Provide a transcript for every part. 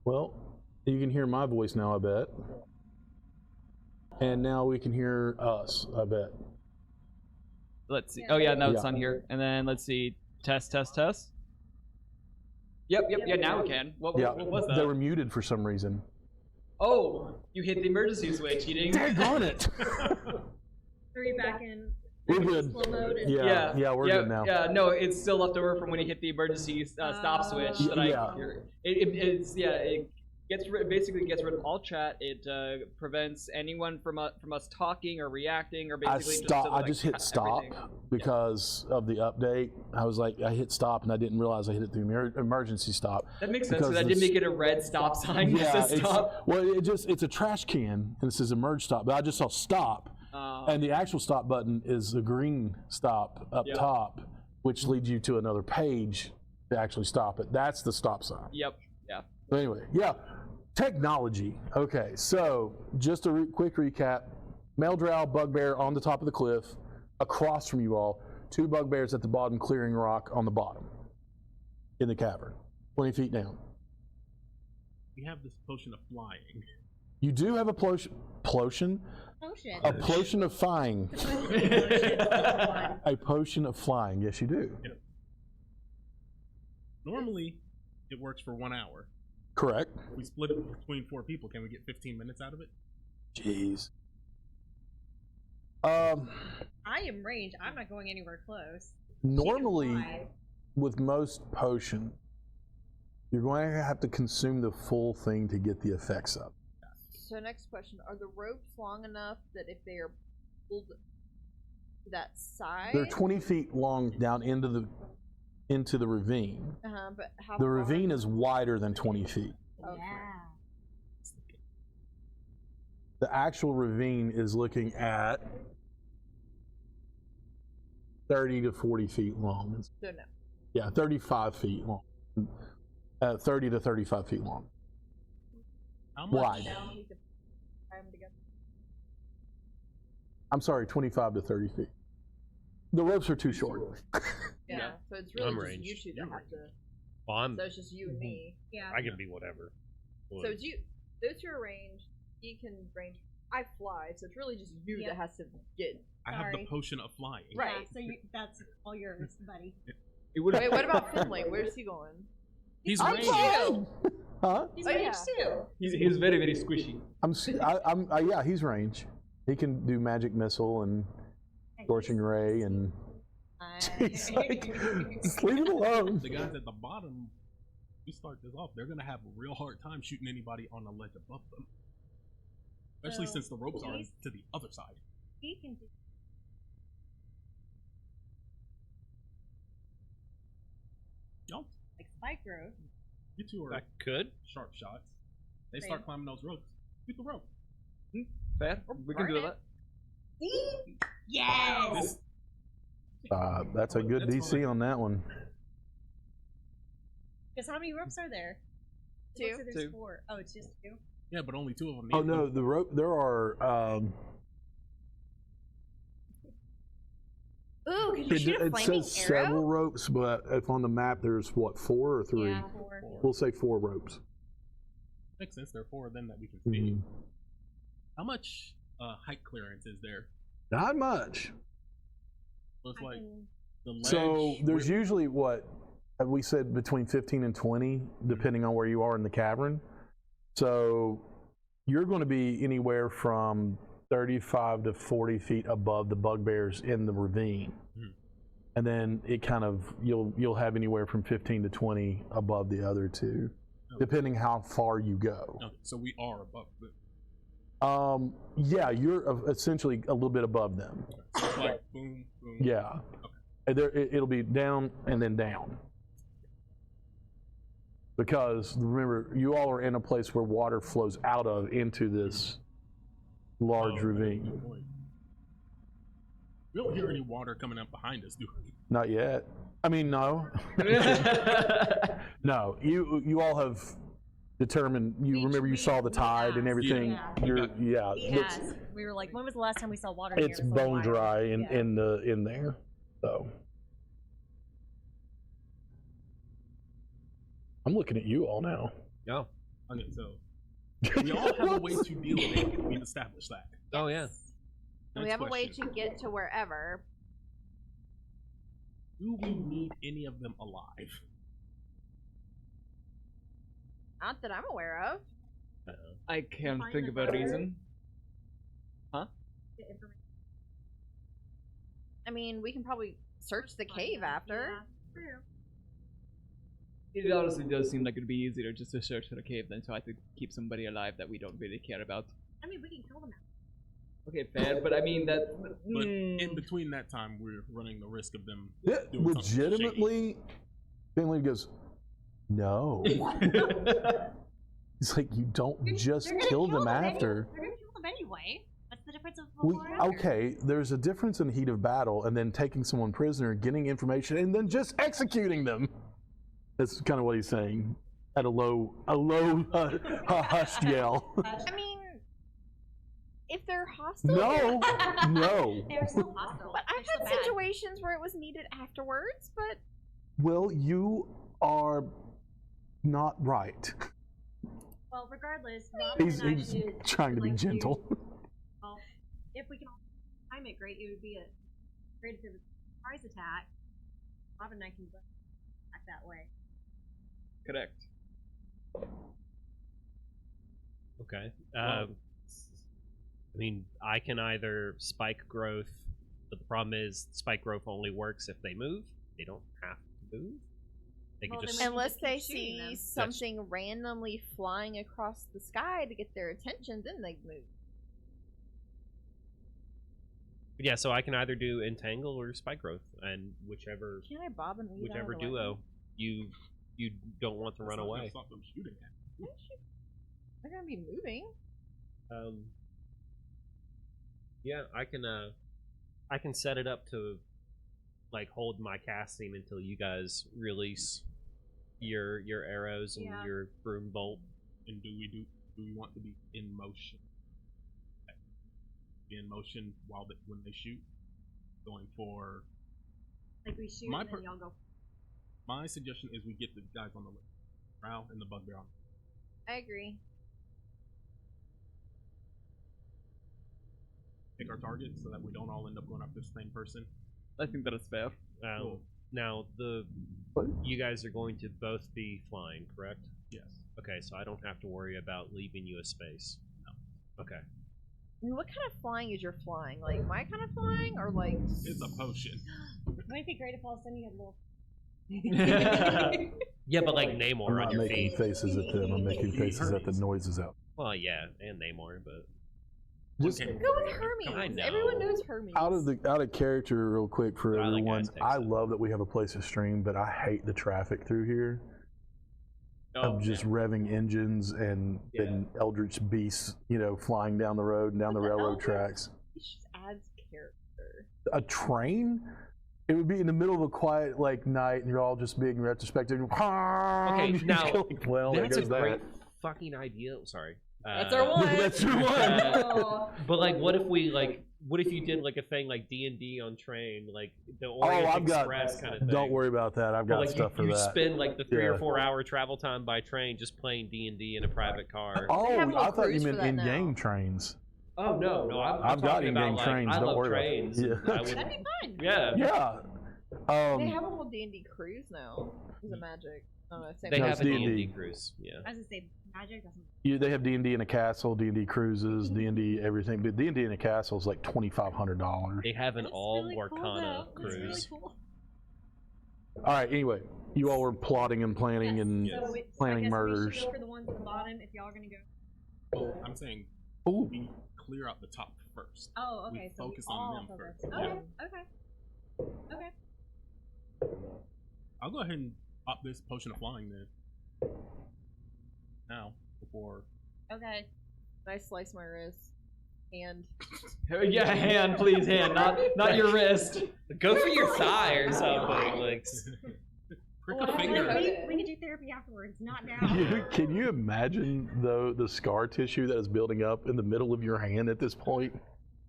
Well, you can hear my voice now, I bet. And now we can hear us, I bet. Let's see. Oh yeah, now it's on here. And then let's see. Test. Yep. Yeah, now we can. What was that? They were muted for some reason. Oh, you hit the emergency switch. You didn't. Daggone it! Are you back in? We're good. Slow mode? Yeah, we're good now. Yeah, no, it's still left over from when you hit the emergency stop switch. It basically gets rid of all chat. It prevents anyone from us talking or reacting or basically I just hit stop because of the update. I was like, I hit stop and I didn't realize I hit it through emergency stop. That makes sense because I did make it a red stop sign. Yeah, stop. Well, it's a trash can and it says emerge stop, but I just saw stop, and the actual stop button is a green stop up top, which leads you to another page to actually stop it. That's the stop sign. Yep. Yeah. But anyway, yeah. Technology. Okay, so just a quick recap. Male drow, bugbear on the top of the cliff, across from you all. 2 bugbears at the bottom, clearing rock on the bottom in the cavern, 20 feet down. We have this potion of flying. You do have a potion? A potion of flying. A potion of flying. Yes, you do. Yeah. Normally, it works for 1 hour. Correct. If we split it between 4 people, can we get 15 minutes out of it? Jeez. I am ranged. I'm not going anywhere close. Normally, with most potion, you're going to have to consume the full thing to get the effects up. So next question, are the ropes long enough that if they are pulled to that side? They're 20 feet long down into the ravine. But how the far? ravine is wider than 20 feet. Okay. Yeah. The actual ravine is looking at 30 to 40 feet long. So no. Yeah, 35 feet long. 30 to 35 feet long. How much? Wide. I'm sorry, 25 to 30 feet. The ropes are too short. Yeah, so it's really just you two that have to. Well, So it's just you and me. Yeah. I can be whatever. So it's you. Those 2 are ranged. He can range. I fly, so it's really just you that has to get. I have the potion of flying. Right. So that's all yours, buddy. Wait, what about Finley? Where's he going? He's I'm ranged. too. Huh? He's Oh, ranged too. He's very, very squishy. Yeah, he's range. He can do magic missile and scorching ray and. Jeez, like, just leave it alone. The guys at the bottom, we start this off, they're going to have a real hard time shooting anybody on the ledge above them. Especially since the ropes are to the other side. He can do. Y'all, Like spike growth. you 2 are That could. sharp shots. They start climbing those ropes. Shoot the rope. Fair. We can do that. Yes. That's a good DC on that one. Because how many ropes are there? It 2. looks like there's 2. 4. Oh, it's just 2. Yeah, but only 2 of them. Oh no, the rope. There are. Ooh, can you shoot a It flaming says arrow? several ropes, but if on the map there's what, 4 or 3? Yeah, 4. We'll say 4 ropes. Makes sense. There are 4 of them that we can see. Mhm. How much height clearance is there? Not much. So it's like the ledge. So there's usually what we said between 15 and 20, depending on where you are in the cavern. So you're going to be anywhere from 35 to 40 feet above the bugbears in the ravine, and then it kind of you'll have anywhere from 15 to 20 above the other 2, depending how far you go. Okay, so we are above them. Yeah, you're essentially a little bit above them. So it's like boom, boom. Yeah. And it'll be down and then down. Because remember, you all are in a place where water flows out of into this large ravine. Good point. We don't hear any water coming up behind us, do we? Not yet. I mean, no. No, you all have determined. You remember you saw the tide and everything. Yeah. Yes. We were like, when was the last time we saw water? It's here? bone dry in there. So I'm looking at you all now. Yeah. Okay, so we all have a way to deal with it. We've established that. Oh yeah. And we Next have a way question. to get to wherever. Do we need any of them alive? Not that I'm aware of. I can't Find think the of a fire. reason. Get information. I mean, we can probably search the cave after. Yeah, true. It honestly does seem like it'd be easier just to search for the cave than try to keep somebody alive that we don't really care about. I mean, we can kill them. Okay, fair, but I mean that. But in between that time, we're running the risk of them Yeah, doing something shady. legitimately, Finley goes, no. He's like, you don't just They're gonna kill them anyway. after. They're gonna kill them anyway. What's the difference of We, before and after? okay, there's a difference in heat of battle and then taking someone prisoner, getting information, and then just executing them. That's kind of what he's saying at a low hushed yell. I mean, if they're hostile. No, no. They're still hostile. But I've They're still had bad. situations where it was needed afterwards, but Well, you are not right. Well, regardless, Robin He's and I should trying to be like gentle. Well, if we can all time it great, it would be great if it was a surprise attack. Robin and I can attack that way. Correct. Okay. I mean, I can either spike growth, but the problem is spike growth only works if they move. They don't have to move. They Well, can then just. we can unless just they keep shooting see them. something randomly flying across the sky to get their attention, then they move. Yeah, so I can either do entangle or spike growth, and whichever Can I bob and weave out of the duo weapon? you don't want to That's run not gonna away. Stop them shooting at. They're gonna be moving. Yeah, I can set it up to like hold my casting until you guys release your arrows and Yeah. your broom bolt. And do we want to be in motion? Be in motion when they shoot, going for. Like we shoot My and then per- y'all go. My suggestion is we get the guys on the list, Drow and the bugbear on. I agree. Pick our targets so that we don't all end up going after the same person. I think that is fair. Cool. Now What? you guys are going to both be flying, correct? Yes. Okay, so I don't have to worry about leaving you a space. No. Okay. I mean, what kind of flying is your flying? Like my kind of flying, or like? It's a potion. It might be great if all of a sudden you had a little. Yeah, but like Namor I'm on not your making feet. faces at them. I'm making faces at the noises out. Well, yeah, and Namor, but Just Okay. Go with Hermes. I know. Everyone knows Hermes. out of character, real quick for I like everyone. Aztecs, I so. love that we have a place to stream, but I hate the traffic through here. Of just revving engines and eldritch beasts, flying down the road and down the What the railroad eldritch? tracks. It just adds character. A train? It would be in the middle of a quiet night, and you're all just being retrospective. Okay, now, well, there that's a goes great that. fucking idea. Sorry. That's our one. That's your one. But what if you did a thing like D&D on train, like the Orient I've got. Express kind of thing? Don't worry about that. I've got stuff for you that. spend the 3 or Yeah. 4 hour travel time by train just playing D&D in a private car. Oh, They have a little I thought you cruise for meant that in-game now. trains. Oh no, I've got talking in-game about, trains, I don't love worry about it. trains. Yeah. I would, That'd be fun. yeah. Yeah. They have a whole D&D cruise now. Is it magic? Oh, no, same They No, have it's a D&D. D&D cruise. Yeah. I was gonna say magic doesn't. They have D&D in a castle, D&D cruises, D&D everything. But D&D in a castle is like $2,500. They have an That's all really cool, Warcana though. That's really cruise. cool. All right. Anyway, you all were plotting and planning Yes. and So I planning guess murders. We should go for the ones at the bottom if y'all are gonna go. Well, I'm saying Ooh. we clear out the top first. Oh, okay. We So focus we on all them focus. first. Okay. Yeah. Okay. Okay. I'll go ahead and pop this potion of flying then. Now, before. Okay. I slice my wrist. And Yeah, hand, please, hand, not your wrist. Go for your thigh or something. Prick Well, a finger. we can do therapy afterwards, not now. Can you imagine though the scar tissue that is building up in the middle of your hand at this point?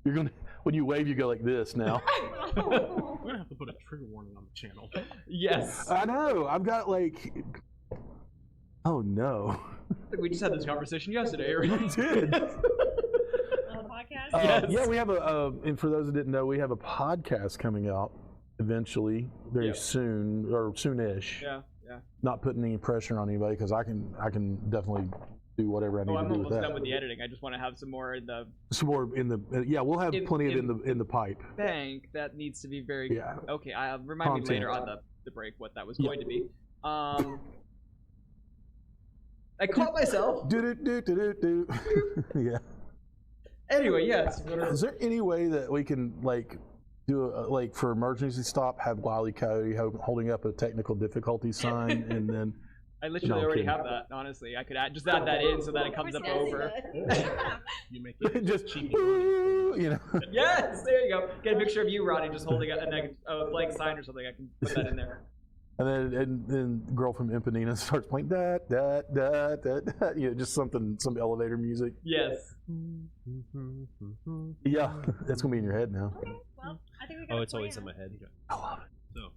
You're gonna when you wave, you go like this now. We're gonna have to put a trigger warning on the channel. Yes. I know. I've got oh no. We just had this conversation yesterday. We Right? did. On the podcast? Yes. Yeah, we have and for those that didn't know, we have a podcast coming out eventually, very Yep. soon, or soonish. Yeah. Not putting any pressure on anybody because I can definitely do whatever I need Oh, to I'm do with almost that. done with the editing. I just want to have some more in the Some more in the we'll have plenty of in the pipe. bank that needs to be very. Yeah. Okay, remind me later on the break what that was going to be. I caught myself. Do. Yeah. Anyway, yes. Is there any way that we can do like for emergency stop, have Wile E. Coyote holding up a technical difficulty sign, and then I literally No, already kidding. have that. Honestly, I could just add that in so that it comes up over. You make it just cheap. Yes, there you go. Get a picture of you, Roddy, just holding a blank sign or something. I can put that in there. And then girl from Impanina starts playing that, just some elevator music. Yes. Yeah, that's gonna be in your head now. Okay, well, I think we got Oh, a it's always in plan. my head. I love it. So,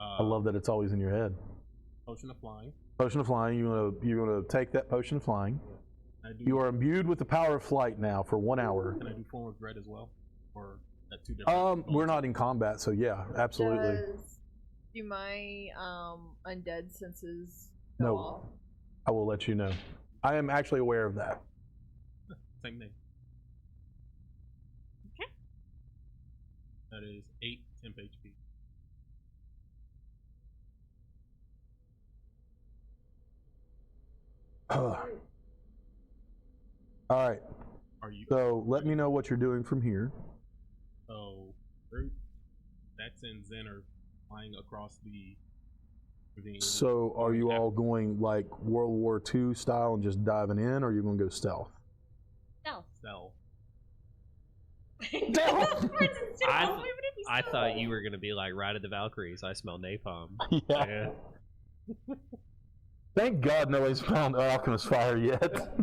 I love that it's always in your head. potion of flying. Potion of flying. You're gonna take that potion of flying. Can I do, You are imbued with the power of flight now for 1 hour. Can I do form of dread as well, or at 2 different? We're not in combat, so yeah, absolutely. Do my undead senses go No. off? I will let you know. I am actually aware of that. Same thing. Okay. That is 8 temp HP. All right. Are you? So let me know what you're doing from here. So, Brute, Dex, and Zen are flying across the ravine. So are you all going like World War II style and just diving in, or are you going to go stealth? Stealth. Stealth. I thought you were gonna be like Ride of the Valkyries. I smell napalm. Yeah. Thank God nobody's found Alchemist Fire yet.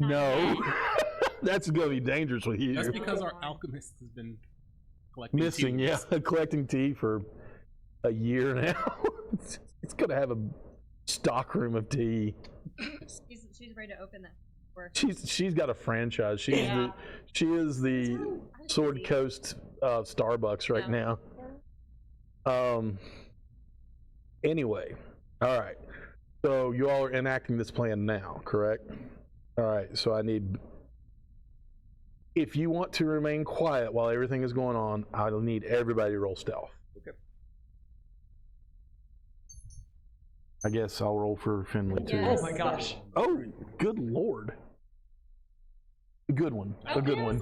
No. That's going to be dangerous with you. That's because our alchemist has been collecting Missing, tea. yeah. Collecting tea for a year now. It's going to have a stockroom of tea. She's ready to open that door. She's got a franchise. She is the Sword Coast Starbucks right now. Anyway, all right. So you all are enacting this plan now, correct? All right. So I need, if you want to remain quiet while everything is going on, I'll need everybody to roll stealth. Okay. I guess I'll roll for Finley too. Yes. Oh my gosh. Oh, good lord. A good one. A good one.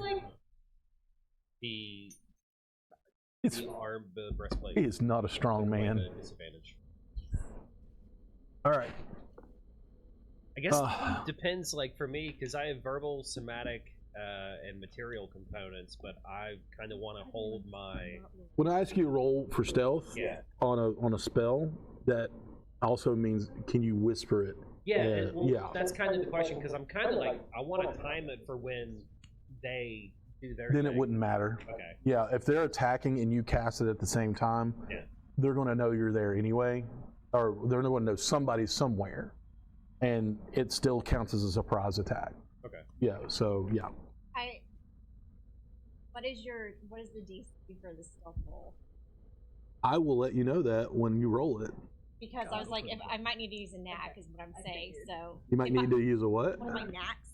The It's, arm, the breastplate. he is not a strong man. Disadvantage. All right. I guess Uh. depends. Like for me, because I have verbal, somatic, and material components, but I kind of want to hold my. When I ask you to roll for stealth Yeah. on a spell, that also means can you whisper it? Yeah, well, yeah. that's kind of the question because I'm kind of like I want to time it for when they do their. Then it thing. wouldn't matter. Okay. Yeah, if they're attacking and you cast it at the same time, Yeah. they're going to know you're there anyway, or they're going to know somebody's somewhere, and it still counts as a surprise attack. Okay. Yeah. So yeah. What is the DC for the stealth roll? I will let you know that when you roll it. Because I was like, if I might need to use a knack, is what I'm saying. So You might if need to use a what? one of my knacks.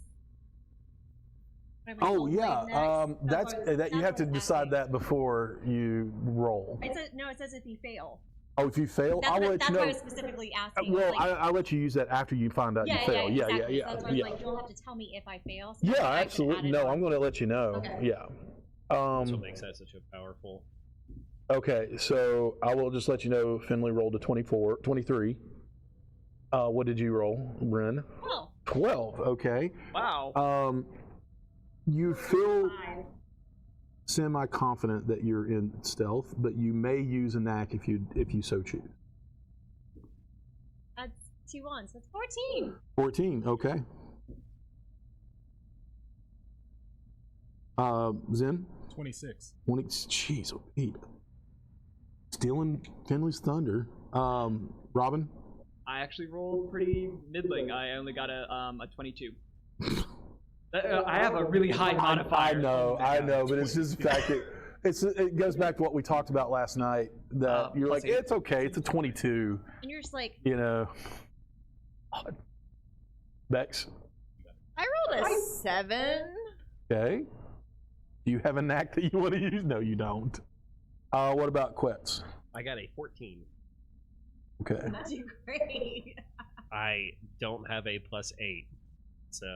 One of my Oh old yeah, lady knacks. that's what I was- that you have to what I was decide asking. that before you roll. It says if you fail. Oh, if you fail, That's I'll what, let that's you what I know. was specifically asking. Well, like, I'll let you use that after you find out you fail. exactly. Yeah. So that's why I was Yeah. like, you'll have to tell me if I fail. So Yeah, that I can add absolutely. it No, on. I'm going to let you know. Okay. Yeah. That's what makes that such a powerful. Okay, so I will just let you know Finley rolled a 23. What did you roll, Ren? Oh, 12, okay. Wow. You feel five. semi-confident that you're in stealth, but you may use a knack if you so choose. That's 2 1, so it's 14. 14, okay. Zen? 26. 20, jeez, Pete. Stealing Finley's thunder. Robin? I actually rolled pretty middling. I only got a 22. I have a really high modifier. I know, but it's just the fact that it goes back to what we talked about last night. That you're like, it's okay, it's a 22. And you're just like, You know. Bex. I rolled a 7. Okay. Do you have a knack that you want to use? No, you don't. What about Quetz? I got a 14. Okay. that's great. I don't have a +8, so.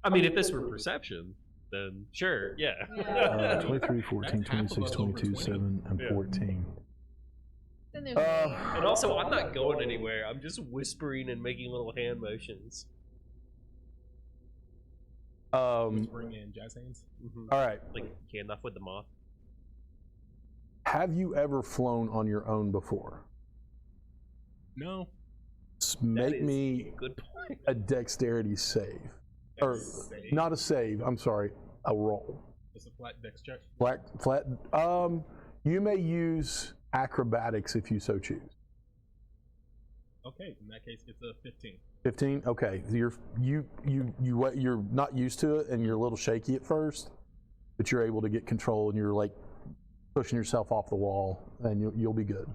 I mean, if this were perception, then sure, yeah. 23, 14, That's half of 26, us over 22, 20. 7, and Yeah. 14. Then there's And also, I'm not going anywhere. I'm just whispering and making little hand motions. Whispering and jazz hands. All right. Like, okay, enough with the moth. Have you ever flown on your own before? No. Make That is me a good point. a dexterity save. Or Save. not a save, I'm sorry, a roll. It's a flat dex check. Flat. You may use acrobatics if you so choose. Okay, in that case, it's a 15. 15. Okay, you're not used to it, and you're a little shaky at first, but you're able to get control, and you're like pushing yourself off the wall, and you'll be good.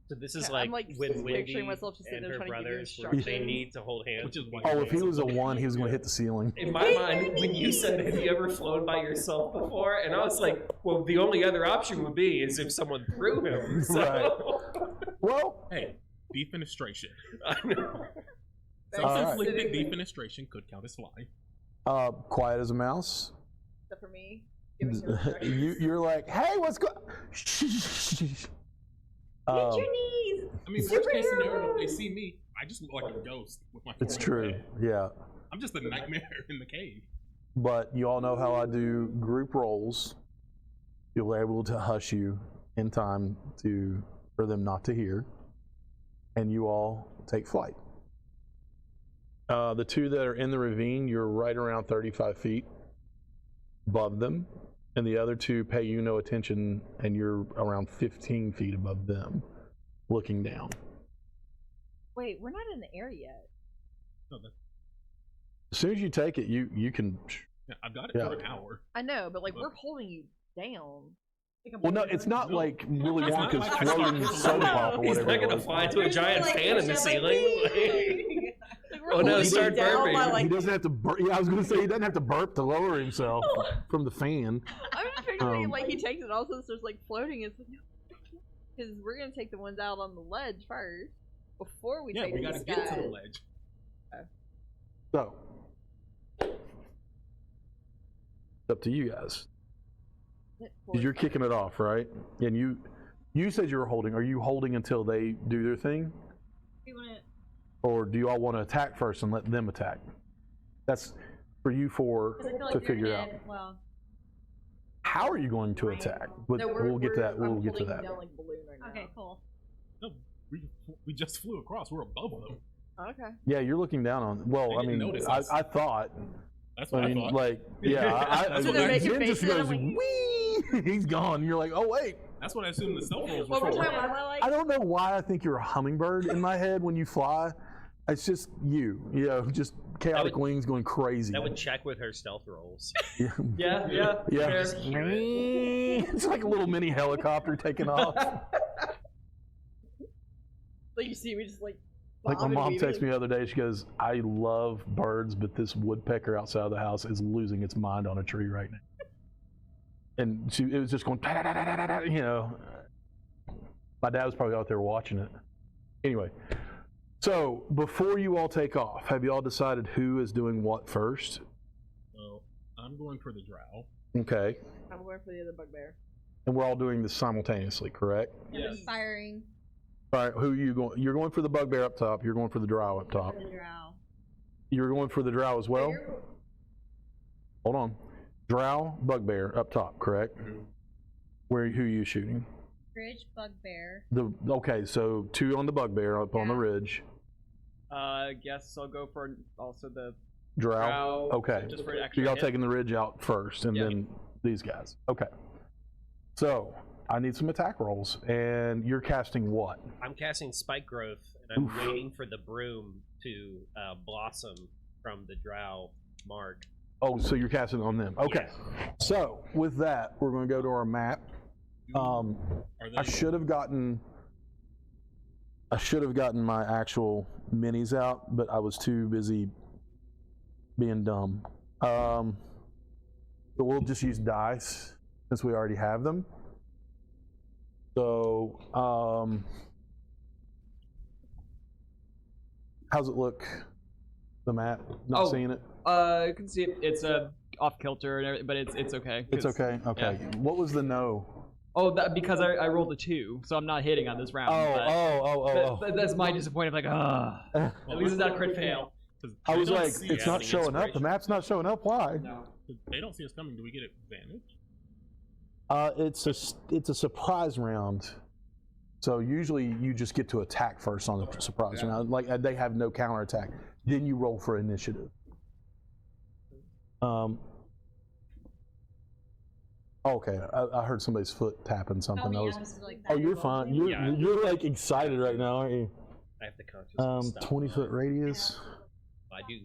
So this is I'm, like, like, when picturing Wendy myself just sitting and there her trying to give you brothers, instructions. they need to hold hands. Which is why. Oh, if he was a 1, he was going to hit the ceiling. In my mind, when you said, have you ever flown by yourself before? And I was like, well, the only other option would be is if someone threw him. So. Right. Well, Hey, defenestration. I know. Self-inflicted defenestration could count as flying. quiet as a mouse. Except for me. Giving him instructions. You're like, hey, what's going? Hit your knees. I mean, worst case scenario, if they see me, I just look like a ghost with my. It's forehead true. red. Yeah. I'm just a nightmare in the cave. But you all know how I do group rolls. You'll be able to hush you in time for them not to hear, and you all take flight. The two that are in the ravine, you're right around 35 feet above them, and the other two pay you no attention, and you're around 15 feet above them, looking down. Wait, we're not in the air yet. No, As soon as you take it, you can. yeah, I've got it Yeah. for an hour. I know, but like we're holding you down. Well, no, it's not No. like Willy It's not Wonka's like I floating start- soda pop or He's whatever. not it going to was. fly to a giant Like, fan in the you're ceiling. Like, we're Oh, no, holding start you down by, burping. like, He doesn't have to burp. Yeah, I was going to say he doesn't have to burp to lower himself from the fan. I'm just picturing Um, like he takes it all so there's like floating. It's because we're gonna take the ones out on the ledge first before we Yeah, take we these gotta get to the guys. ledge. So, it's up to you guys. 'Cause you're kicking it off, right? And you said you were holding. Are you holding until they do their thing? We want to. Or do you all want to attack first and let them attack? That's for you four Because I feel like to they're figure gonna, out. Well, How are you going to attack? But No, we'll get to that. I'm We'll get to holding that. you down like a balloon right now. okay, cool. No, we just flew across. We're above them. Okay. Yeah, you're looking down on. Well, They I didn't mean, notice us. I thought. That's what I I, mean, thought. like, yeah. That's what they're making Jen just faces at goes, him, like- wee! He's gone. You're like, oh wait. That's what I assumed the stealth rolls were One more for. time. Why am I like? I don't know why I think you're a hummingbird in my head when you fly. It's just you know, just chaotic would- wings going crazy. That would check with her stealth rolls. Yeah. Yeah. Yeah. fair. It's like a little mini helicopter taking off. Like you see me just like. Like my bobbing mom weaving. texted me the other day. She goes, "I love birds, but this woodpecker outside of the house is losing its mind on a tree right now." And it was just going, you know. My dad was probably out there watching it. Anyway, so before you all take off, have you all decided who is doing what first? So I'm going for the drow. Okay, I'm going for the other bugbear. and we're all doing this simultaneously, correct? Yes. Firing All right, who are you going? You're going for the bugbear up top. You're going for the drow up top. the drow. You're going for the drow as well. Hold on, drow, bugbear up top, correct? Who are you shooting? Bridge, bugbear. Okay, so 2 on the bugbear up on the Yeah. ridge. Guess I'll go for also the Drow. drow. Okay. Just for So extra y'all hit. taking the ridge out first, and Yeah. then these guys. Okay. So I need some attack rolls. And you're casting what? I'm casting Spike Growth, and I'm Oof. waiting for the broom to blossom from the drow mark. Oh, so you're casting on them. Okay. Yeah. So with that, we're going to go to our map. Are they, I should have gotten my actual minis out, but I was too busy being dumb. But we'll just use dice since we already have them. So, how's it look? The map? Not seeing it? You can see it. It's off kilter and everything, but it's okay. It's okay. Okay. Yeah. What was the no? Oh, because I rolled a 2, so I'm not hitting on this round. But that's my disappointment. Like, at least it's not a crit fail. I was like, see it's us. not showing up. The map's not showing up. Why? No. They don't see us coming. Do we get advantage? It's a surprise round. So usually you just get to attack first on the surprise round. Like they have no counterattack. Then you roll for initiative. Okay, I heard somebody's foot tapping something. Oh, yeah, this is like Oh, that. you're fine. You're like excited right now, aren't you? I have the consciousness. stop. 20-foot radius. I do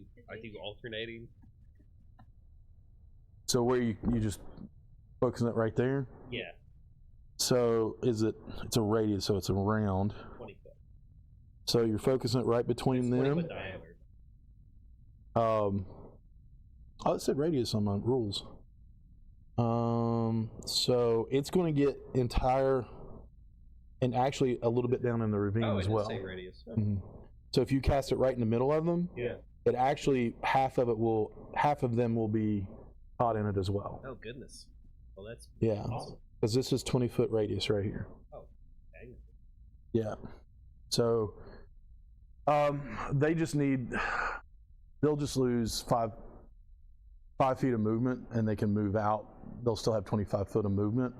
alternating. So where you just focusing it right there? Yeah, So it's a radius, so it's a round. 20 foot. So you're focusing it right between 20 them. foot diameter. Oh, it said radius on my rules. So it's going to get entire, and actually a little bit down in the ravine Oh, it as does well. say radius. Mhm. So if you cast it right in the middle of them, Yeah. it actually half of them will be caught in it as well. Oh goodness. Well, that's Yeah, awesome. because this is 20-foot radius right here. Oh, dang. Yeah. So they'll just lose five feet of movement, and they can move out. They'll still have 25 foot of movement,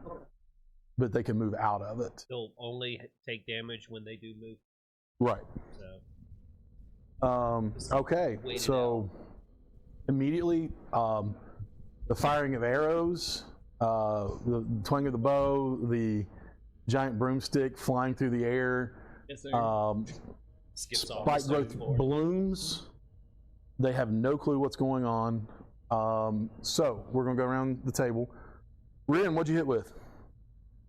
but they can move out of it. They'll only take damage when they do move. Right. So Okay. Wait it So immediately, the firing of arrows, the twang of the bow, the giant broomstick flying through the air, Yes, sir. skips off. spike the stone growth floor. blooms. They have no clue what's going on. So we're gonna go around the table. Rin, what'd you hit with?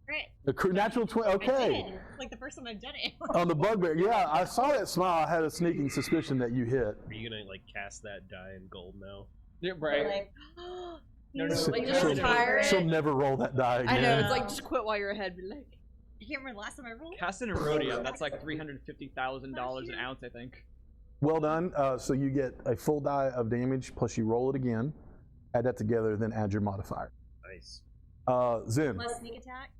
Crit. The natural 20. I Okay. did. It's like the first time I've done it. On the bugbear. Yeah, I saw that smile. I had a sneaking suspicion that you hit. Are you gonna like cast that die in gold now? Yeah, right. Like, No, no, She'll- like, no, just no, no. retire She'll it. never roll that die again. I know, it's Yeah. like, just quit while you're ahead. Be like, I can't remember the last time I rolled. Cast in a rodeo. That's like $350,000 an ounce, I think. Well done. So you get a full die of damage, plus you roll it again. Add that together, then add your modifier. Nice. Zen, Plus sneak attack.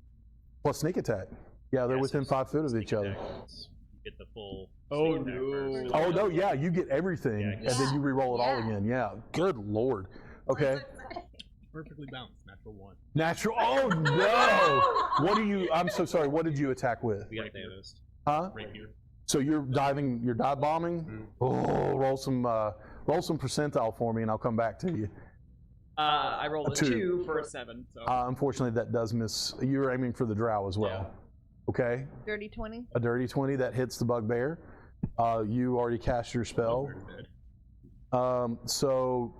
plus sneak attack. Yeah, they're Yeah, within so 5 foot of sneak each other. attack, you get the full. Oh, sneak attack no. first. Oh, no, yeah, you get everything, Yeah, and then you re-roll it all Yeah. again. Yeah, good lord. Okay. Perfectly balanced. Natural 1. Natural. Oh, no. What do you, I'm so sorry, what did you attack with? We got Thanos. Huh? Rapier. So you're dive bombing? Oh, roll some percentile for me, and I'll come back to you. I rolled a A 2. 2 for a 7. So Unfortunately, that does miss. You're aiming for the drow as well. Okay, dirty 20. a dirty 20 that hits the bugbear. You already cast your spell. Bugbear's dead. So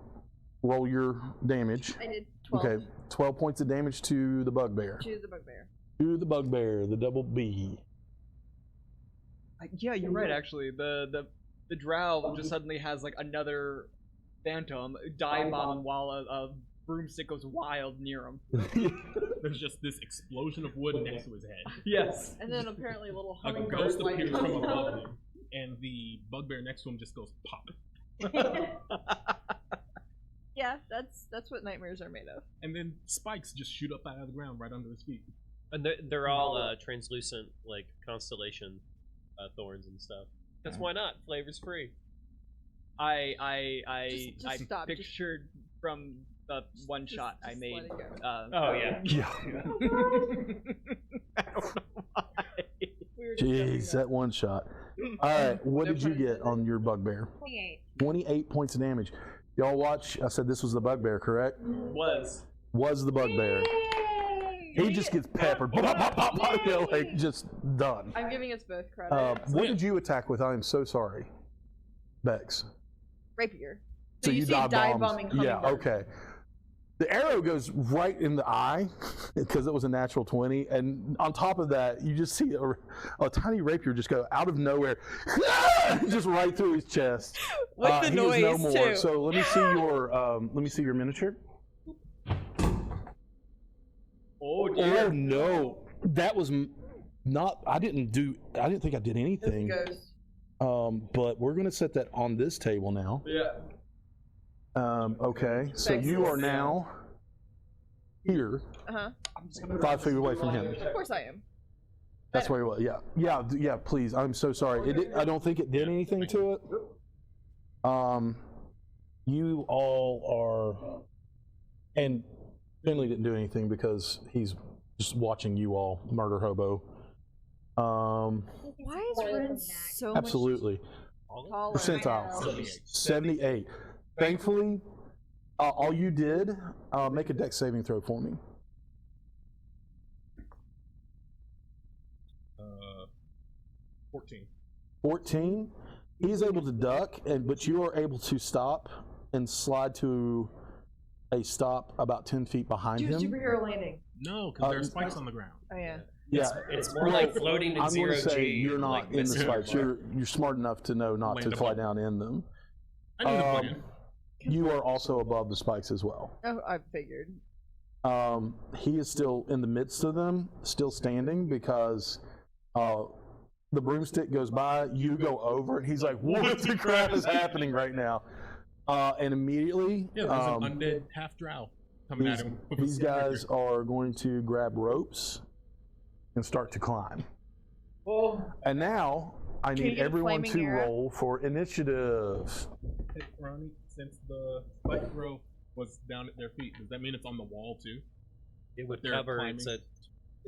roll your damage. I did 12 Okay, 12 points of damage to the bugbear. to the bugbear. To the bugbear, the double B. yeah, you're right. Actually, the drow just suddenly has like another phantom dive bomb while a broomstick goes wild near him. There's just this explosion of wood next to his head. Yes. And then apparently a little A hummingbird ghost like appears comes from above out. him, and the bugbear next to him just goes pop. Yeah, that's what nightmares are made of. And then spikes just shoot up out of the ground right under his feet. And they're all translucent, like constellation thorns and stuff. Because why not? Flavor's free. I Just stop, just- pictured from the one shot I just made. let it go. Oh yeah. Yeah. I don't know why. We were just joking Jeez, about that one shot. All right, what did you get on your bugbear? 28. 28 points of damage. Y'all watch. I said this was the bugbear, correct? Was. Was the bugbear. He just gets peppered. Pop, pop, pop, pop, you know, like just done. I'm giving us both credit. What did you attack with? I am so sorry, Bex. Rapier. So you see dive bombing Yeah, hummingbird. okay. The arrow goes right in the eye because it was a natural 20, and on top of that, you just see a tiny rapier just go out of nowhere, just right through his chest. With the he noise is no more. too. So let me see your miniature. Oh dear. Oh no, that was not. I didn't think I did anything. Goes. But we're gonna set that on this table now. Yeah. Okay, so you are now here, Uh-huh. 5 feet away from him. Of course I am. That's where he was. Yeah. Please, I'm so sorry. I don't think it did anything to it. You all are, and Finley didn't do anything because he's just watching you all murder hobo. Why is Ren so Absolutely. much taller? Percentile 78. Thankfully, all you did, make a dex saving throw for me. 14. 14. He's able to duck, but you are able to stop and slide to a stop about 10 feet behind Do him. superhero landing. No, because there's spikes on the ground. Oh yeah. Yeah, It's more like floating in I'm going zero to say G. you're not like in the Mr. spikes. You're smart enough to know not Land to fly above. down in them. I knew the plan. You are also above the spikes as well. Oh, I figured. He is still in the midst of them, still standing because the broomstick goes by. You go over, and he's like, "What the crap is happening right now?" And immediately, Yeah, there's an undead half drow coming at him. with a these sword right guys here. are going to grab ropes and start to climb. And now I Can you need get a everyone flaming to arrow? roll for initiative. Hey, Ronnie, since the spike rope was down at their feet, does that mean it's on the wall too? It would They're cover. climbing. It's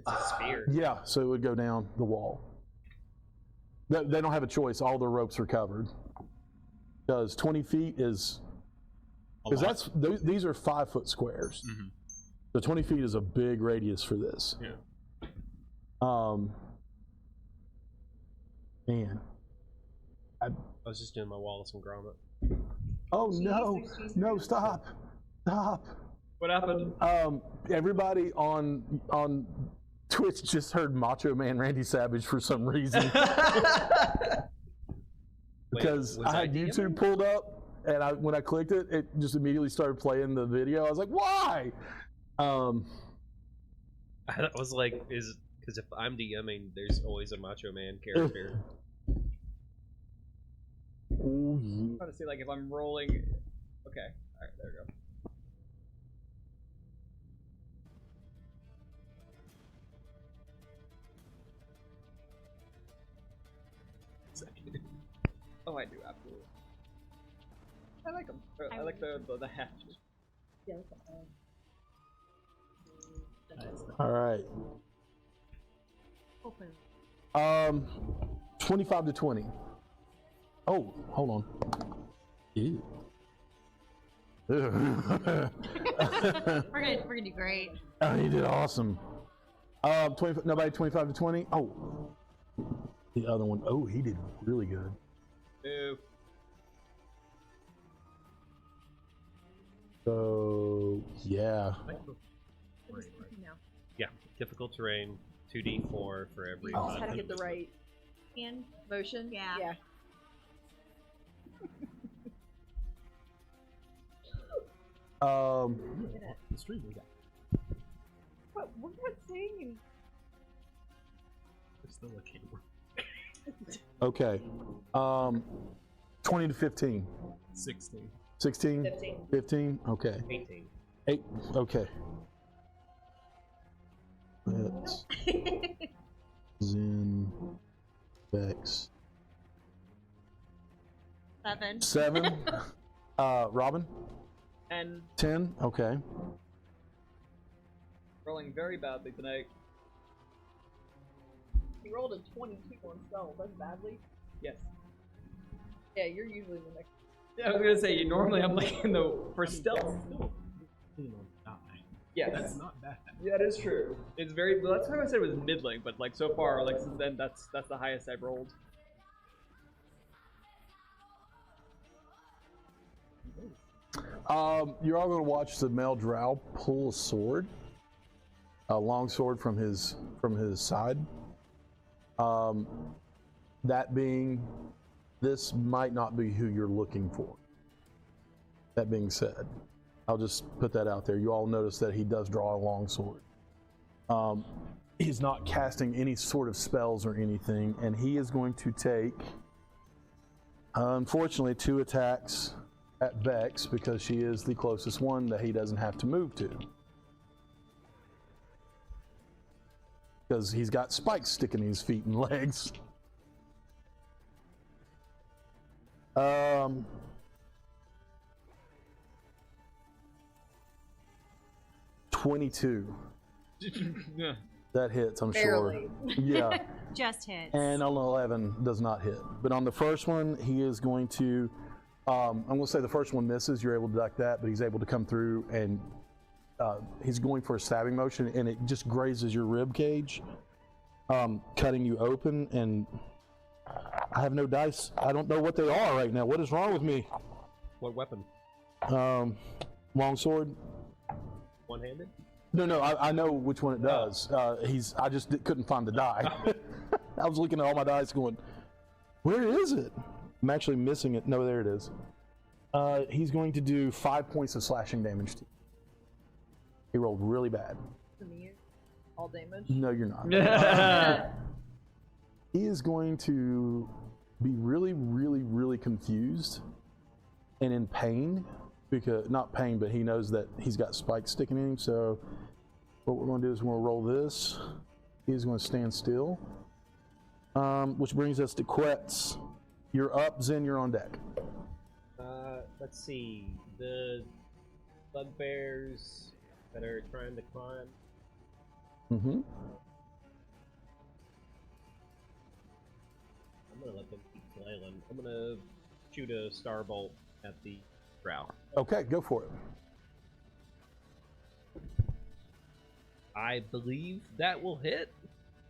a sphere. Yeah, so it would go down the wall. They don't have a choice. All their ropes are covered. Because 20 feet is... A Because lot. these are 5-foot squares. Mhm. So 20 feet is a big radius for this. Yeah. Man. I was just doing my Wallace and Gromit. Oh no! No, stop! Stop! What happened? Everybody on Twitch just heard Macho Man Randy Savage for some reason. Because was I had I DMing? YouTube pulled up, and when I clicked it, it just immediately started playing the video. I was like, why? I was like, because if I'm DMing, there's always a Macho Man character. Oh, yeah. I'm trying to see like if I'm rolling. Okay. All right. There we go. Oh, I do absolutely. I like them. I like the heft. Yeah, All right. open. 25 to 20. Oh, hold on. Ew. We're gonna do great. Oh, you did awesome. 25 to 20. Oh, the other one. Oh, he did really good. Ew. So yeah. No. Yeah, difficult terrain, 2d4 for every. Just had to get the right And motion. Yeah. Yeah. The stream we got. What? We're not saying. There's still a camera. Okay. 20 to 15. 16. 16. 15. 15. Okay. 18. 8. Okay. That's Zen Bex. 7. 7. Robin. And 10. Okay. rolling very badly tonight. He rolled a 22 on stealth. That's badly. Yes. Yeah, you're usually the next. Yeah, I was gonna say normally I'm like in the for stealth. You know, die. Yeah, That's not bad. yeah, it is true. It's very. Well, that's why I said it was middling, but like so far, like since then, that's the highest I've rolled. You're all going to watch the male drow pull a sword, a long sword from his side. That being, this might not be who you're looking for. That being said, I'll just put that out there. You all notice that he does draw a long sword. He's not casting any sort of spells or anything, and he is going to take, unfortunately, 2 attacks at Vex because she is the closest one that he doesn't have to move to. Because he's got spikes sticking in his feet and legs. 22. Yeah. That hits, I'm Barely. sure. Yeah. Just hits. And on 11 does not hit. But on the first one, he is going to, I'm going to say the first one misses. You're able to duck that, but he's able to come through and he's going for a stabbing motion, and it just grazes your rib cage, cutting you open. And I have no dice. I don't know what they are right now. What is wrong with me? What weapon? Long sword. One-handed? No, I know which one it does. I just couldn't find the die. I was looking at all my dice going, where is it? I'm actually missing it. No, there it is. He's going to do 5 points of slashing damage to you. He rolled really bad. To me, all damage. No, you're not. He is going to be really, really, really confused and in pain. Because, not pain, but he knows that he's got spikes sticking in him. So what we're going to do is we're going to roll this. He's going to stand still. Which brings us to Quetz. You're up, Zen, you're on deck. Let's see. The bugbears that are trying to climb. Mm-hmm. I'm gonna let them keep flailing. I'm gonna shoot a starbolt at the drow. Okay, go for it. I believe that will hit.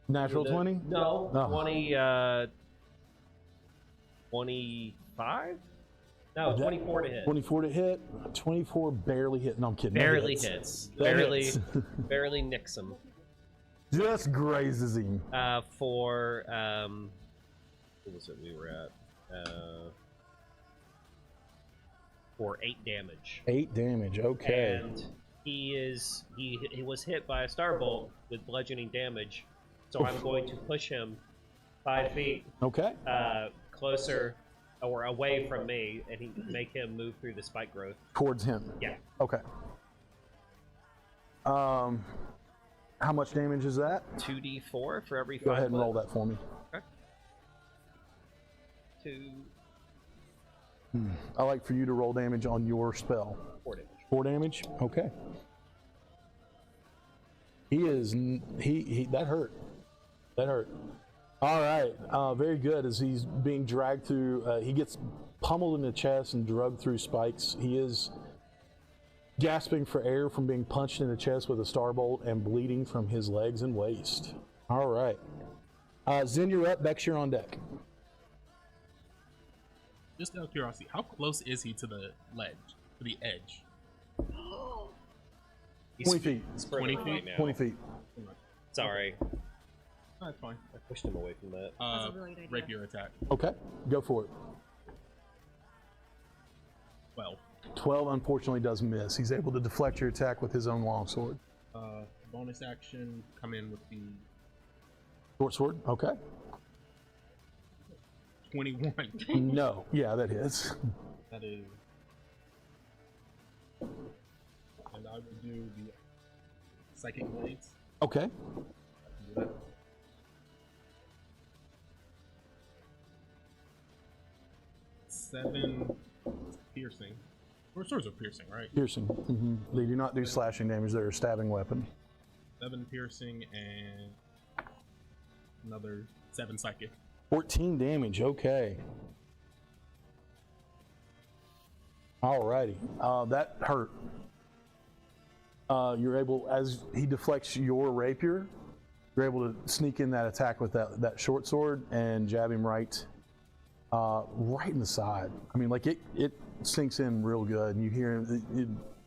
Natural 20? No, Oh. 25? No, 24 to hit. 24 to hit. 24 barely hit. No, I'm kidding. That Barely hits. hits. That Barely, hits. barely nicks him. Just grazes him. For what was it we were at? For 8 damage. 8 damage. Okay. And he was hit by a starbolt with bludgeoning damage, so I'm going to push him 5 feet Okay. closer or away from me, and make him move through the spike growth. Towards him. Yeah. Okay. How much damage is that? 2d4 for every 5 Go ahead and foot. roll that for me. Okay. 2, I like for you to roll damage on your spell. 4 damage. 4 damage? Okay. He that hurt. That hurt. All right. Very good. As he's being dragged through, he gets pummeled in the chest and drugged through spikes. He is gasping for air from being punched in the chest with a starbolt and bleeding from his legs and waist. All right. Zen, you're up. Bex, you're on deck. Just out of curiosity, how close is he to the ledge, to the edge? He's 20 feet. He's further 20 right feet? now. 20 feet. Sorry, Oh, that's fine. I pushed him away from that. That's a really good idea. Rapier attack. Okay. Go for it. 12. 12 unfortunately does miss. He's able to deflect your attack with his own longsword. Bonus action, come in with the Short sword? Okay. 21. No. Yeah, that hits. That is. And I will do the psychic blades. Okay. I can do that. Seven piercing. Or swords are piercing, right? Piercing. Mm-hmm. They do not do slashing damage. They're a stabbing weapon. 7 piercing and another 7 psychic. 14 damage. Okay. Alrighty. That hurt. You're able, as he deflects your rapier, you're able to sneak in that attack with that short sword and jab him right in the side. I mean, like it sinks in real good, and you hear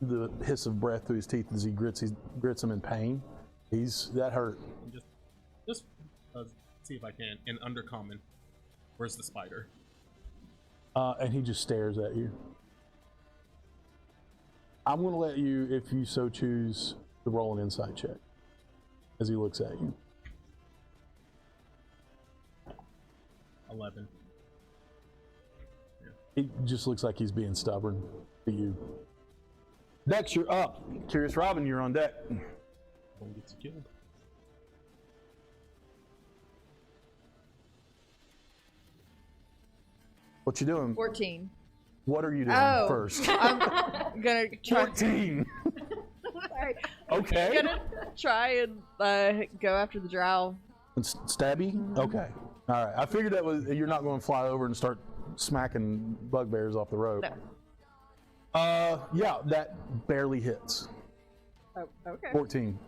the hiss of breath through his teeth as he grits him in pain. That hurt. Just see if I can. In Undercommon, where's the spider? And he just stares at you. I'm going to let you, if you so choose, to roll an insight check as he looks at you. 11. He just looks like he's being stubborn to you. Dex, you're up. Curious Robin, you're on deck. One gets killed. What you doing? 14. What are you doing Oh, first? I'm gonna try. 14. Sorry. Okay. I'm gonna try and go after the drow. And stabby? Okay. All right. I figured that was you're not going to fly over and start smacking bugbears off the rope. No. Yeah, that barely hits. Oh, okay. 14.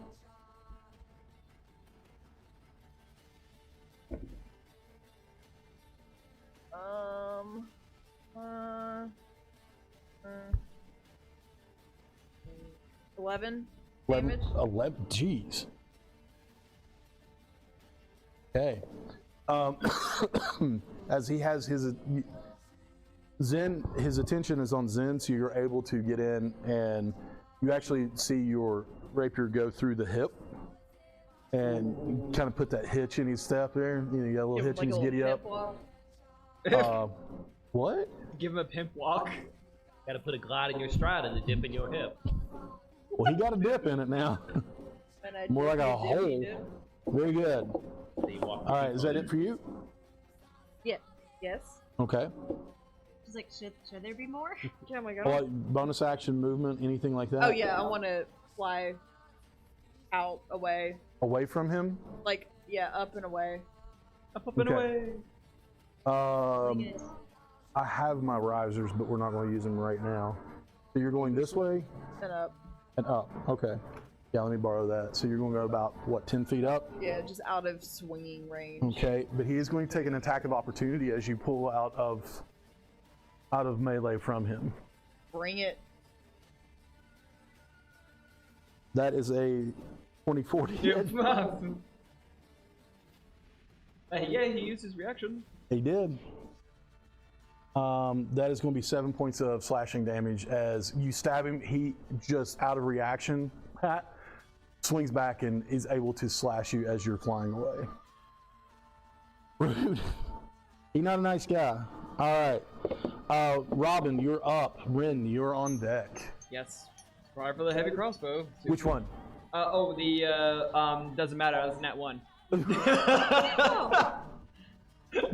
Uh, 11 damage. 11. Jeez. Okay. As he has his attention is on Zen, so you're able to get in, and you actually see your rapier go through the hip, and kind of put that hitch in his step there. You know, you got a little hitch in his giddy up. What? Give him a pimp walk. Got to put a glide in your stride and a dip in your hip. Well, he got a dip in it now. More like a hole. Very good. All right, is that it for you? Yeah. Yes. Okay. She's like, should there be more? Oh my god. Like bonus action movement, anything like that? Oh yeah, I want to fly out, away. Away from him? Like, yeah, up and away. Up and away. I have my risers, but we're not going to use them right now. So you're going this way And up. and up. Okay. Yeah, let me borrow that. So you're going to go about, what, 10 feet up? Yeah, just out of swinging range. Okay, but he is going to take an attack of opportunity as you pull out of melee from him. Bring it. That is a 24 to hit. Yeah, he used his reaction. He did. That is going to be 7 points of slashing damage as you stab him. He just out of reaction swings back and is able to slash you as you're flying away. Rude. He's not a nice guy. All right. Robin, you're up. Rin, you're on deck. Yes. Try for the heavy crossbow. Which one? Doesn't matter. That's net 1.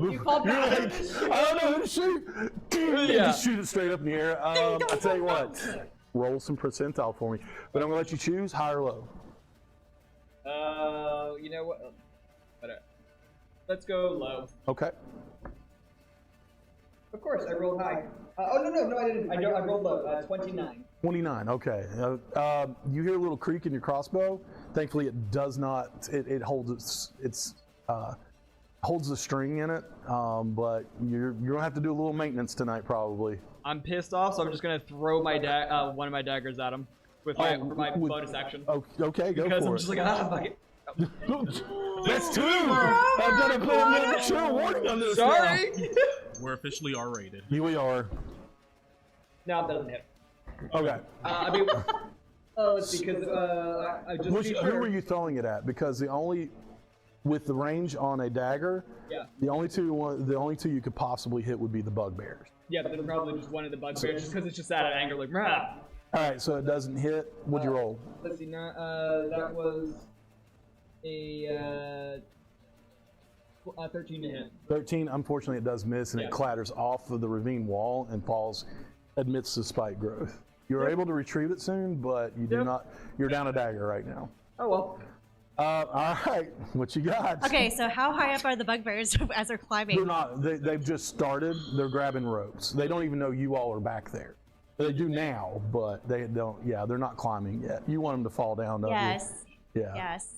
You called You're back. like, I don't know who to shoot. Yeah. Just shoot it straight up in the air. I'll tell you what. Roll some percentile for me. But I'm going to let you choose high or low. You know what? Let's go low. Okay. Of course, I rolled high. No, I didn't. I rolled low. 29. 29, okay. You hear a little creak in your crossbow. Thankfully, it does not. It holds holds the string in it, but you're gonna have to do a little maintenance tonight, probably. I'm pissed off, so I'm just gonna throw my one of my daggers at him with my bonus action. Okay, go Because for I'm it. just like, fuck it. That's 2. I've got to put a little chill warning on this. Sorry. We're officially R-rated. Here we are. No, it doesn't hit. Okay. I mean, let's see, because I just. Who were you throwing it at? Because with the range on a dagger, Yeah. the only two you could possibly hit would be the bugbears. Yeah, but then probably just one of the bugbears, just because it's just out of anger, like, rah. All right, so it doesn't hit. What'd you roll? Let's see, that was a 13 to hit. 13. Unfortunately, it does miss, and Yeah. it clatters off of the ravine wall and falls amidst the spike growth. You're able to retrieve it soon, but you do Yep. not. You're down a dagger right now. Oh well. All right, what you got? Okay, so how high up are the bugbears as they're climbing? They're not. They've just started. They're grabbing ropes. They don't even know you all are back there. They do now, but they don't. Yeah, they're not climbing yet. You want them to fall down, don't Yes. you? Yeah. Yes.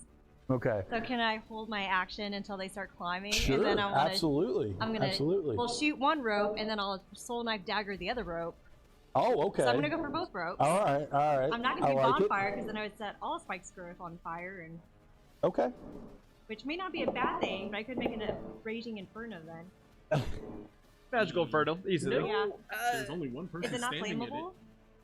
Okay. So can I hold my action until they start climbing? Sure. And then I wanna, Absolutely. I'm gonna. Absolutely. We'll shoot one rope, and then I'll soul knife dagger the other rope. Oh, okay. So I'm gonna go for both ropes. All right. All right. I'm not gonna do I like it. bonfire because then I would set all Spike's growth on fire, and Okay. which may not be a bad thing, but I could make it a raging inferno then. Magical Inferno, easily. No, Yeah. There's only one person Is it not standing in it. flammable?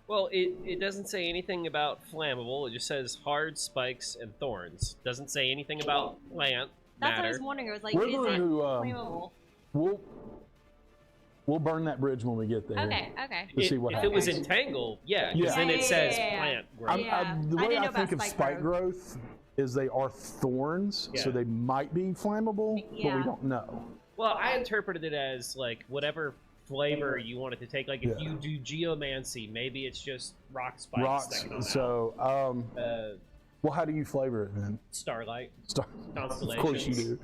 Well, it doesn't say anything about flammable. It just says hard spikes and thorns. Doesn't say anything about plant That's what I matter. was wondering. I was like, We're is going it to flammable? we'll burn that bridge when we get there. Okay. Okay. To see what If it was happens. entangled, yeah, Yeah. because then Yeah, it says yeah. plant growth. Yeah. The I way didn't I know think of about spike spike growth is they are thorns, so Yeah. they might be flammable, but we Yeah. don't know. Well, I interpreted it as like whatever flavor you want it to take. Like if Yeah. you do geomancy, maybe it's just rock spikes. Rocks. that come out. So, well, how do you flavor it then? Starlight, Of constellations. course you do.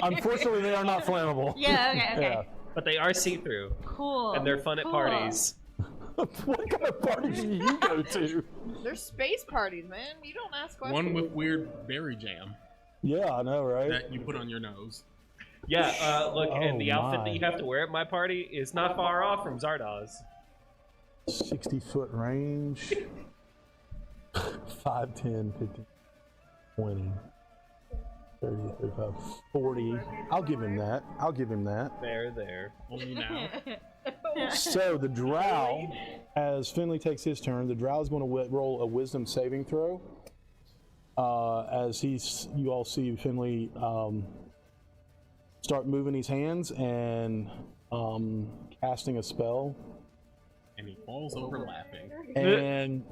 Unfortunately, they are not flammable. Yeah. Okay. Okay. But they are see-through, Cool. and they're fun at Cool. parties. What kind of parties do you go to? There's space parties, man. You don't ask questions. One with weird berry jam Yeah, I know, right? that you put on your nose. Yeah, look, and the Oh, outfit my. that you have to wear at my party is not far off from Zardoz. 60-foot range. 5, 10, 15, 20, 30, 35, 40. I'll give him that. I'll give him that. There. Only now. So the drow, as Finley takes his turn, the drow is going to roll a wisdom saving throw. As you all see Finley start moving his hands and casting a spell. And he falls over laughing. And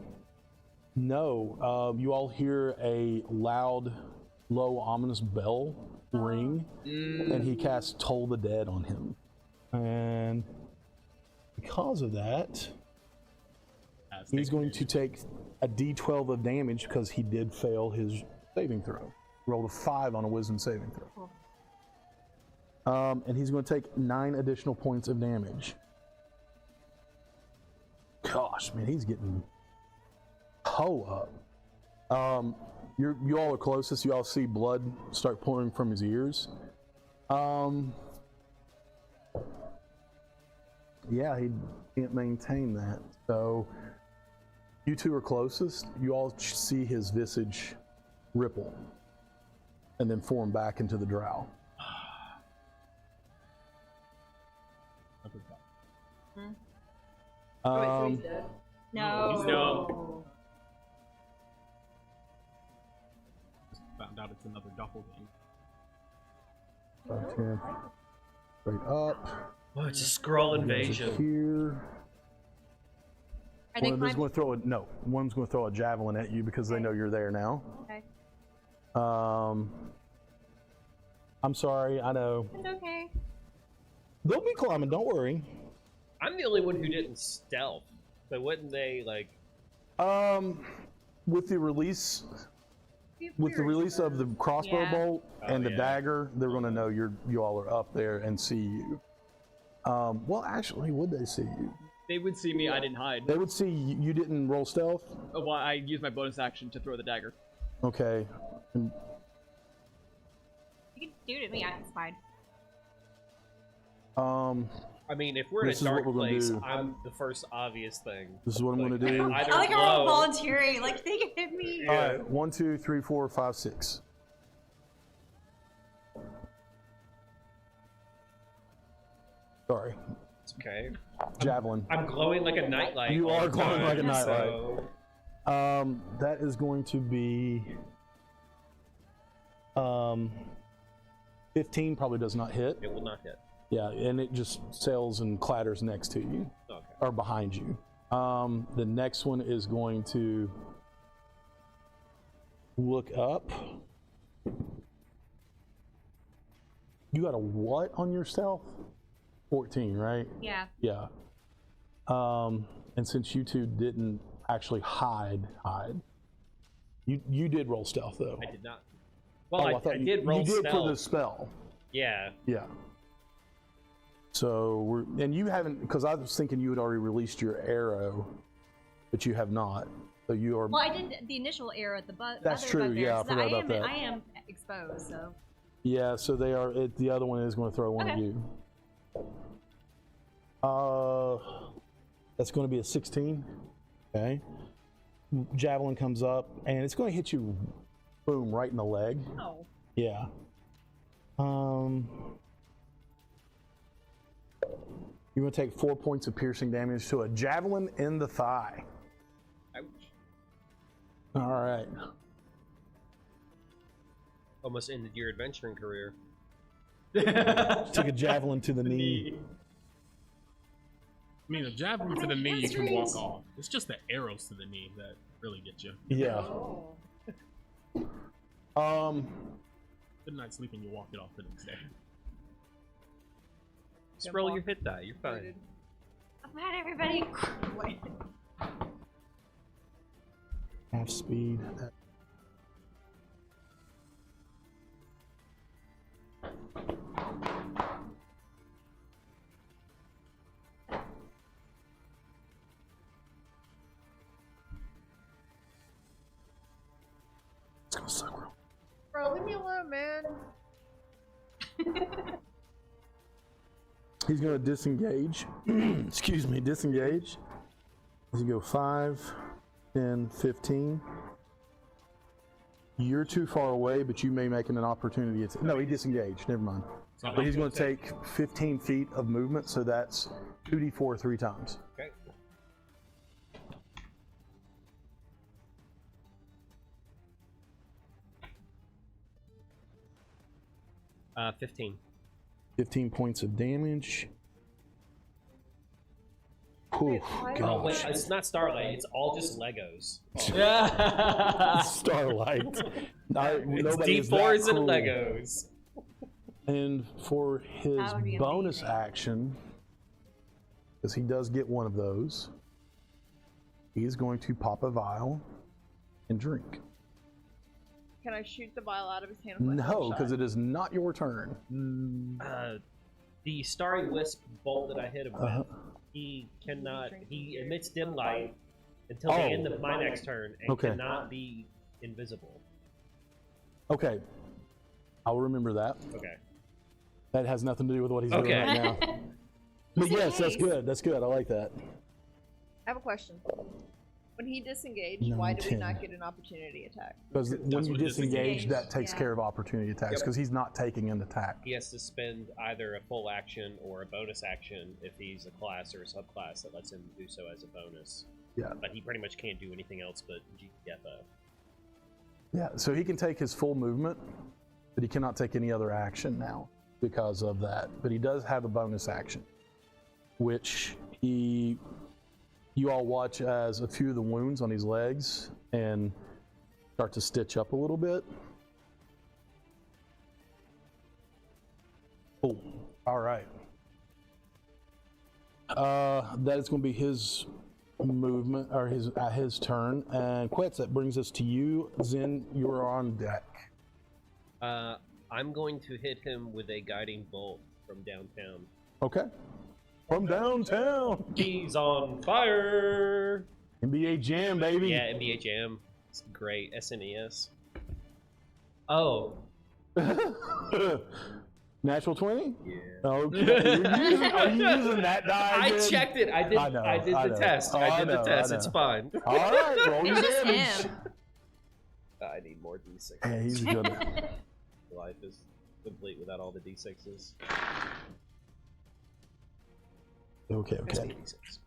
no, you all hear a loud, low, ominous bell ring, and he casts Toll the Dead on him. And because of that, he's going to take a d12 of damage because he did fail his saving throw. Rolled a 5 on a wisdom saving throw. And he's going to take 9 additional points of damage. Gosh, man, he's getting up. You all are closest. You all see blood start pouring from his ears. Yeah, he can't maintain that. So you two are closest. You all see his visage ripple and then form back into the drow. No. No. Found out it's another doppelganger. 5, 10, straight up. Oh, it's a scroll invasion. Here. Are they One's climbing? going to throw one's going to throw a javelin at you because they know you're there now. Okay. I'm sorry, I know. It's okay. They'll be climbing, don't worry. I'm the only one who didn't stealth. But wouldn't they like? With the release of the crossbow Yeah. bolt and the yeah. dagger, they're going to know you all are up there and see you. Well, actually, would they see you? They would see me. I didn't hide. They would see you didn't roll stealth. Well, I used my bonus action to throw the dagger. Okay. And You can do it at me. It's fine. I mean, if we're in a This is what dark we're gonna place, do. I'm the first obvious thing. this is what I'm going to do. Either I like how we're all glow. volunteering. Like they can hit me. All right, 1, 2, 3, 4, 5, 6. Sorry, It's okay. javelin. I'm glowing like a nightlight. You all are the glowing time, like a nightlight. so- That is going to be 15. Probably does not hit. It will not hit. Yeah, and it just sails and clatters next to you Okay. or behind you. The next one is going to look up. You got a what on your stealth? 14, right? Yeah. Yeah. And since you two didn't actually hide, you did roll stealth though. I did not. Well, I thought did roll you did stealth. for the spell. Yeah. Yeah. So and you haven't, because I was thinking you had already released your arrow, but you have not. So you are. Well, I did the initial arrow at the That's other true, bugbear, yeah, I so forgot about that. I am exposed, so. Yeah, so they are. The other one is going to throw one at Okay. you. That's going to be a 16. Okay. Javelin comes up, and it's going to hit you, boom, right in the leg. Oh. Yeah. You're going to take 4 points of piercing damage to a javelin in the thigh. Ouch. All right. Almost ended your adventuring career. Took a javelin to the knee. I mean, a javelin to the knee you can walk off. It's just the arrows to the knee that really get you. Yeah. Good night's sleep and you walk it off the next day. Just roll your hit die. You're fine. I'm mad, everybody. Half speed. It's gonna suck, bro. Bro, leave me alone, man. He's gonna disengage. Excuse me, disengage. As you go 5, 10, 15. You're too far away, but you may make an opportunity. No, he disengaged. Never mind. So But he's going to take 15 feet of movement, so that's 2d4 3 times. Okay. Uh, 15. 15 points of damage. Oof, Oh wait, gosh. it's not Starlight. It's all just Legos. Starlight. It's Nobody is D4s that and cruel. Legos. And for his That would be bonus amazing. action, because he does get one of those, he is going to pop a vial and drink. Can I shoot the vial out of his hand? with my No, slingshot? because it is not your turn. The Starry Wisp bolt that I hit him Uh-huh. with, he cannot. He emits dim light until the end of my next turn and Okay. cannot be invisible. Okay. I'll remember that. Okay. That has nothing to do with what he's doing Okay. right now. But Just in yes, that's case. good. That's good. I like that. I have a question. When he disengaged, No, why did we 10. not get an opportunity attack? Because when That's you what disengage, disengage. that takes Yeah. care of opportunity attacks, Yep. because he's not taking an attack. He has to spend either a full action or a bonus action if he's a class or a subclass that lets him do so as a bonus. Yeah. But he pretty much can't do anything else but GTFO. Yeah, so he can take his full movement, but he cannot take any other action now because of that. But he does have a bonus action, which you all watch as a few of the wounds on his legs and start to stitch up a little bit. Oh, all right. That is going to be his movement, or his turn. And Quetz, that brings us to you. Zen, you are on deck. I'm going to hit him with a guiding bolt from downtown. Okay. From downtown. He's on fire! NBA Jam, baby. Yeah, NBA Jam. It's great. SNES. Oh. Natural 20? Yeah. Okay. Are you using that die? I again? checked it. I did. I know, I did I the know. test. Oh, I I did know, the test. I It's know. fine. All right, roll your It's just damage. him. I need more D6. Yeah, he's good. Life is complete without all the D6s. Okay, That's okay. 86.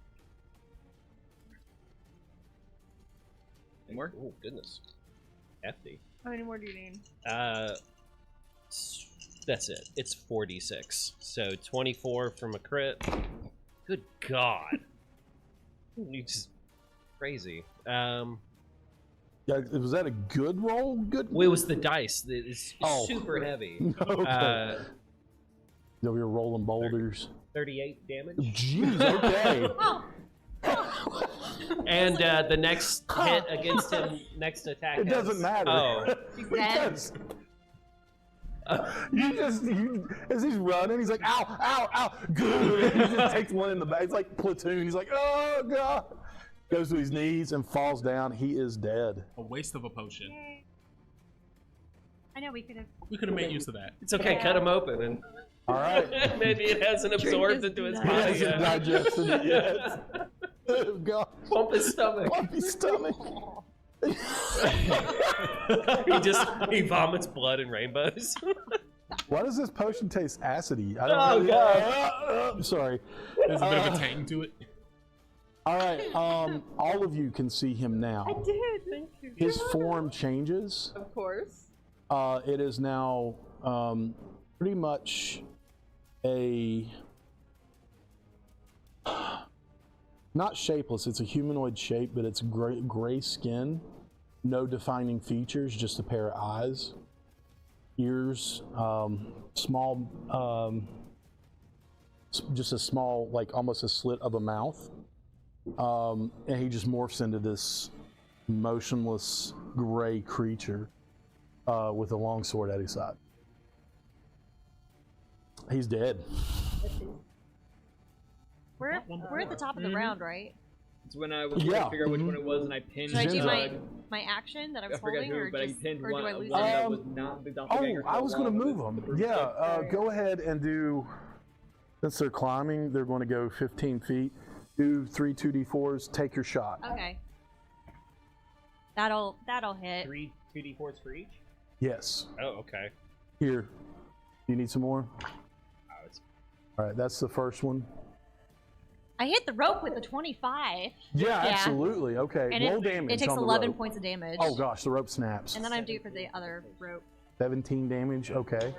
Any more? Oh goodness. Hefty. How many more do you need? That's it. It's 46. So 24 from a crit. Good God. You just crazy. Yeah, was that a good roll? Good. Well, it was the dice. It's Oh. super heavy. Okay. So we were rolling boulders. 38 damage. Jeez. Okay. Oh, And the next hit against him, next attack. It doesn't matter. Oh. he's dead. Because As he's running, he's like, ow, ow, ow, good. He just takes one in the back. It's like Platoon. He's like, oh god. Goes to his knees and falls down. He is dead. A waste of a potion. Yay. I know we could have. We could have made use of that. It's okay, cut him open and All right. maybe it hasn't absorbed into his He body hasn't yet. digested it yet. Oh god. Pump his stomach. Pumpy stomach. He vomits blood and rainbows. Why does this potion taste acidy? I Oh, really, God. I'm sorry. There's a bit of a tang to it. All right. All of you can see him now. I did, thank you. His form changes. Of course. It is now pretty much a not shapeless. It's a humanoid shape, but it's gray skin, no defining features, just a pair of eyes, ears, small, just a small, like almost a slit of a mouth, and he just morphs into this motionless gray creature with a long sword at his side. He's dead. We're at the top of the round, right? It's when I was trying to figure out which one it was, and I pinned. Should I do Zinzag. my action that I I was forgot holding, who, or but just, I pinned or do one, I lose one it? that was not the doppelganger. I was going to move the them. broomstick. Yeah, go ahead and do. Since they're climbing, they're going to go 15 feet. Do 3 2d4s. Take your shot. Okay. That'll hit. 3 2d4s for each? Yes. Oh, okay. Here. You need some more? Oh, it's All right, that's the first one. I hit the rope with the 25. Yeah, absolutely. Okay. And Roll damage. it takes on the 11 rope. points of damage. Oh gosh, the rope snaps. And then I'm due for the other rope. 17 damage. Okay.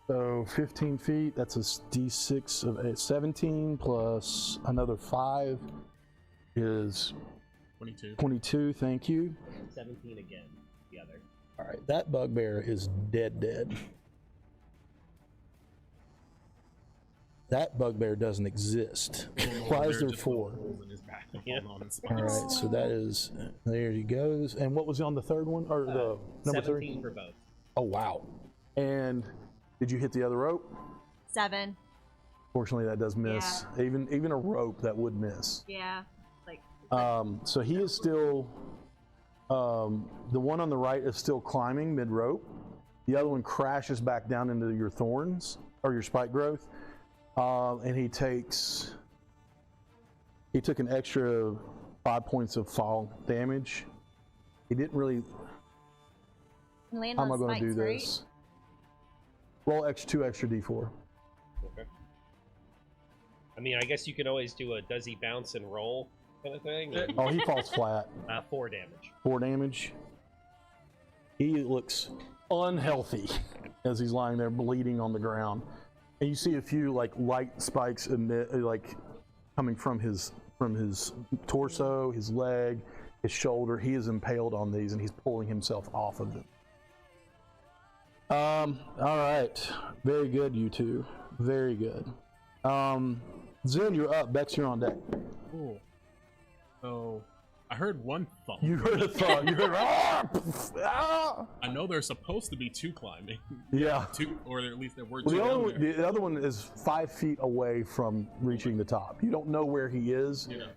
So 15 feet. That's a d6 of 17 plus another 5 is 22. 22. Thank you. 17 again, the other. All right, that bugbear is dead. That bugbear doesn't exist. Why is there 4? In his back, Yeah. holding on his All right, so that is, there he goes. And what was on the third one, or the number 17 3? for both. Oh wow! And did you hit the other rope? 7. Fortunately, that does miss. Even a rope that would miss. Yeah. Like. So he is still. The one on the right is still climbing mid rope. The other one crashes back down into your thorns or your spike growth, and he took an extra 5 points of fall damage. He didn't really. Land How am I on going to do spikes, this? Roll 2 extra d4. Okay. I mean, I guess you could always do a does he bounce and roll kind of thing. or- Oh, he falls flat. 4 damage. 4 damage. He looks unhealthy as he's lying there bleeding on the ground. And you see a few like light spikes emit, like coming from his torso, his leg, his shoulder. He is impaled on these and he's pulling himself off of them. All right. Very good, you two. Very good. Zen, you're up. Bex, you're on deck. Cool. So, I heard one thump. You heard a thought. You heard, ah! I know there's supposed to be 2 climbing. Yeah. 2, or at least there were 2 Well, down there. the other one is 5 feet away from reaching the top. You don't know where he is, You know,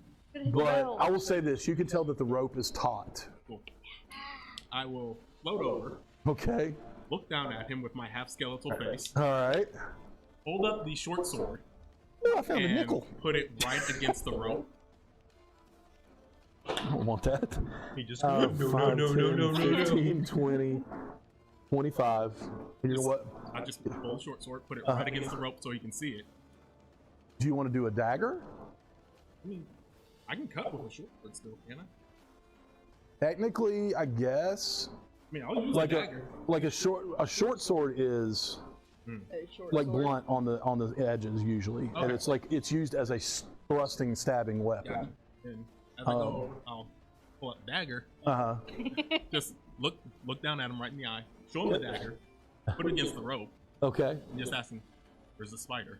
but I will say this: you can tell that the rope is taut. cool. I will float over, Okay. look down at him with my half skeletal face, All right. hold up the short sword, Oh, I found a and nickel. put it right against the rope. I don't want that. He just 5, 15, 20, 25. And you know what? I just pull the short sword, put it right against the rope so he can see it. Do you want to do a dagger? I mean, I can cut with a short sword still, can I? Technically, I guess. I mean, I'll use Like a a dagger. short sword is A short like sword. blunt on the edges usually, and Okay. it's like it's used as a thrusting, stabbing weapon. Yeah. And as I go, I'll pull out the dagger. Uh huh. Just look down at him right in the eye. Show him the dagger. Put it against the rope. Okay. And just ask him, "Where's the spider?"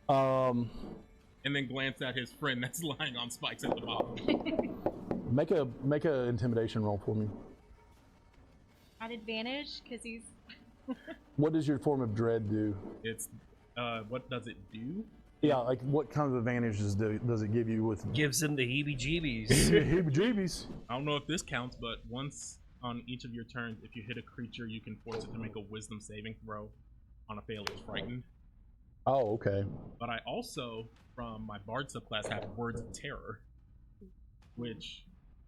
Um, And then glance at his friend that's lying on spikes at the bottom. make a intimidation roll for me. At advantage, because he's What does your form of dread do? It's what does it do? Yeah, like what kind of advantages does it give you with Gives him the heebie-jeebies. heebie-jeebies? I don't know if this counts, but once on each of your turns, if you hit a creature, you can force it to make a Wisdom saving throw. On a fail, it's frightened. Oh, okay. But I also, from my Bard subclass, have Words of Terror, which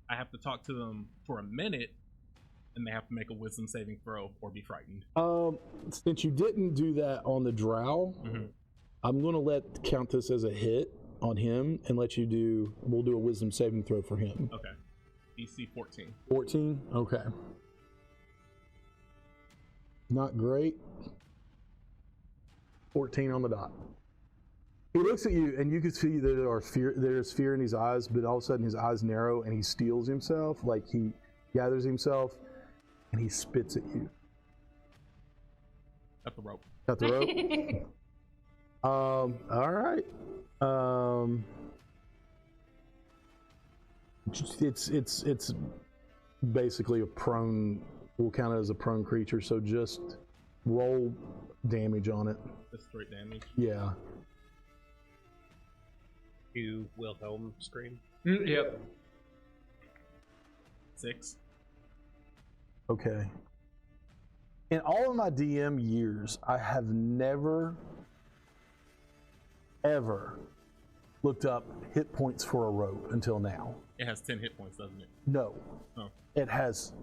I have to talk to them for a minute, and they have to make a Wisdom saving throw or be frightened. Since you didn't do that on the drow, I'm going to count this as a hit on him and let you do. We'll do a Wisdom saving throw for him. Okay. DC 14. 14. Okay. Not great. 14 on the dot. He looks at you, and you can see that there's fear in his eyes, but all of a sudden his eyes narrow, and he steels himself, like he gathers himself, and he spits at you. Cut the rope. Cut the rope. All right. It's basically a prone. We'll count it as a prone creature. So just roll damage on it. Just straight damage. Yeah. You Wilhelm scream. Yep. 6. Okay. In all of my DM years, I have never, ever looked up hit points for a rope until now. It has 10 hit points, doesn't it? No. Oh. It has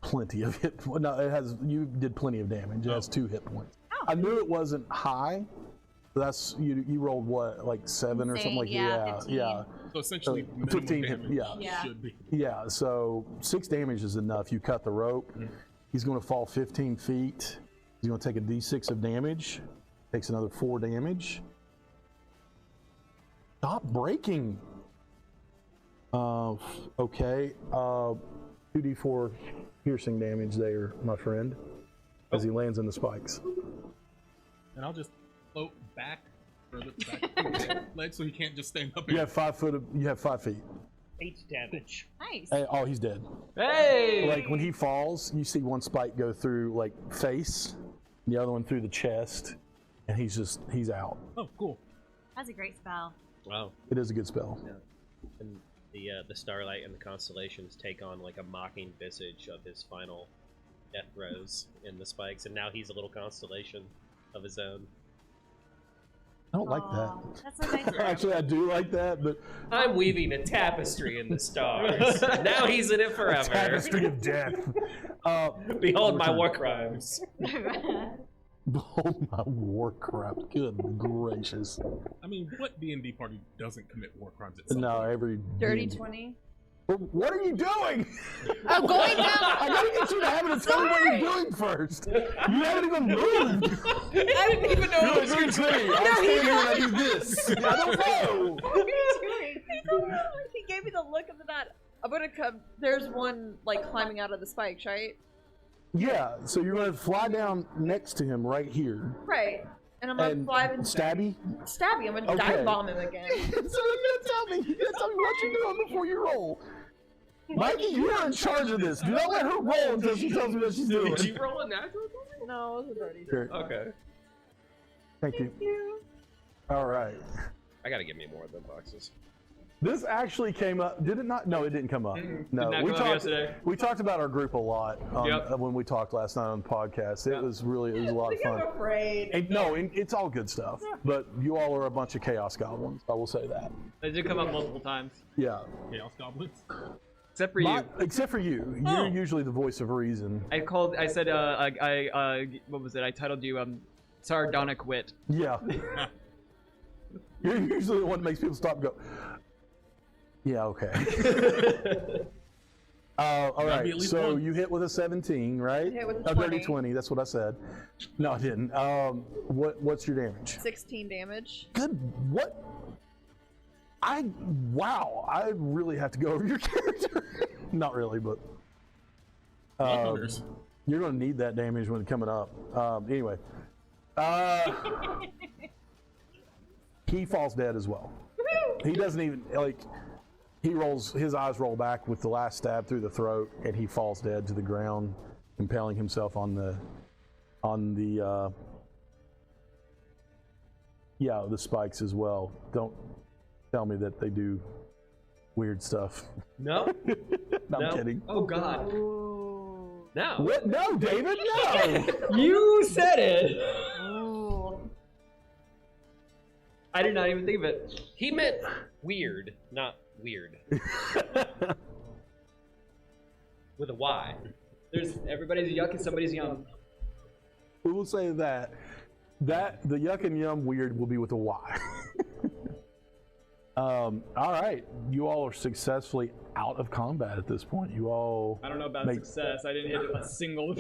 plenty of hit points. No, it has. You did plenty of damage. It has 2 hit points. Oh. I knew it wasn't high. That's you rolled what, like 7 or something like that? Yeah, 15. Yeah. So essentially, minimum 15 hit, damage Yeah. should be. Yeah, so 6 damage is enough. You cut the rope. He's going to fall 15 feet. He's going to take a d6 of damage. Takes another 4 damage. Stop breaking. Okay. 2d4 piercing damage there, my friend, as he lands in the spikes. And I'll just float back further back leg so he can't just stand up. You have 5 foot. You have 5 feet. 8 damage. Nice. Hey, oh, he's dead. Hey! Like when he falls, you see one spike go through like face, the other one through the chest, and he's out. Oh, cool. That's a great spell. Wow. It is a good spell. Yeah. And the starlight and the constellations take on like a mocking visage of his final death throes in the spikes, and now he's a little constellation of his own. I don't like Aw, that. That's a nice Actually, I do like that, but I'm weaving a tapestry in the stars. Now he's in it forever. tapestry of death. Behold my war crimes. Oh my war crap! Good gracious! I mean, what D&D party doesn't commit war crimes at some No, point? every Dirty 20. What are you doing? I'm going down. I gotta get you to have it. Tell me what you're doing first. You haven't even moved. I didn't even know You're what like, you "Dirty 20. I'm standing here and I do this. I don't know. were doing. He gave me the look of the dot. I'm gonna come. There's one like climbing out of the spikes, right? Yeah, so you're gonna fly down next to him right here. Right. And I'm gonna And fly and stabby? Stabby. I'm gonna Okay. dive bomb him again. So you're gonna tell me what you're doing before you roll. Mikey, you are in charge of this. Do not let her roll until she tells me what she's doing. Did you roll a natural? No, it was a dirty. Here, Okay. thank you. All right. I gotta get me more of them boxes. This actually came up, did it not? No, it didn't come up. No, Did not we come up talked. yesterday. We talked about our group a lot Yep. when we talked last night on the podcast. It was a lot of fun. I'm afraid. It's all good stuff. But you all are a bunch of chaos goblins. I will say that. They did come up multiple times. Yeah. Chaos Goblins? Except for you. Except for you. You're usually the voice of reason. I said, what was it? I titled you, Sardonic Wit. Yeah. You're usually the one that makes people stop and go, yeah, okay. All Gotta be right, at least so one. you hit with a 17, right? Hit with a A dirty 20. 20, that's what I said. No, I didn't. What's your damage? 16 damage. Good, what? Wow, I really have to go over your character. Not really, but Numbers. you're going to need that damage when coming up. Anyway. He falls dead as well. He doesn't even, his eyes roll back with the last stab through the throat, and he falls dead to the ground. impaling himself on the the spikes as well. Don't tell me that they do weird stuff. No. No, No. I'm kidding. Oh God. No. What? No, David, no. You said it. Ooh. I did not even think of it. He meant weird, not weird. With a Y. There's everybody's yuck and somebody's yum. We will say that the yuck and yum weird will be with a Y. All right, you all are successfully out of combat at this point. You all. I don't know about Make- success. I didn't hit a single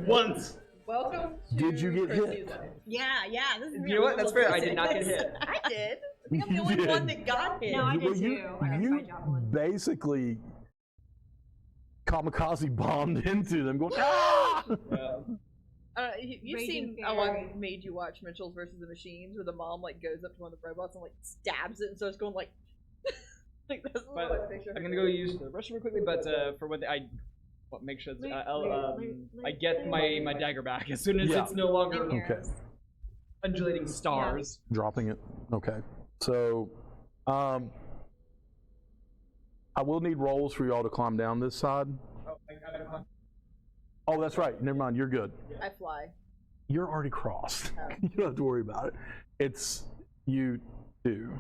once. Welcome to Did you get hit? Chrissy's life. Yeah, this is You know what? That's fair. I did not get hit. I did. I think I'm the only You one did. that got hit. No, I did Well, too. I got you my javelin. basically kamikaze bombed into them, going ah! You've Raging seen how I Fury. made you watch Mitchell's versus the Machines, where the mom like goes up to one of the robots and like stabs it and starts going like. Like that's But what I picture. I'm gonna go use the restroom real quickly, but for what make sure I get my dagger back as soon as Yeah. it's no longer Okay. undulating stars. Dropping it. Okay. So, I will need rolls for y'all to climb down this side. Oh, I got it. Oh, that's right. Never mind. You're good. I fly. You're already crossed. Oh. You don't have to worry about it. It's you two.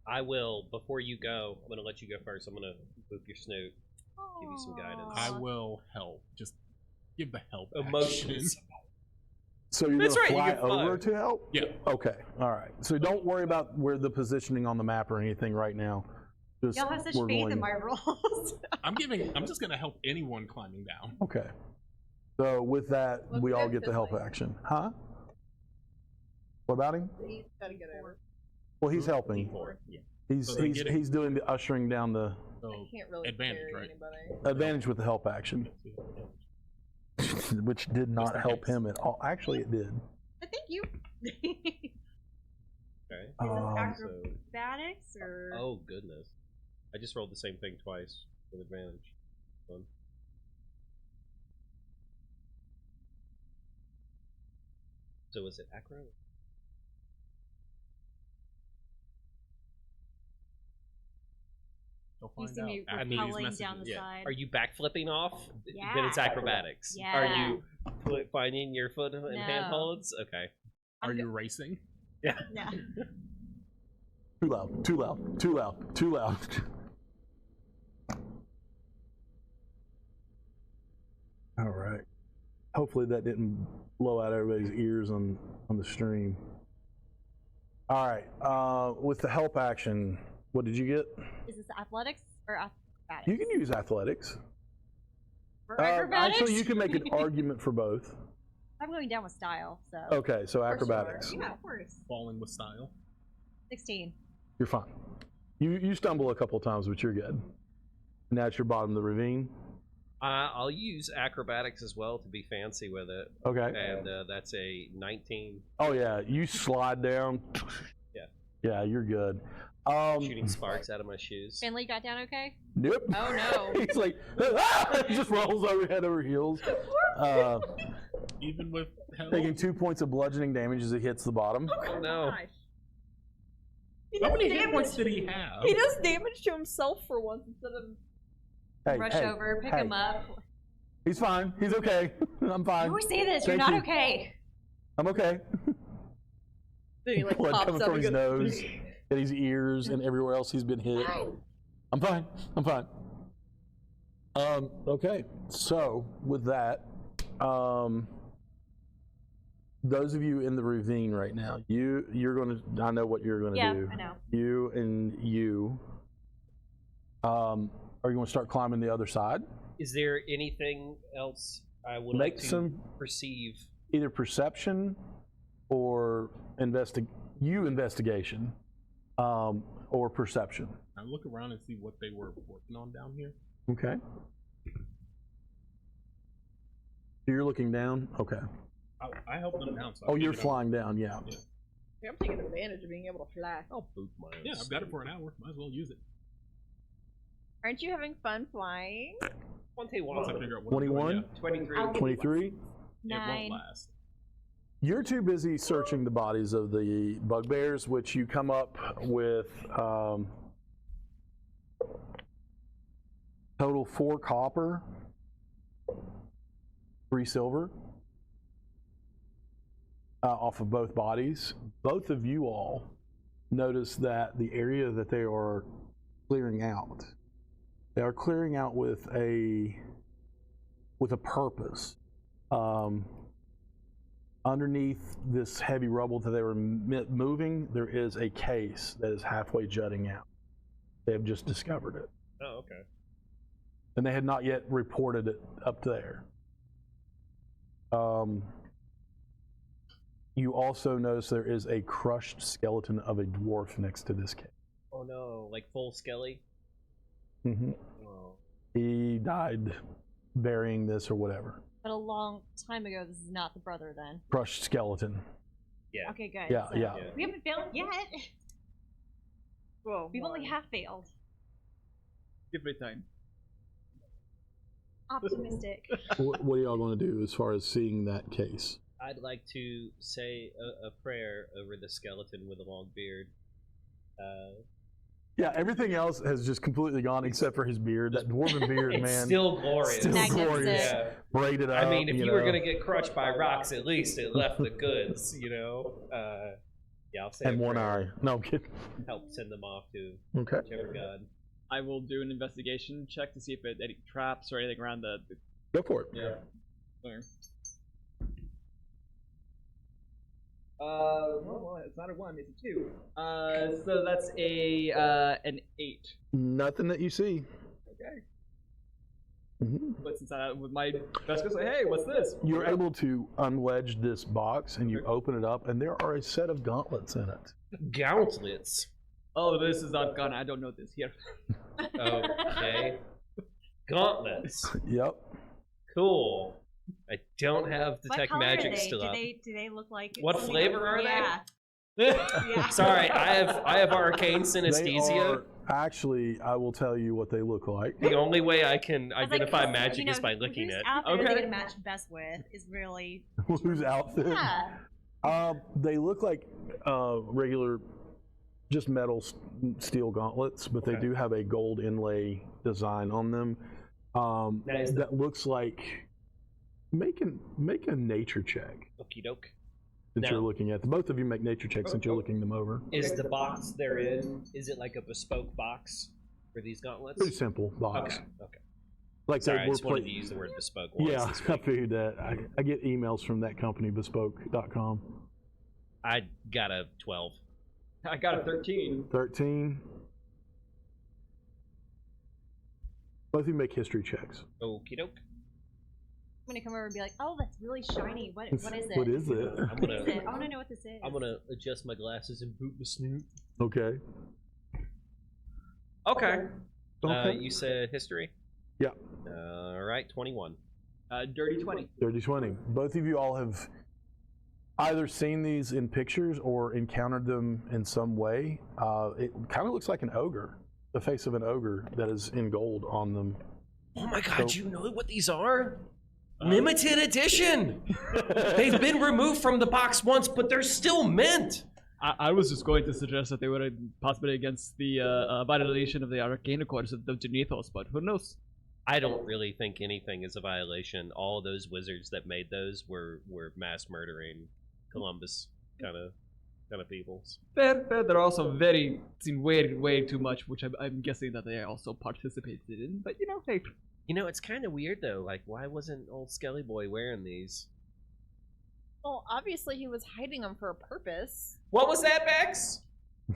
I will, before you go, I'm going to let you go first. I'm going to boop your snoot, give you some guidance. I will help. Just give the help. Emotions. action. So you're That's going to right, you fly can fly. over to help? Yeah. Okay. All right. So don't worry about where the positioning on the map or anything right now. Just Y'all have such we're faith going- in my rolls. I'm just gonna help anyone climbing down. Okay. So with that, Let's we all go get the help Finley. action. Huh? What about him? He's gotta get over. Well, he's helping. D4. Yeah. He's So they get it. he's doing the ushering down the So I can't really advantage, carry right? anybody. advantage with the help action, which did not in help case. him at all. Actually, it did. Thank you. Okay. Is this Um, acrobatics or? Oh, goodness. I just rolled the same thing twice with advantage. Fun. So is it acro? You'll You find see out me after these rappelling down the messages. side. Are you backflipping off? Yeah. Then it's acrobatics. Yeah. Are you finding your foot and No. hand holds? Okay. Are you racing? No. Too loud. Too loud. Too loud. Too loud. All right. Hopefully that didn't blow out everybody's ears on the stream. All right. With the help action, what did you get? Is this athletics or acrobatics? You can use athletics. For acrobatics? Actually, you can make an argument for both. I'm going down with style, so. Okay, so acrobatics. Yeah, of course. Falling with style. 16. You're fine. You stumble a couple times, but you're good. Now it's your bottom of the ravine. I'll use acrobatics as well to be fancy with it. Okay. And that's a 19. Oh yeah, you slide down. Yeah. Yeah, you're good. Shooting sparks out of my shoes. Finley got down okay? Nope. Oh no. He's like, ah! Just rolls over head over heels. Even with help. Taking 2 points of bludgeoning damage as it hits the bottom. Oh no. Gosh. He How does many hit damage- points did he have? He does damage to himself for once instead of. Hey, Rush hey, over, pick hey. him up. He's fine. He's okay. I'm You fine. always say this, you're Thank not you. okay. I'm okay. Then he like Blood pops coming up from and his goes, nose, and his ears, and everywhere else he's been hit. I'm fine. I'm fine. Okay. So with that, those of you in the ravine right now, you're gonna. I know what you're gonna Yeah, do. I know. You and you. Are you gonna start climbing the other side? Is there anything else I would Make like to some perceive? either perception or investigation, or perception. I look around and see what they were working on down here. Okay. So you're looking down. Okay. I help them down. So I Oh, you're figured I- flying down. Yeah. I'm taking advantage of being able to fly. I'll boot mine. Yeah, I've got it for an hour. Might as well use it. Aren't you having fun flying? Once I figure out what 21? 23. 23? it 9. won't last. You're too busy searching the bodies of the bugbears, which you come up with total 4 copper, 3 silver off of both bodies. Both of you all notice that the area that they are clearing out, they are clearing out with a purpose. Underneath this heavy rubble that they were moving, there is a case that is halfway jutting out. They have just discovered it. Oh, okay. And they had not yet reported it up there. You also notice there is a crushed skeleton of a dwarf next to this case. Oh no, like full skelly? Mm-hmm. Oh. He died burying this or whatever. But a long time ago, this is not the brother then. Crushed skeleton. Yeah. Okay, good. Yeah, So yeah. We haven't failed yet. Whoa. We've only half failed. Give it time. Optimistic. What are y'all going to do as far as seeing that case? I'd like to say a prayer over the skeleton with a long beard. Yeah, everything else has just completely gone except for his beard. That dwarven beard, It's man. still glorious. Still Magnificent. glorious. Yeah. Braided up. I mean, if you were know. gonna get crushed by rocks, at least it left the goods, you know. Yeah, I'll say. And a one prayer. eye. No, I'm kidding. Help send them off to Okay. whichever god. I will do an investigation check to see if it any traps or anything around the Go for it. yeah. There. Well, it's not a 1, it's a 2. So that's an 8. Nothing that you see. Okay. Mhm. But since with my best go say, hey, what's this? You're able to unledge this box and you open it up, and there are a set of gauntlets in it. Gauntlets. Oh, this is not gone. I don't know this. Here. Okay. Gauntlets. Yep. Cool. I don't have What detect color magic are they? still up. Do they look like? What something flavor are they? Yeah. Yeah. Sorry, I have arcane They synesthesia. are, actually, I will tell you what they look like. The only way I can I was like, identify 'cause, magic you know, is by licking whose it. outfit are they Okay. gonna match best with? Is really. Whose outfit? Yeah. They look like regular, just metal steel gauntlets, but they Okay. do have a gold inlay design on them. Nice. That looks like make a nature check Okie doke. since Now- you're looking at them. Both of you make nature checks since you're looking them over. Is the box they're in, is it like a bespoke box for these gauntlets? Pretty simple box. Okay, okay. Like Sorry, they I were just wanted pla- to use the word bespoke once Yeah, this I week. figured that. I get emails from that company, bespoke.com. I got a 12. I got a 13. 13. Both of you make history checks. Okie doke. I'm gonna come over and be like, oh, that's really shiny. What is it? What is it? I'm What gonna is it? I want to know what this is. I'm gonna adjust my glasses and boot my snoot. Okay. Okay. Okay. You said history? Yeah. Alright, 21. Dirty 20. 30-20. Both of you all have either seen these in pictures or encountered them in some way. It kind of looks like an ogre, the face of an ogre that is in gold on them. Oh my god, So- you know what these are? Limited edition! They've been removed from the box once, but they're still mint! I was just going to suggest that they were possibly against the violation of the arcane accords of the Genethos, but who knows? I don't really think anything is a violation. All those wizards that made those were mass murdering Columbus kind of peoples. Fair. They're also seen way too much, which I'm guessing that they also participated in. But you know, hey, You know, it's kind of weird though. Like, why wasn't old Skelly Boy wearing these? Well, obviously he was hiding them for a purpose. What was that, Bex?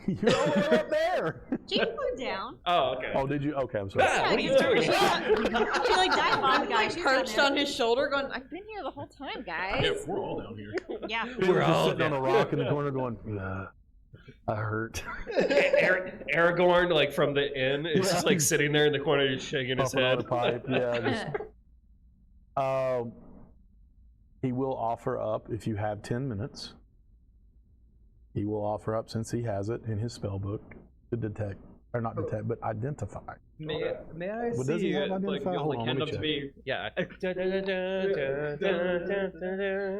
You're all the way up there. She flew down. Oh, okay. Oh, did you? Okay, I'm sorry. Ah, what are you Yeah, doing? She like dive bombed the guy. Like She was perched on on his shoulder, going, "I've been here the whole time, guys." Yeah, we're all down here. there. Yeah. He We're was just all sitting on a down. rock in the corner going, I hurt. Aragorn, like from the inn, is just like Yeah. sitting there in the corner, just shaking his Puffing on head. a pipe. Yeah. Just, he will offer up if you have 10 minutes. He will offer up, since he has it in his spell book, to detect or not detect, but identify. May I Well, see does he have like, identify? Hold on, hand let him me to check. me? Yeah.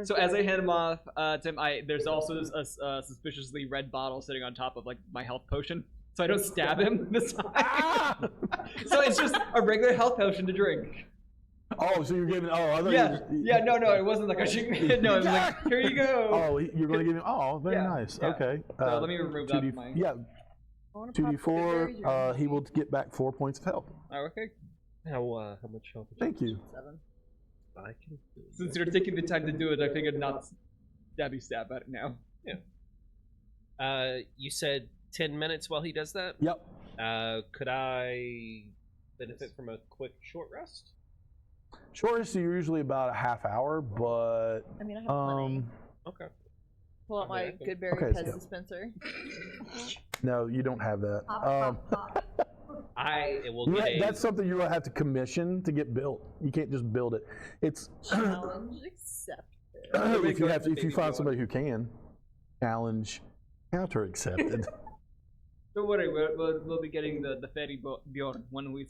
So as I hand him off, Tim, there's also a suspiciously red bottle sitting on top of like my health potion, so I don't stab him this time. So it's just a regular health potion to drink. Oh, so you're giving? Oh, I thought Yeah, you yeah, no, it wasn't like a no, it was like here you go. Oh, you're going to give him? Oh, very Yeah, nice. yeah. Okay. So let me remove that 2D, from my. Yeah, I wanna pop 2d4. goodberries or He will get back 4 points of health. Oh, okay. How much health? Thank you. 7. I can. Since you're taking the time to do it, I figured not stab at it now. You said 10 minutes while he does that. Yep. Could I benefit from a quick short rest? Shortest is usually about a half hour, but I mean, I have plenty. Okay. Pull out my Goodberry Okay, Pez so- dispenser. no, you don't have that. Pop, pop, pop. It will get a. That's something you will have to commission to get built. You can't just build it. It's Challenge accepted. if you find somebody who can challenge, counter accepted. Don't worry, we'll be getting the fairy Bjorn when we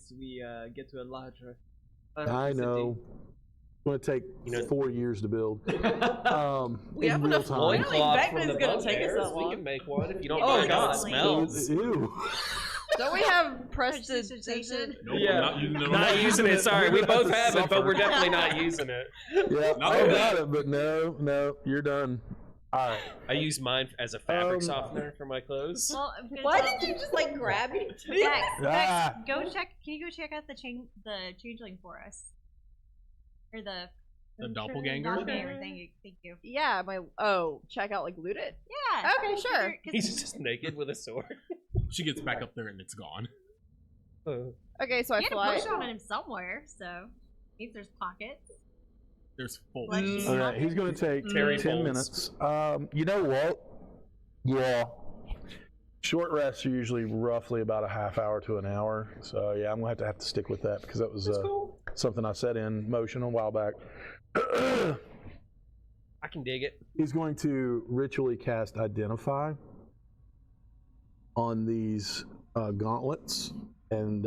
get to a larger. I know. It's going to take 4 years to build. We in have real enough time. loin cloth Beckman's from the gonna bug take us bears. that We long. can make one if you don't Oh, mind how it God. smells. Ew. Don't we have prestidigitation? Nope, Yeah. I'm not using it. Not using it. Sorry, we both have it, but we're Suffer. definitely not using it. Yeah, Not I bad. got it, but no, you're done. All right. I use mine as a fabric softener for my clothes. Well, I'm gonna Why tell- did you just like grab it? Bex, Ah. go check. Can you go check out the changeling for us? Or the doppelganger? Doppelganger. Thank you. Yeah, check out like loot it. Yeah. Okay, sure. 'Cause He's just naked with a sword. She gets back up there and it's gone. Okay, so I he had a fly. potion on him somewhere, so if there's pockets. There's full. Like- All right, he's going to take Terry 10 folds. minutes. You know what? Yeah. Short rests are usually roughly about a half hour to an hour. So, yeah, I'm going to have to stick with that because that was something I set in motion a while back. I can dig it. He's going to ritually cast Identify on these gauntlets. And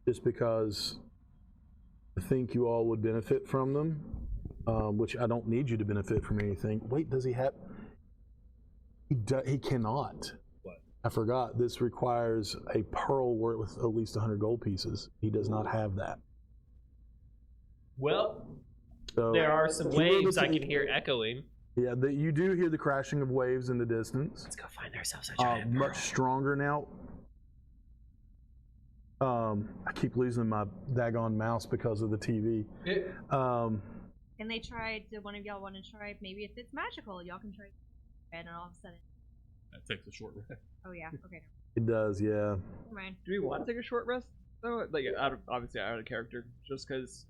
just because I think you all would benefit from them, which I don't need you to benefit from anything. Wait, does he have? He cannot. What? I forgot. This requires a pearl worth at least 100 gold pieces. He does not have that. Well, So there are some he will waves I be- can hear echoing. Yeah, you do hear the crashing of waves in the distance. Let's go find ourselves a giant Much stronger now. I keep losing my daggone mouse because of the TV. And they tried. Did one of y'all want to try? Maybe if it's magical, y'all can try. And all of a sudden, That takes a short rest. oh yeah, okay, It does, yeah. never mind. Do we want to take a short rest? Though, like obviously out of character, just because.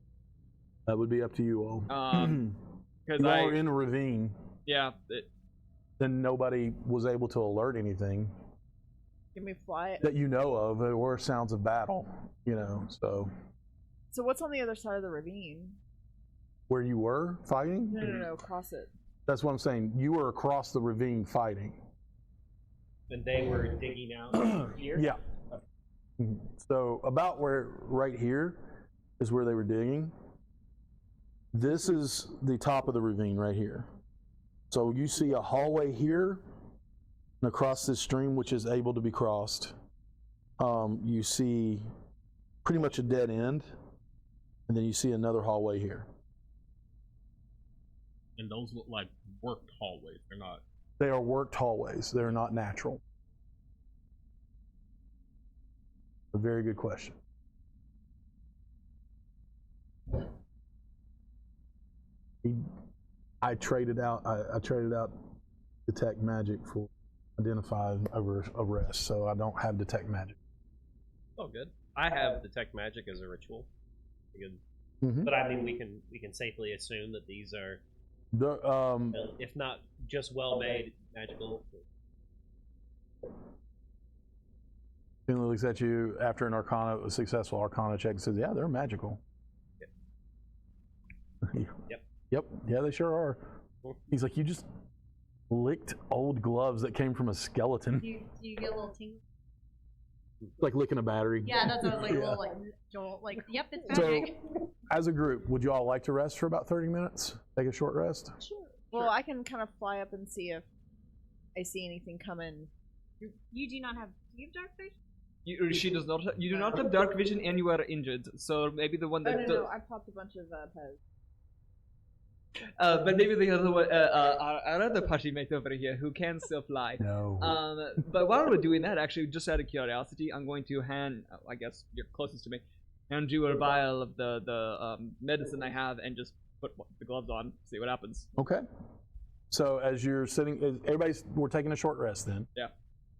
That would be up to you all. Because you all are in a ravine, then nobody was able to alert anything Can we fly it? that you know of or sounds of battle, so So what's on the other side of the ravine? where you were fighting? No, cross it. That's what I'm saying. You were across the ravine fighting. And they were digging out here? Yeah. So about right here is where they were digging. This is the top of the ravine right here. So you see a hallway here and across this stream, which is able to be crossed. You see pretty much a dead end, and then you see another hallway here. And those look like worked hallways. They're not. They are worked hallways. They're not natural. A very good question. I traded out detect magic for identify over a rest, so I don't have detect magic. Oh, good. I have detect magic as a ritual. Good. Mhm. But I mean, we can safely assume that these are, if not just well made, magical. Finley looks at you after a successful Arcana check and says, "Yeah, they're magical." Yep. Yep. Yeah, they sure are. He's like, "You just licked old gloves that came from a skeleton." Do you get a little tingle? like licking a battery. Yeah, that's what I was like, Yeah. little like jolt, like Yep, it's So, magic. as a group, would you all like to rest for about 30 minutes? Take a short rest? Well, I can kind of fly up and see if I see anything coming. You do not have. Do you have dark vision? She does not. You do not have dark vision, and you are injured. So maybe the one Oh, that. no, I popped a bunch of Pez. But maybe the other one, our other party mate over here who can still fly. No. But while we're doing that, actually, just out of curiosity, I'm going to hand, I guess you're closest to me, hand you a vial of the medicine I have, and just put the gloves on, see what happens. Okay. So as you're sitting, we're taking a short rest then. Yeah.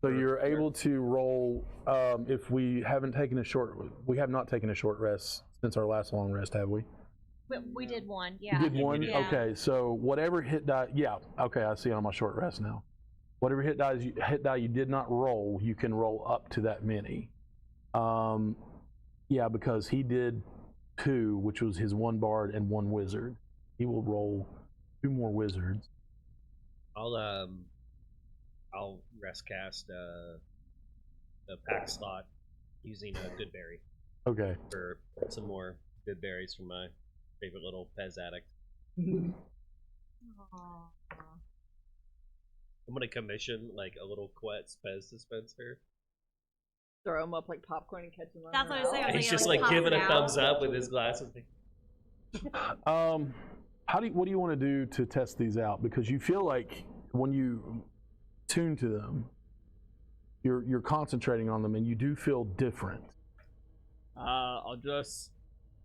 So you're able to roll. If we have not taken a short rest since our last long rest, have we? We did one. Yeah. You did one? Yeah. Okay, so whatever hit die, yeah, okay, I see it on my short rest now. Whatever hit die you did not roll, you can roll up to that many. Yeah, because he did 2, which was his 1 bard and 1 wizard. He will roll 2 more wizards. I'll rest cast the pack slot using a good berry Okay. for some more good berries from my favorite little Pez addict. Aw. I'm gonna commission like a little Quet's Pez dispenser. Throw them up like popcorn and catch them on That's their what I was saying. mouth. I was He's like, just like, like giving a pops thumbs out. up with his glasses. What do you want to do to test these out? Because you feel like when you tune to them, you're concentrating on them, and you do feel different. I'll just,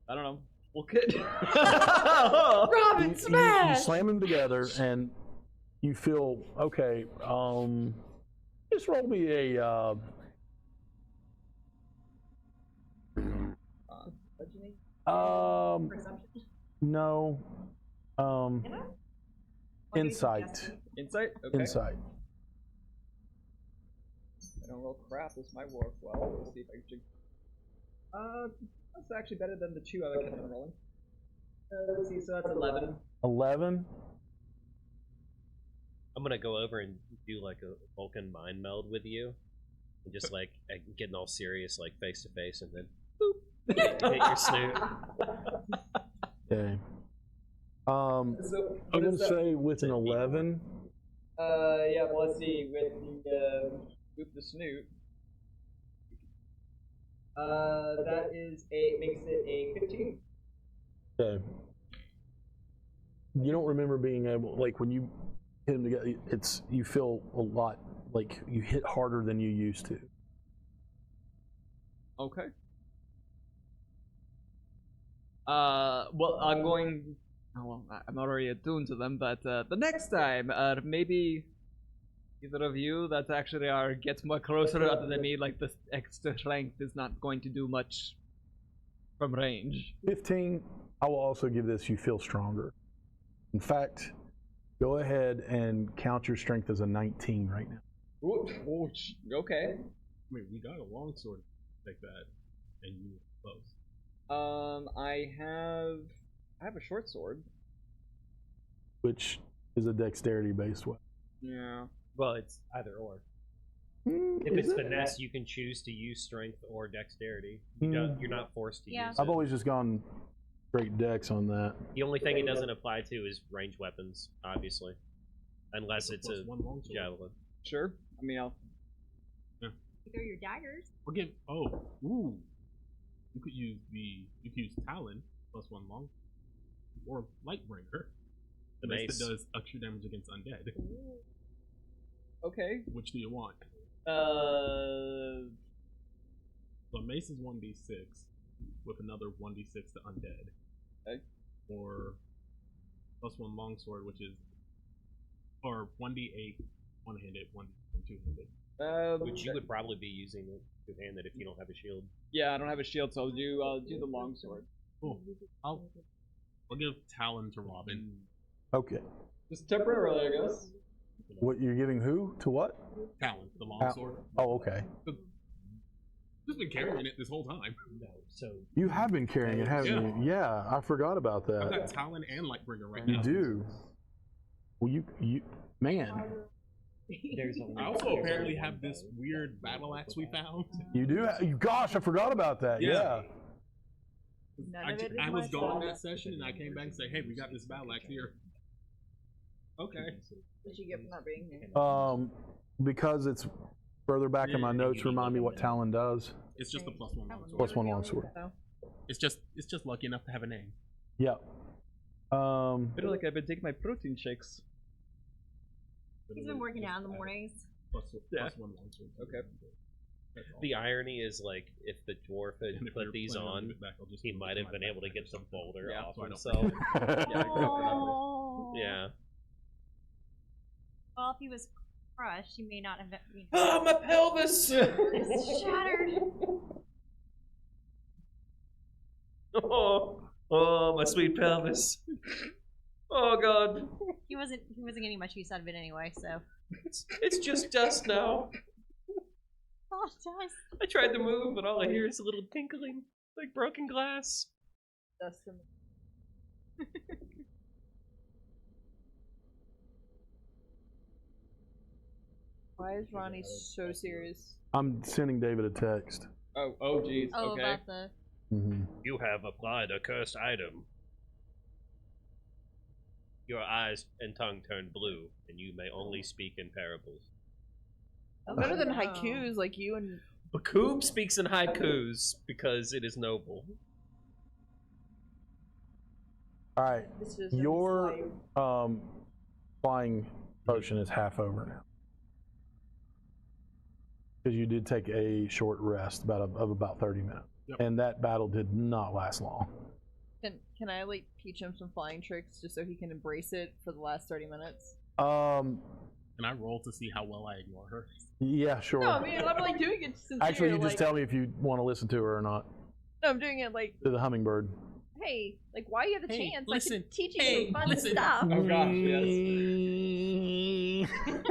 I don't know, look it. Robin, You slam them together, and you feel okay. Just roll me a. Perception. No. Or do you Insight. suggest- Insight? Okay. Insight. I don't roll crap, this might work well. Let's see if I can. That's actually better than the 2 I kept on rolling. Let's see, so that's 11. 11. I'm gonna go over and do like a Vulcan mind meld with you, and just like getting all serious, like face to face, and then boop, hit your snoot. Okay. So, I'm what gonna is that? say with an 11. Yeah, well, let's see, with the snoot. That is makes it a 15. Okay. You don't remember being able, like when you hit them together, you feel a lot like you hit harder than you used to. Okay. Well, I'm going. Oh, well, I'm already attuned to them, but the next time, maybe either of you that actually gets more closer rather than me, like the extra strength is not going to do much from range. 15, I will also give this, you feel stronger. In fact, go ahead and count your strength as a 19 right now. Ooh, okay. I mean, we got a longsword like that, and you were close. I have a short sword. Which is a dexterity based weapon. Yeah. Well, it's either or. If Is it's it? finesse, you can choose to use strength or dexterity. Hmm. You're not forced to Yeah. use it. I've always just gone straight dex on that. The only thing it doesn't apply to is range weapons, obviously, unless it's a +1 longsword. javelin. Sure. I mean, I'll. You throw your daggers. Or give you could use Talon +1 long, or Lightbringer. The Mace mace. that does extra damage against undead. Okay. Which do you want? Uh. So mace is 1d6 with another 1d6 to undead. Okay. Or +1 longsword, which is or 1d8 one-handed, 1d8 two-handed. Which you would probably be using it two-handed if you don't have a shield. Yeah, I don't have a shield, so I'll do the longsword. Cool. I'll give Talon to Robin. Okay. Just temporarily, I guess. What you're giving who to what? Talon, the longsword. Oh, okay. Just been carrying it this whole time. No, so You have been carrying it, haven't Yeah. you? Yeah, I forgot about I've got that. Talon and Lightbringer right You now. do. Well, you man. There's only, I also apparently have this weird battle axe we found. You do? Gosh, I forgot about that. Yeah. Yeah. None of it is I was my gone fault. that session and I came back and said, hey, we got this battle axe here. Okay. What you get for not being here? Because it's further back in my notes, remind me what Talon does. It's just a +1 longsword. Plus one longsword. It's just lucky enough to have a name. Yeah. I feel like I've been taking my protein shakes. He's been working out in the mornings. +1 Yeah. longsword. Okay. That's all. The irony is, like, if the dwarf had And if put you're these planning on, give it back, I'll just he put it might in have my been able to backpack get or some something. boulder Yeah, off so I don't himself. Yeah, I Oh. Yeah. Well, if he was crushed, he may not have. Oh, my pelvis! It's shattered. Oh, my sweet pelvis. Oh God, He wasn't getting much use out of it anyway. So. it's just dust now. Apologize. I tried to move, but all I hear is a little tinkling, like broken glass. Dustin. Why is Ronnie so serious? I'm sending David a text. Oh, geez. Oh, Okay. about the. Mm-hmm. You have applied a cursed item. Your eyes and tongue turn blue, and you may only speak in parables. Better than Oh. haikus like you and. Bakoob speaks in haikus because it is noble. All right. This is Your flying potion is half over now. Because you did take a short rest of about 30 minutes. Yep. And that battle did not last long. Can I like teach him some flying tricks just so he can embrace it for the last 30 minutes? Can I roll to see how well I ignore her? Yeah, sure. No, I mean I'm like doing it sincere. Actually, you like, just tell me if you want to listen to her or not. No, I'm doing it like, To the hummingbird. hey, like why you have a Hey, chance? listen. Like teaching Hey, some fun listen. stuff. Oh gosh, yes.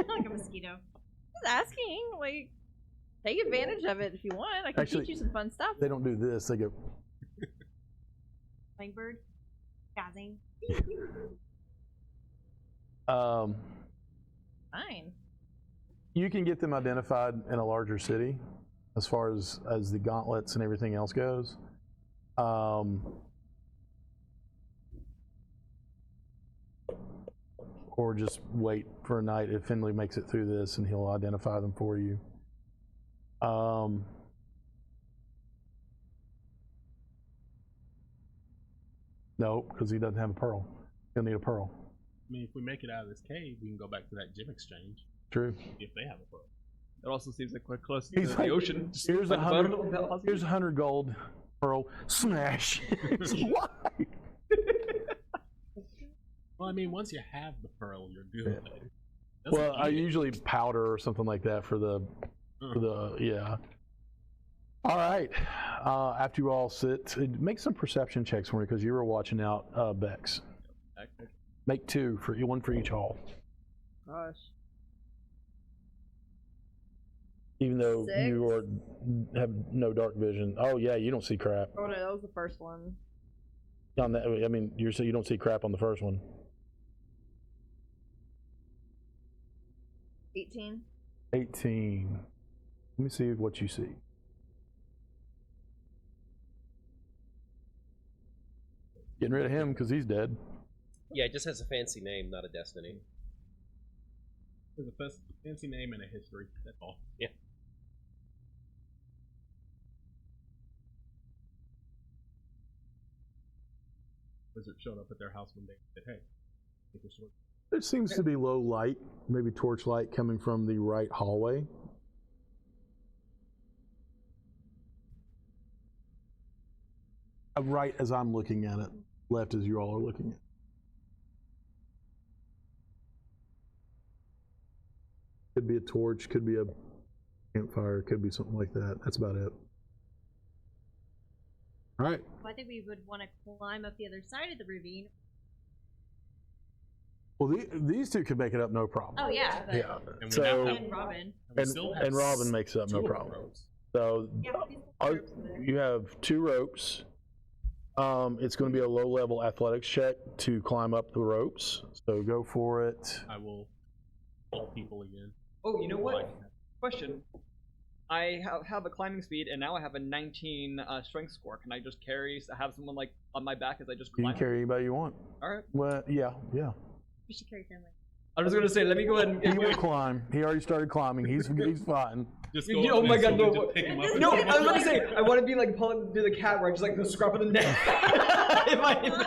Like a mosquito. Just asking, like, take advantage of it if you want. I can Actually, teach you some fun stuff. They don't do this. They go. Langbird. Gazzing. Fine. You can get them identified in a larger city, as far as the gauntlets and everything else goes. Or just wait for a night if Finley makes it through this, and he'll identify them for you. No, because he doesn't have a pearl. He'll need a pearl. I mean, if we make it out of this cave, we can go back to that gym exchange True. if they have a pearl. It also seems like we're close to He's the like, ocean. Just Here's like a the hundred. bottom of the- Here's 100 gold pearl. Smash. Why? Well, I mean, once you have the pearl, you're good. Yeah. Doesn't Well, I eat it. usually powder or something like that for the yeah. All right. After you all sit, make some perception checks for me because you were watching out Bex. Make two for one for each hall. Gosh. Even though Six. have no dark vision. Oh yeah, you don't see crap Oh no, that was the first one. on that. I mean, you don't see crap on the first one. 18. 18. Let me see what you see. Getting rid of him because he's dead. Yeah, it just has a fancy name, not a destiny. There's a fancy name and a history. That's all. Yeah. Wizard showed up at their house one day and said, hey, take a sword. There seems to be low light, maybe torchlight coming from the right hallway. Right as I'm looking at it, left as you all are looking at it. Could be a torch, could be a campfire, could be something like that. That's about it. All right. Well, I think we would want to climb up the other side of the ravine. Well, these two could make it up, no problem. Oh yeah. But Yeah. And we So, have And Robin. we and, still have and Robin makes it up, no two problem. ropes. So, Yeah, these are- ropes are there. you have 2 ropes. It's going to be a low-level athletics check to climb up the ropes. So go for it. I will help people again. Oh, you know what? Question. I have a climbing speed, and now I have a 19 strength score. Can I just have someone like on my back as I just You climb? can carry anybody you want. All right. Well, yeah. You should carry family. I was gonna say, let me go ahead and. He will climb. He already started climbing. He's fine. Just You- go oh my God, no, just pick him up and No, put him I was up. gonna say I want to be like pulling through the cat where I just like the scruff of the neck.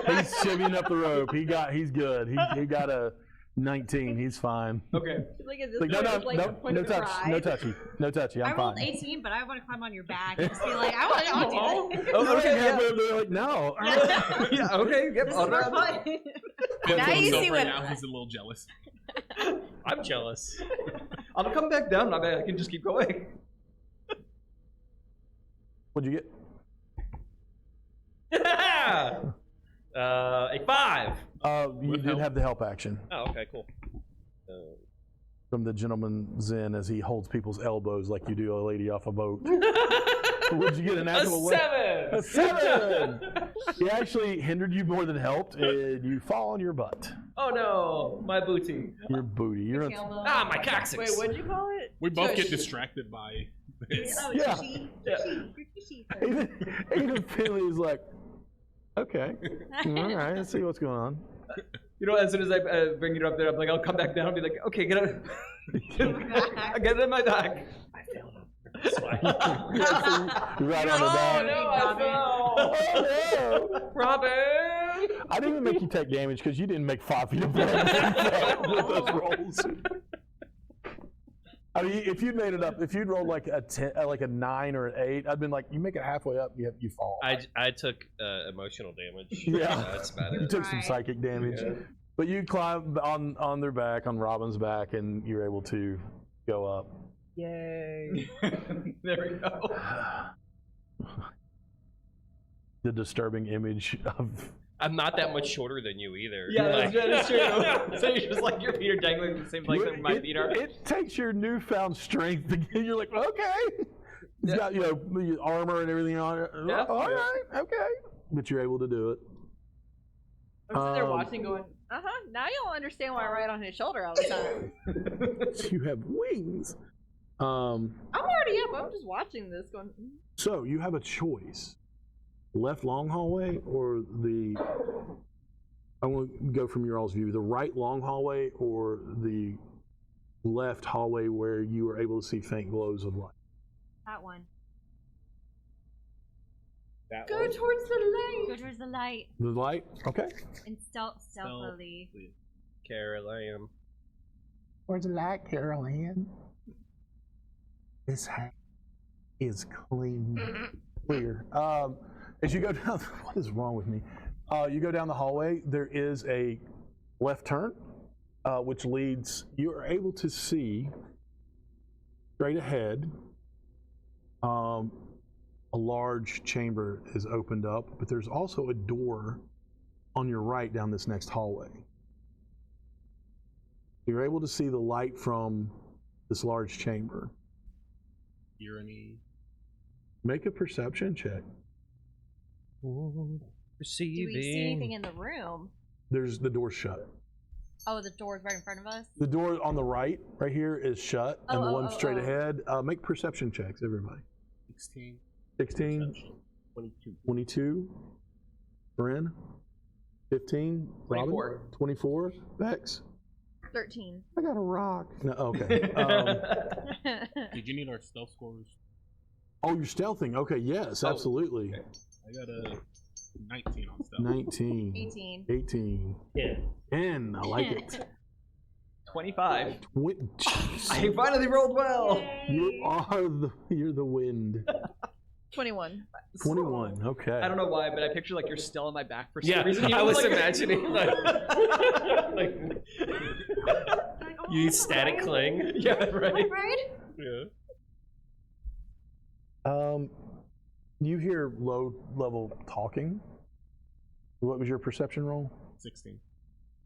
He's shimmy up the rope. He's good. He got a 19. He's fine. Okay. Like, at this Like, no, point, no, it's like no, the point no of touch, pride. no touchy, no touchy. I I'm rolled fine. 18, but I want to climb on your back and just be like, I want to do this. Oh, okay, yeah. They're like, no. Yeah, okay, yep. This I'll is more try. fun. Now you Himself see right what- now, he's a little jealous. I'm jealous. I'll come back down. I can just keep going. What'd you get? A 5. You With did help. have the help action Oh, okay, cool. from the gentleman Zen as he holds people's elbows like you do a lady off a boat. Would you get an A actual 7. A 7. He actually hindered you more than helped, and you fall on your butt. Oh no, my booty. Your booty. You're a, Ah, my coccyx. Wait, what'd you call it? We both get Tush. distracted by this. Oh, Yeah. tushy. Yeah. Tushy. You're tushy. even Finley is like, okay, all right, let's see what's going on. You know, as soon as I bring it up there, I'm like, I'll come back down and be like, okay, get it. I get it in my back. I failed him. That's fine. Right on the Oh back. no, I fell. Oh, no. Robin. I didn't even make you take damage because you didn't make 5 feet of damage with those rolls. I mean, if you'd made it up, if you'd rolled like a 10, like a 9 or an 8, I'd been like, you make it halfway up, you fall. I took emotional damage. Yeah. That's about You it. took some Right. psychic damage, Yeah. but you climbed on their back, on Robin's back, and you're able to go up. Yay. There we go. The disturbing image of I'm not that much shorter than you either. Yeah, Like- that's true. So you're just like your feet are dangling in the same place that my feet are. It takes your newfound strength to get. You're like, okay. It's Yeah. got your armor and everything on it. Yeah. All right, okay. But you're able to do it. I'm sitting there Um, watching, going, now you'll understand why I ride on his shoulder all the time. You have wings. I'm already up. I'm just watching this, going, So you have a choice: left long hallway or the. I want to go from your all's view: the right long hallway or the left hallway where you are able to see faint glows of light. That one. That go one. towards the light. Go towards the light The light, okay. and stealthily. Caroline. Where's the light, Carol Ann? This house is clean, clear. As you go down, what is wrong with me? You go down the hallway. There is a left turn, which leads. You are able to see straight ahead. A large chamber is opened up, but there's also a door on your right down this next hallway. You're able to see the light from this large chamber. Hear any? Make a perception check. Do Receiving. we see anything in the room? There's the door shut. Oh, the door's right in front of us? The door on the right here is shut, and the Oh, one oh, straight oh. ahead. Make perception checks, everybody. 16. 16, 22. 22, Bryn, 15, Robin, 24. 24, Vex. 13. I got a rock. No, okay. Did you need our stealth scores? Oh, you're stealthing. Okay, yes, Oh, absolutely. okay. I got a 19 on stealth. 19, 18. 18, Yeah. 10. I like it. 25. Jeez. I finally rolled well. You're the wind. 21. 21. Okay. I don't know why, but I picture like you're still on my back for some Yeah, reason. You I know, was like- imagining like, Like, oh, you static right? cling. Yeah, right. Right? Yeah. You hear low level talking. What was your perception roll? 16.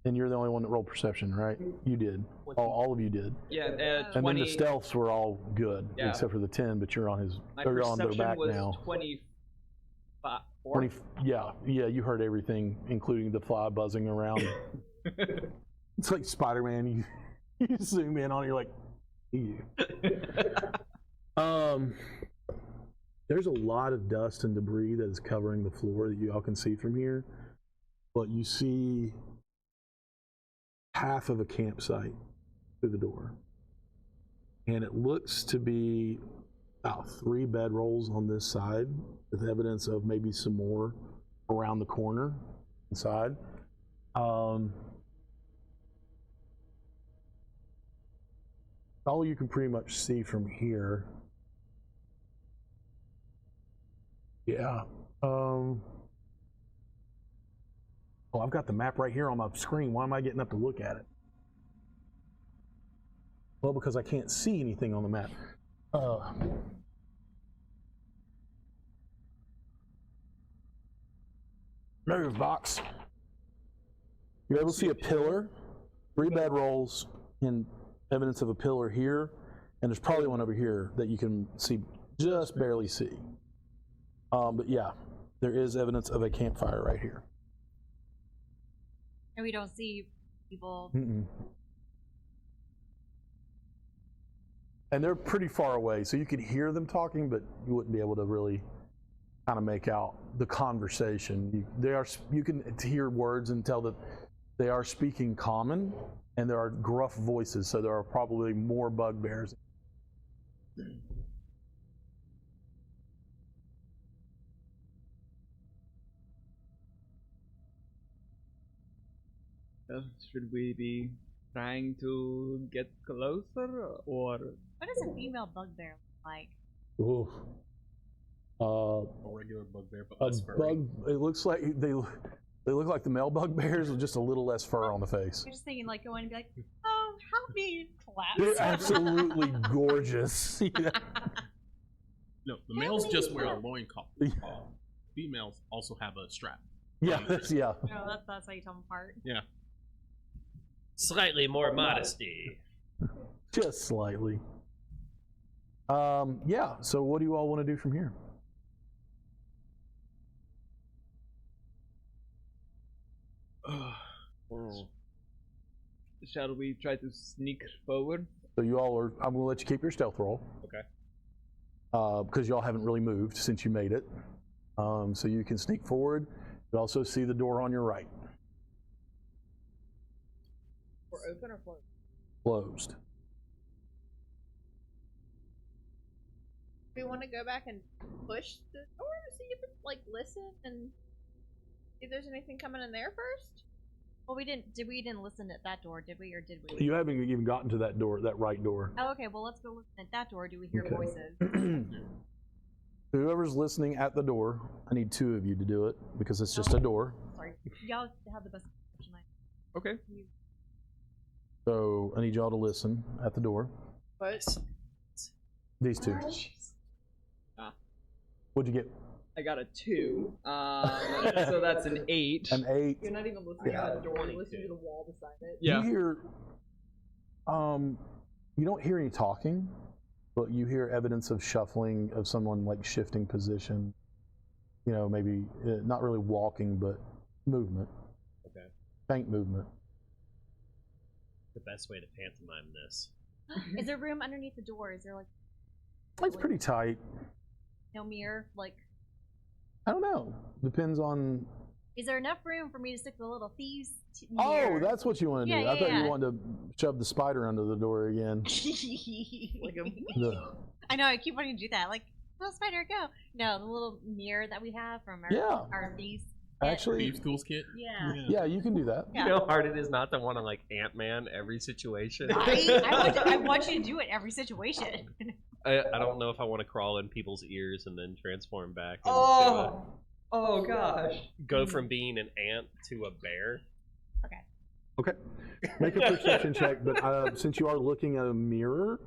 And you're the only one that rolled perception, right? You did. All of you did. Yeah, And 20. then the stealths were all good, Yeah. except for the 10. But you're on his. My Or you're on their perception back was now. 24. 20. Yeah. You heard everything, including the fly buzzing around. It's like Spider-Man. You zoom in on it, you're like, see you. There's a lot of dust and debris that is covering the floor that you all can see from here, but you see half of a campsite through the door, and it looks to be about 3 bedrolls on this side with evidence of maybe some more around the corner inside. All you can pretty much see from here. Yeah. Oh, I've got the map right here on my screen. Why am I getting up to look at it? Well, because I can't see anything on the map. Move, box. You're able to see a pillar, 3 bedrolls, and evidence of a pillar here, and there's probably one over here that you can see, just barely see. But yeah, there is evidence of a campfire right here. And we don't see people. Mm-mm. And they're pretty far away, so you could hear them talking, but you wouldn't be able to really kind of make out the conversation. You can hear words and tell that they are speaking common, and there are gruff voices, so there are probably more bugbears. Should we be trying to get closer, or? What does a female bugbear look like? Ooh. A regular bugbear, but A less furry. bug. It looks like they look like the male bugbears with just a little less fur on the face. You're just thinking, like, go in and be like, oh, help me, class. They're absolutely gorgeous. Yeah. No, the males just wear a loincloth. Females also have a strap. Yeah, yeah. No, that's how you tell them apart. Yeah. Slightly more modesty. Just slightly. Yeah, so what do you all want to do from here? Shall we try to sneak forward? So you all are, I'm going to let you keep your stealth roll. Okay. Because y'all haven't really moved since you made it. So you can sneak forward. You also see the door on your right. We're open or closed? Closed. Do we want to go back and push the door to see if it's like listen and see if there's anything coming in there first? Well, we didn't listen at that door, did we, or did we? You haven't even gotten to that door, that right door. Oh, okay, well, let's go listen at that door. Do we hear Okay. voices? Whoever's listening at the door, I need 2 of you to do it because it's just a door. Sorry. Y'all have the best perception. Okay. So I need y'all to listen at the door. But These 2. What'd you get? I got a 2. So that's an 8. An 8. you're not even listening Yeah. at the door, you're listening to the wall beside it. Yeah. You hear, you don't hear any talking, but you hear evidence of shuffling, of someone like shifting position. You know, maybe not really walking, but movement. Okay. Faint movement. The best way to pantomime this. Is there room underneath the door? Is there, like, It's pretty tight. no mirror? Like, I don't know. Depends on. is there enough room for me to stick the little thieves Oh, mirror? that's what you want to do. Yeah, I yeah, thought yeah. you wanted to shove the spider under the door again. Like a I know, I keep wanting to do that. Like, little spider, go. No, the little mirror that we have from our, Yeah. our thieves. Actually, Thieves Tools kit. Yeah. yeah, you can do that. Yeah. You know how hard it is not to want to like Ant-Man every situation. I want you to do it every situation. I don't know if I want to crawl in people's ears and then transform back. Into Oh gosh. go from being an ant to a bear. Okay. Make a perception check, but since you are looking at a mirror,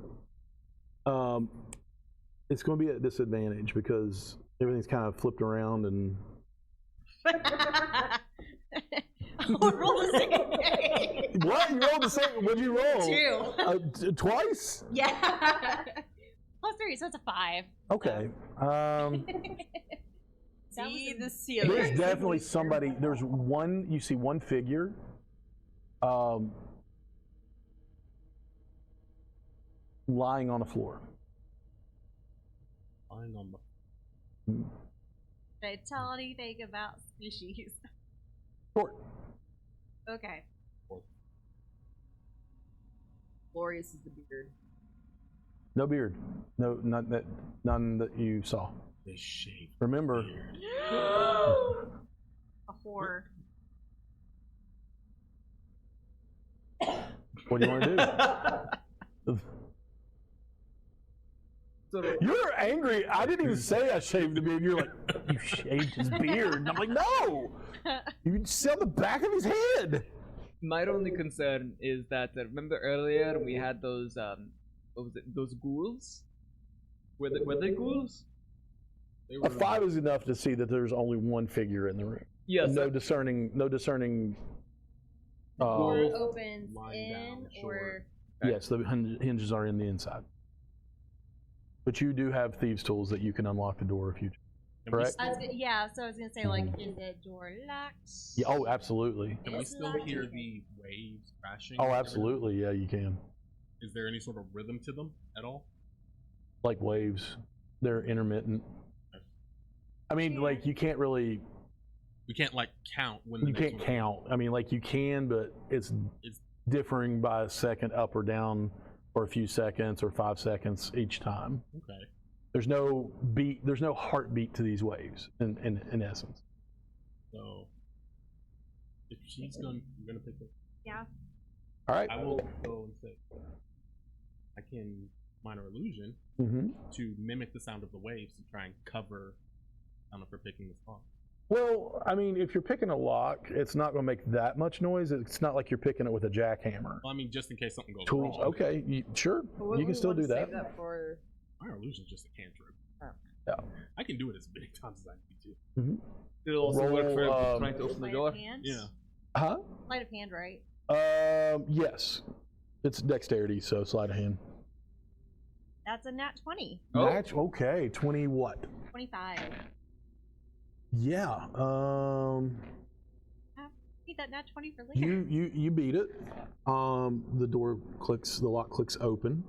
it's going to be at disadvantage because everything's kind of flipped around and. Oh, roll the same. What? You rolled the same? What'd you roll? 2. Twice? Yeah. +3, so it's a 5. Okay. see the ceiling. There's definitely somebody. There's one. You see one figure. lying on the floor. Lying on the Did I tell anything about species? Short. Okay. Glorious is the beard. No beard. No, none that you saw. they shape. Remember, A horror. what do you want to do? You're angry. I didn't even say I shaved the beard. You're like, you shaved his beard. And I'm like, no. You see on the back of his head. My only concern is that remember earlier we had those what was it? Those ghouls? Were they ghouls? They A were 5 is enough to see that there's only one figure in the room. Yes. No discerning. Door Ghouls. opens lying in, down, or Yes, the hinges are in the inside. But you do have thieves' tools that you can unlock the door if you. Can we Correct. still- I was gonna, so I was gonna say, like, is the door locked? Yeah, oh, absolutely. Can we It's still lucky. hear the waves crashing? Oh, absolutely. Yeah, you can. Is there any sort of rhythm to them at all? Like waves, they're intermittent. I mean, like you can't really. We can't like count when the You next can't one- count. I mean, like you can, but it's differing by a second up or down, or a few seconds, or 5 seconds each time. Okay. There's no beat. There's no heartbeat to these waves. In essence. So if she's going, you're gonna pick it. Yeah. All right. I will go and say I can minor illusion Mm-hmm. to mimic the sound of the waves to try and cover. I don't know if we're picking this off. Well, I mean, if you're picking a lock, it's not going to make that much noise. It's not like you're picking it with a jackhammer. Well, I mean, just in case something goes Tools. wrong. Okay, sure. But You can we still want do to that. Save that for Minor illusion is just a cantrip. Oh. Yeah. I can do it as many times as I need to. It'll also work for Roll, trying to open the Sleight door. of hand? Yeah. Huh? Sleight of hand, right? Yes. It's dexterity, so sleight of hand. That's a nat 20. Oh. Okay. 20 what? 25. Yeah. Need that nat 20 for later. You beat it. The door clicks. The lock clicks open.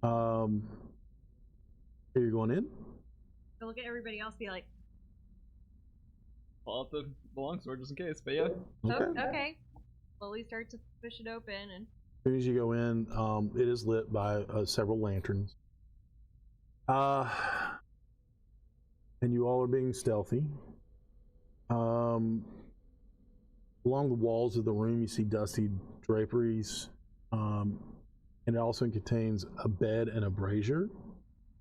Here you're going in. So look at everybody else, be like, Pull out the longsword just in case, but yeah. Okay. oh, okay. Slowly start to push it open, and As soon as you go in, it is lit by several lanterns. And you all are being stealthy. Along the walls of the room, you see dusty draperies. And it also contains a bed and a brazier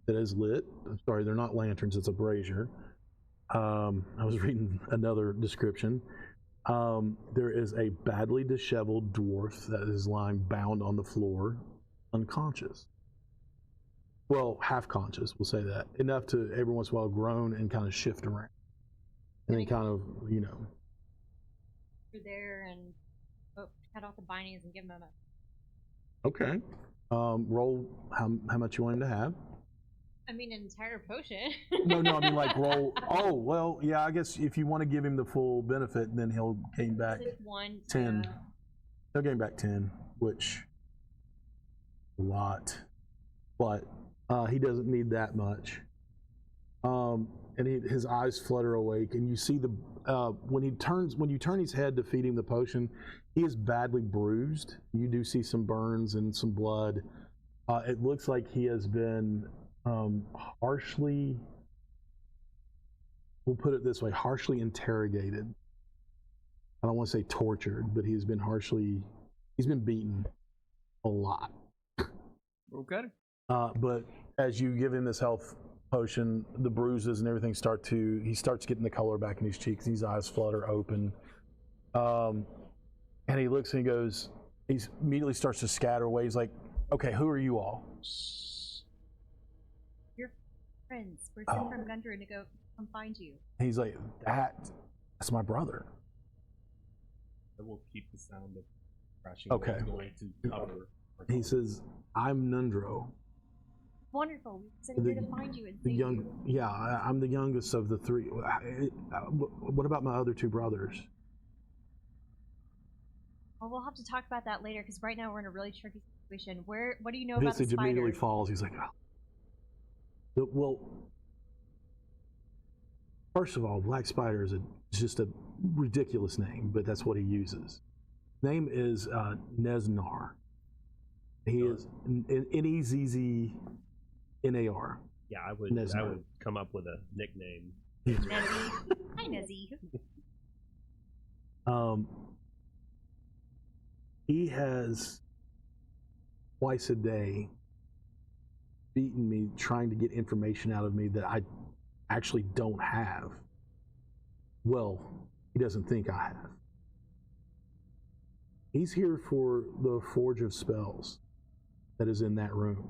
that is lit. I'm sorry, they're not lanterns, it's a brazier. I was reading another description. There is a badly disheveled dwarf that is lying bound on the floor, unconscious. Well, half conscious, we'll say that. Enough to every once in a while groan and kind of shift around. And then kind of, you're there and cut off the bindings and give them a. Okay. Roll how much you want him to have. I mean, an entire potion. No, I mean like roll. Oh, well, yeah, I guess if you want to give him the full benefit, then he'll gain back Is it 1 to 10. He'll gain back 10, which a lot. But he doesn't need that much. And his eyes flutter awake, and you see when you turn his head to feed him the potion, he is badly bruised. You do see some burns and some blood. It looks like he has been harshly, we'll put it this way, harshly interrogated. I don't want to say tortured, but he's been beaten a lot. Okay. But as you give him this health potion, the bruises and everything he starts getting the color back in his cheeks, his eyes flutter open. And he looks and he immediately starts to scatter away. He's like, okay, who are you all? Your friends. We're sent from Gundren to come find you. He's like, that's my brother. I will keep the sound of crashing. Okay. waves going to cover. He says, I'm Nundro. Wonderful. We sent here to find you and The save young, you. yeah, I'm the youngest of the three. What about my other two brothers? Well, we'll have to talk about that later because right now we're in a really tricky situation. What do you know about the Visage immediately spiders? falls. He's like, oh. Well, first of all, Black Spider is just a ridiculous name, but that's what he uses. Name is Neznar. He is Neznar. Yeah, I would come up with a nickname. Nezzy. Hi, Nezzy. He has twice a day beaten me trying to get information out of me that I actually don't have. Well, he doesn't think I have. He's here for the Forge of Spells that is in that room.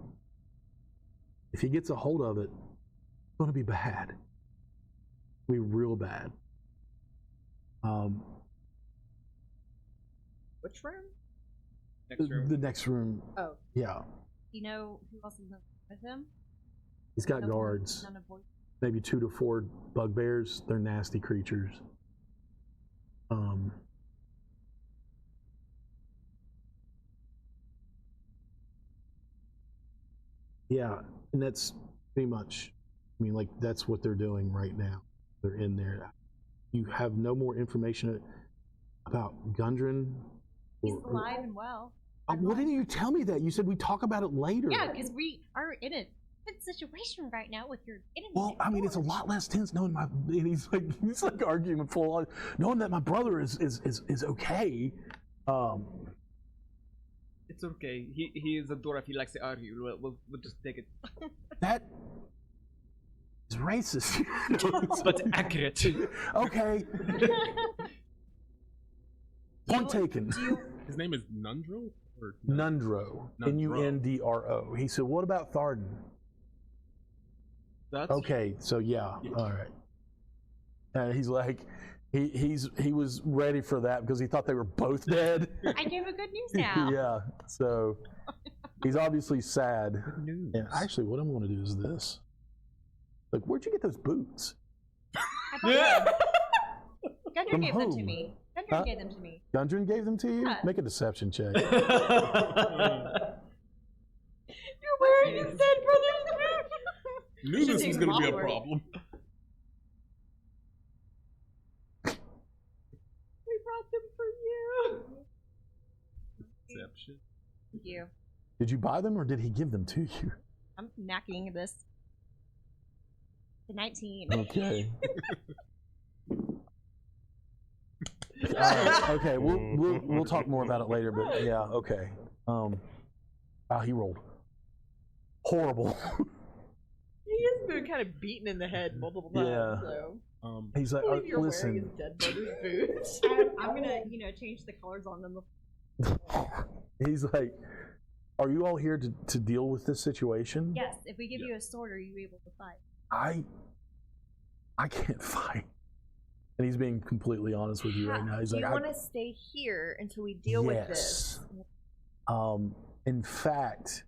If he gets a hold of it, it's going to be bad. It'll be real bad. Which room? Next room. The next room, Oh, yeah. Do you know who else is with him? He's got None of guards. None of voice. Maybe 2 to 4 bugbears. They're nasty creatures. Yeah, and that's pretty much, I mean, like, that's what they're doing right now. They're in there. You have no more information about Gundren? He's alive and well. What didn't you tell me that? You said we talk about it later. Yeah, because we are in a good situation right now with your internet. Well, I mean, it's a lot less tense knowing and he's like arguing full on, knowing that my brother is okay. It's okay. He is a dwarf. He likes to argue. We'll just take it. That is racist. But accurate. Okay. Point taken. His name is Nundro? Or Nundro. Nundro. He said, what about Tharden? That's Okay, so yeah, all right. He's like, he was ready for that because he thought they were both dead. I gave a good news now. Yeah, so he's obviously sad. Good news. And actually, what I'm going to do is this. Like, where'd you get those boots? I bought them. Gundren From gave them to whom? me. Gundren Huh? gave them to me. Gundren gave them to you? Yeah. Make a deception check. you're wearing his dead brother's boots. Knew this Should was do going to be a Molly. problem. We brought them for you. Deception. Thank you. Did you buy them or did he give them to you? I'm knacking this. The 19. Okay. Okay, we'll talk more about it later, but yeah, okay. Wow, he rolled horrible. He has been kind of beaten in the head multiple times. Yeah. So. He's like, I believe you're wearing listen. his dead brother's boots. I'm gonna, change the colors on them. He's like, are you all here to deal with this situation? Yes, if we give you a sword, are you able to fight? I can't fight. And he's being completely honest with you right now. He's Do like, you want to stay here until we deal with this? In fact,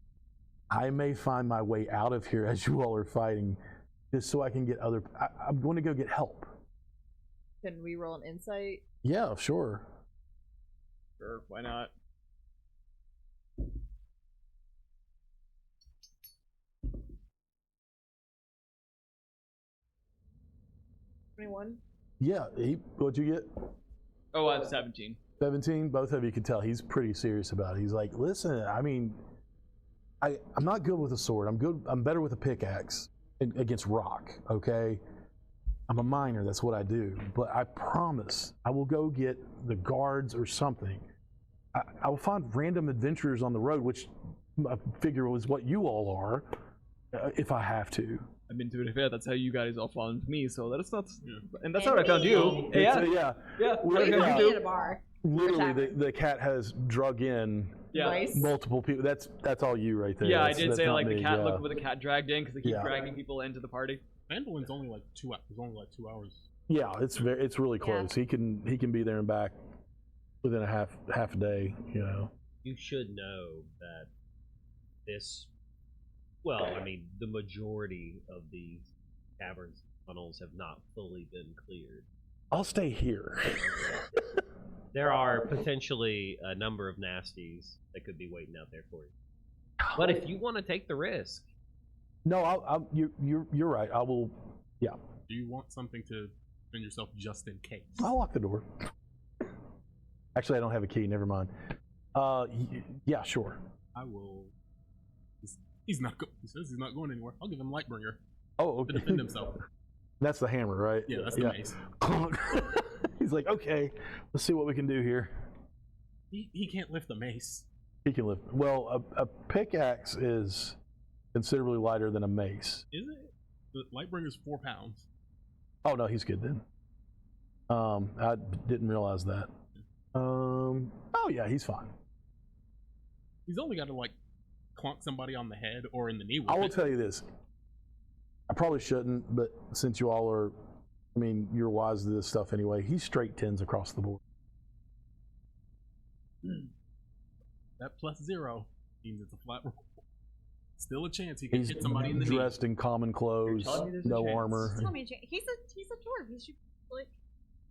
I may find my way out of here as you all are fighting, just so I can get I'm going to go get help. Can we roll an insight? Yeah, sure. Sure, why not? $21. Yeah, what'd you get? Oh, I have 17. 17. Both of you can tell he's pretty serious about it. He's like, listen, I mean, I'm not good with a sword. I'm better with a pickaxe against rock. Okay, I'm a miner. That's what I do. But I promise I will go get the guards or something. I will find random adventurers on the road, which I figure was what you all are, if I have to. I mean, to be fair, that's how you guys all found me, so let us not. And that's how I found you. Yeah, Yeah. yeah. We're We gonna found do- me at a bar. Literally, the cat has drug in Yeah. Nice. multiple people. That's all you right there. Yeah, I That's- did that's say not like me, the cat yeah. looked with the cat dragged in because they keep Yeah. dragging people into the party. Phandelver's only like 2 hours. It's only like 2 hours. Yeah, it's really close. He can be there and back within a half a day. You know. You should know that this, well, I mean, the majority of these caverns tunnels have not fully been cleared. I'll stay here. There are potentially a number of nasties that could be waiting out there for you. But if you want to take the risk, No, you're right. I will. Yeah, Do you want something to defend yourself just in case? I'll lock the door. Actually, I don't have a key. Never mind. Yeah, sure. I will. He's not. He says he's not going anywhere. I'll give him Lightbringer Oh, to okay. defend himself. That's the hammer, right? Yeah, that's the mace. He's like, okay, let's see what we can do here. He can't lift the mace. He can lift. Well, a pickaxe is considerably lighter than a mace. Is it? The Lightbringer's 4 pounds. Oh no, he's good then. I didn't realize that. Oh yeah, he's fine. He's only got to like clunk somebody on the head or in the knee with I will it. tell you this. I probably shouldn't, but since you all are, I mean, you're wise to this stuff anyway. He's straight 10s across the board. That +0 means it's a flat roll. Still a chance he can He's hit somebody in the knee. dressed in common clothes, telling me there's a no chance. armor. Tell me, he's a dwarf. He should like.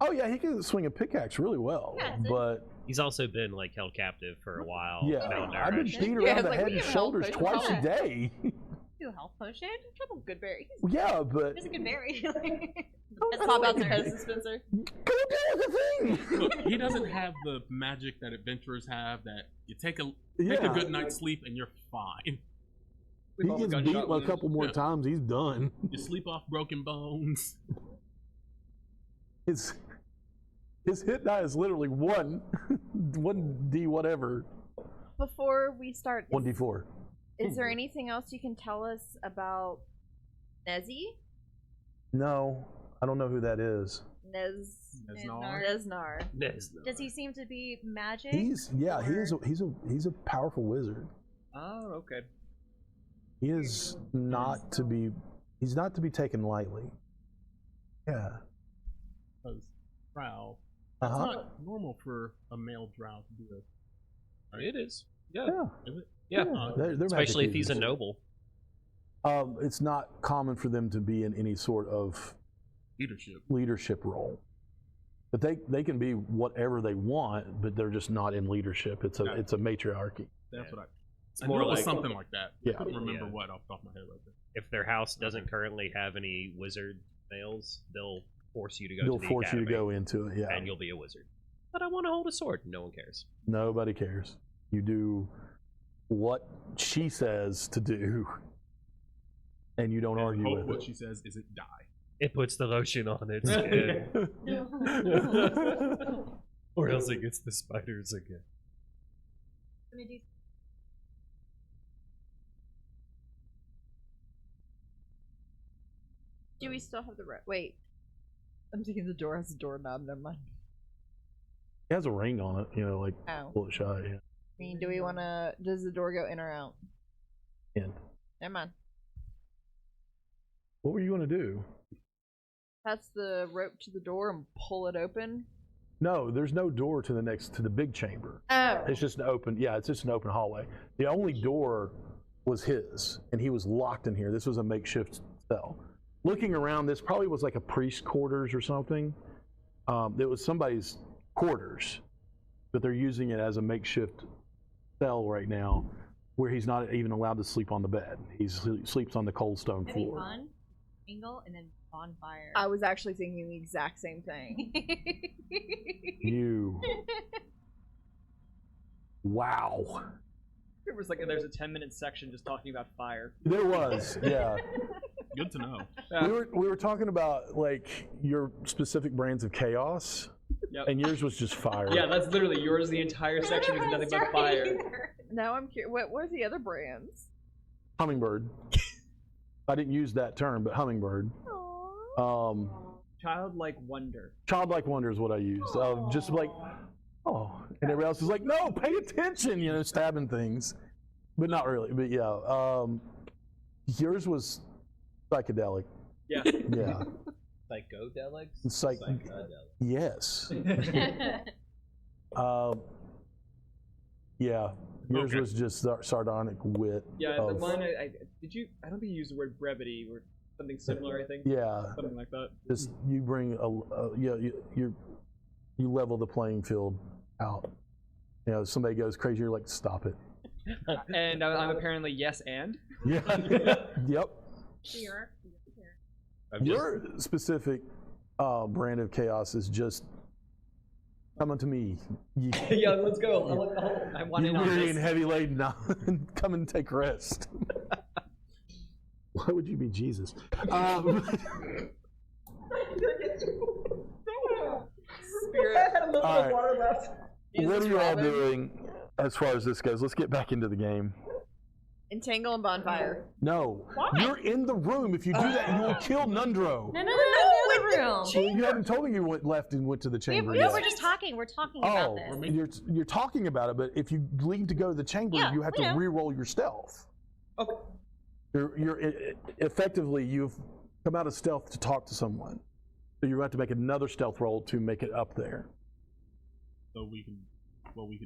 Oh yeah, he can swing a pickaxe really well, Yeah, but he's also been like held captive for a while. yeah, I've been malnourished. beat Yeah, around it's the like, head we and can help shoulders push twice a him. day. Do a health potion. Trouble good berry. Yeah, but He's a good berry. Let's pop out the pest dispenser. go do the thing. Look, he doesn't have the magic that adventurers have. That you take a Yeah. good night's sleep and you're fine. He gets beat a couple more Yeah. times, he's done. You sleep off broken bones. His hit die is literally 1d whatever, Before we start, 1d4. is there anything else you can tell us about Nezzy? No, I don't know who that is. Nesnar. Nesnar. Does he seem to be magic? He's a powerful wizard. Oh, okay. He is not to be. He's not to be taken lightly. Yeah. Because drow. That's Uh-huh. not normal for a male drow to do this. It is. Yeah. Yeah. Is it? Yeah. They're magic Especially if he's a users. noble. It's not common for them to be in any sort of Leadership. role. But they can be whatever they want, but they're just not in leadership. It's a matriarchy. That's what It's I knew more it was like something like that. Yeah. I couldn't remember Yeah. what off the top of my head right there. if their house doesn't currently have any wizard males, they'll force you to go They'll to the force you to academy, go into it. Yeah. and you'll be a wizard. But I want to hold a sword. No one cares. Nobody cares. You do what she says to do, and you don't And argue hope with what it. she says isn't die. It puts the lotion on its skin, or else it gets the spiders again. Gonna do- Do we still have the wait? I'm thinking the door has a doorknob. Never mind. It has a ring on it, like Oh. bullet shot. Yeah. I mean, do we want to? Does the door go in or out? And Never mind. what were you going to do? That's the rope to the door and pull it open. No, there's no door to the big chamber. Oh. It's just an open. Yeah, it's just an open hallway. The only door was his, and he was locked in here. This was a makeshift cell. Looking around, this probably was like a priest quarters or something. It was somebody's quarters, but they're using it as a makeshift cell right now, where he's not even allowed to sleep on the bed. He sleeps on the cold stone That'd be floor. fun. Angle and then bonfire. I was actually thinking the exact same thing. You. Wow. There was there's a 10-minute section just talking about fire. There was, yeah. Good to know. We were talking about like your specific brands of chaos, Yep. and yours was just fire. Yeah, that's literally yours. The entire section is nothing but fire. Now I'm curious. What are the other brands? Hummingbird. I didn't use that term, but hummingbird. Childlike wonder. Childlike wonder is what I used. Just like, oh, and everybody else is like, no, pay attention, stabbing things, but not really. But yeah, yours was psychedelic. Yeah. Yeah. Psychodelics? Yes. Yeah. Yours Okay. was just sardonic wit. Yeah, the of- one I don't think you used the word brevity or something similar. I think. Yeah. Something like that. Just you bring you level the playing field out. Somebody goes crazy, you're like, stop it. And I'm apparently yes and. Yeah. Yep. Here. I'm just, Your specific brand of chaos is just come unto me. You, Yeah, let's go. I want you in on weary and this. heavy laden, come and take rest. Why would you be Jesus? Spirit. All right. water left. What are you all Robin. doing as far as this goes? Let's get back into the game. Entangle and bonfire. No, Why? you're in the room. If you do that, you will kill Nundro. No, the other room. Well, you haven't told me you went left and went to the We, chamber no, yet. we're just talking. We're talking about Oh, this. you're talking about it, but if you leave to go to the chamber, Yeah, you have we to know. re-roll your stealth. Okay. You're effectively you've come out of stealth to talk to someone, so you have to make another stealth roll to make it up there. So we can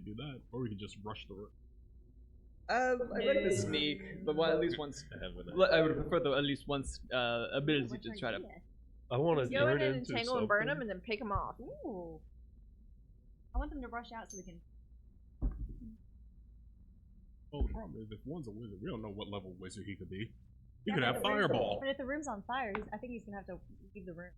do that, or we can just rush the room. I like the sneak, but at least once. I would prefer at least once ability What's to our try to. idea? I want to Go in turn and into entangle and burn something. them and then pick them off. Ooh. I want them to rush out so we can. Well, the problem is if one's a wizard, we don't know what level wizard he could be. He Yeah, could but have the room's- fireball. But if the room's on fire, I think he's gonna have to leave the room.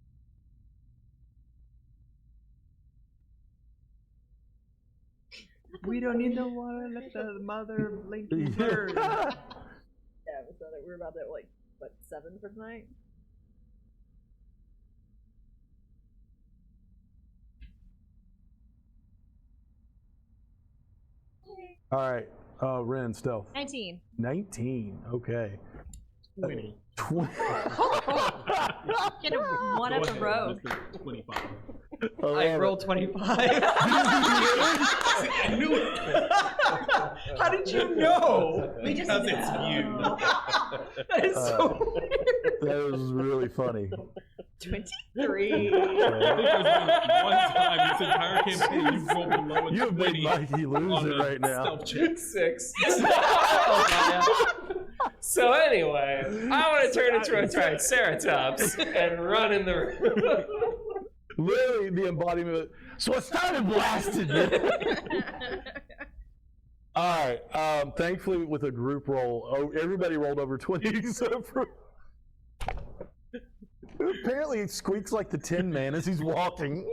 We don't need the water. Let the mother blinky Yeah. bird. Yeah, so that we're about at like what 7 for tonight. All right, Ren, stealth. 19. 19. Okay. 20. 20. Get a one up the road. Mr. 25. I rolled 25. I knew it. How did you know? We just Because it's you. That is so. That was really funny. 23. Because one time this entire campaign you rolled below a You have made 20 Mikey lose on it a right now. stealth check. 6. So anyway, I want to turn into a triceratops and run in the room. Literally the embodiment of, so I started blasting you. All right. Thankfully, with a group roll, everybody rolled over 20 except for. Apparently, it squeaks like the Tin Man as he's walking.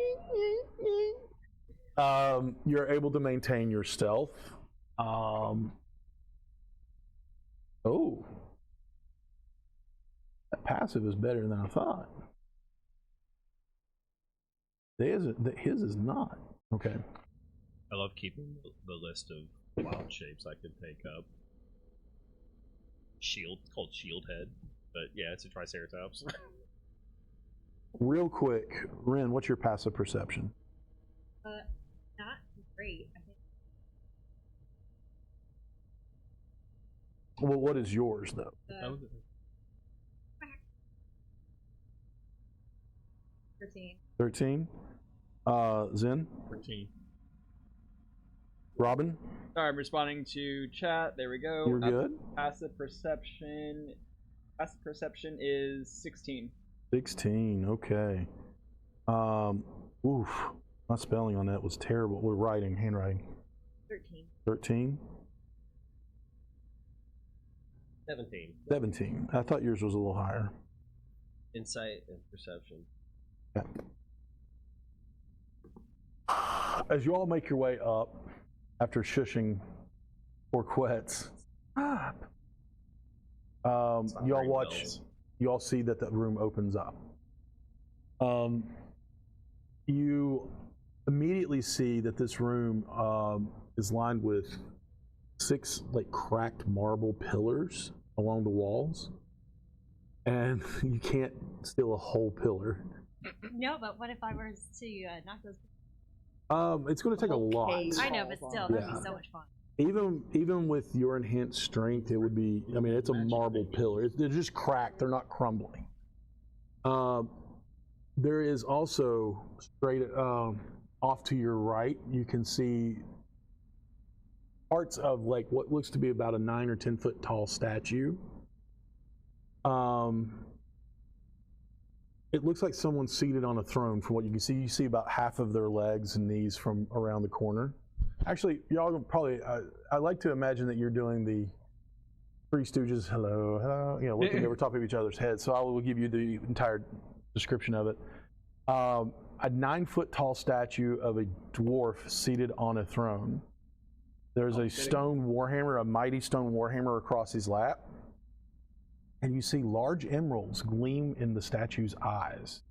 You're able to maintain your stealth. Oh, that passive is better than I thought. His is not. Okay. I love keeping the list of wild shapes I could take up. Shield, it's called Shield Head, but yeah, it's a Triceratops. Real quick, Ren, what's your passive perception? Not great. I think. Well, what is yours though? That was it. 13. 13. Zen, 14. Robin, Sorry, I'm responding to chat. There we go. you're good. Passive perception. Passive perception is 16. 16. Okay. Oof. My spelling on that was terrible. We're handwriting. 13. 13. 17. 17. I thought yours was a little higher. Insight and perception. Okay. As you all make your way up, after shushing Orquettes, stop. You all watch. bells. You all see that the room opens up. You immediately see that this room is lined with 6 like cracked marble pillars along the walls, and you can't steal a whole pillar. No, but what if I were to knock those? It's going to take a lot. cave. I know, but still, that'd Yeah. be so much fun. Even with your enhanced strength, it would be. I mean, it's a marble pillar. They're just cracked. They're not crumbling. There is also straight off to your right. You can see parts of like what looks to be about a 9 or 10 foot tall statue. It looks like someone's seated on a throne. From what you can see about half of their legs and knees from around the corner. Actually, y'all probably. I like to imagine that you're doing the Three Stooges. Hello, hello. You know, looking over top of each other's heads. So I will give you the entire description of it. A 9-foot tall statue of a dwarf seated on a throne. There's a stone warhammer, a mighty stone warhammer across his lap. And you see large emeralds gleam in the statue's eyes.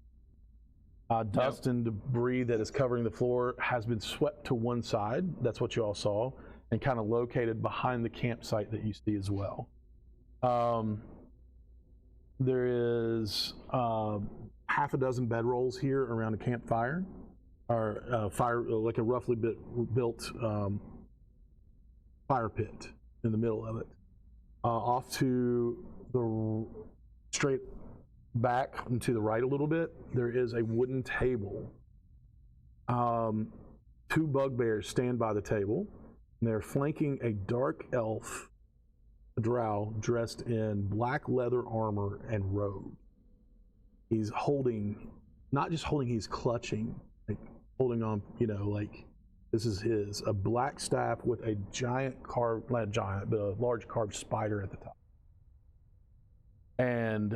Dust and debris that is covering the floor has been swept to one side. That's what you all saw, and kind of located behind the campsite that you see as well. There is half a dozen bedrolls here around a campfire, or fire, like a roughly built fire pit in the middle of it. Off to the straight back and to the right a little bit, there is a wooden table. 2 bugbears stand by the table, and they're flanking a dark elf, a drow, dressed in black leather armor and robe. He's holding, not just holding, he's clutching, like holding on, you know, like this is his, a black staff with a giant carved, not giant, but a large carved spider at the top. And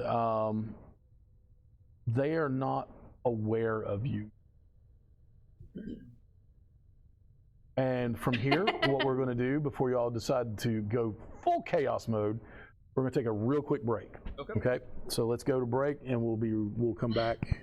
they are not aware of you. And from here, what we're going to do before y'all decide to go full chaos mode, we're going to take a real quick break. Okay. So let's go to break, and we'll come back.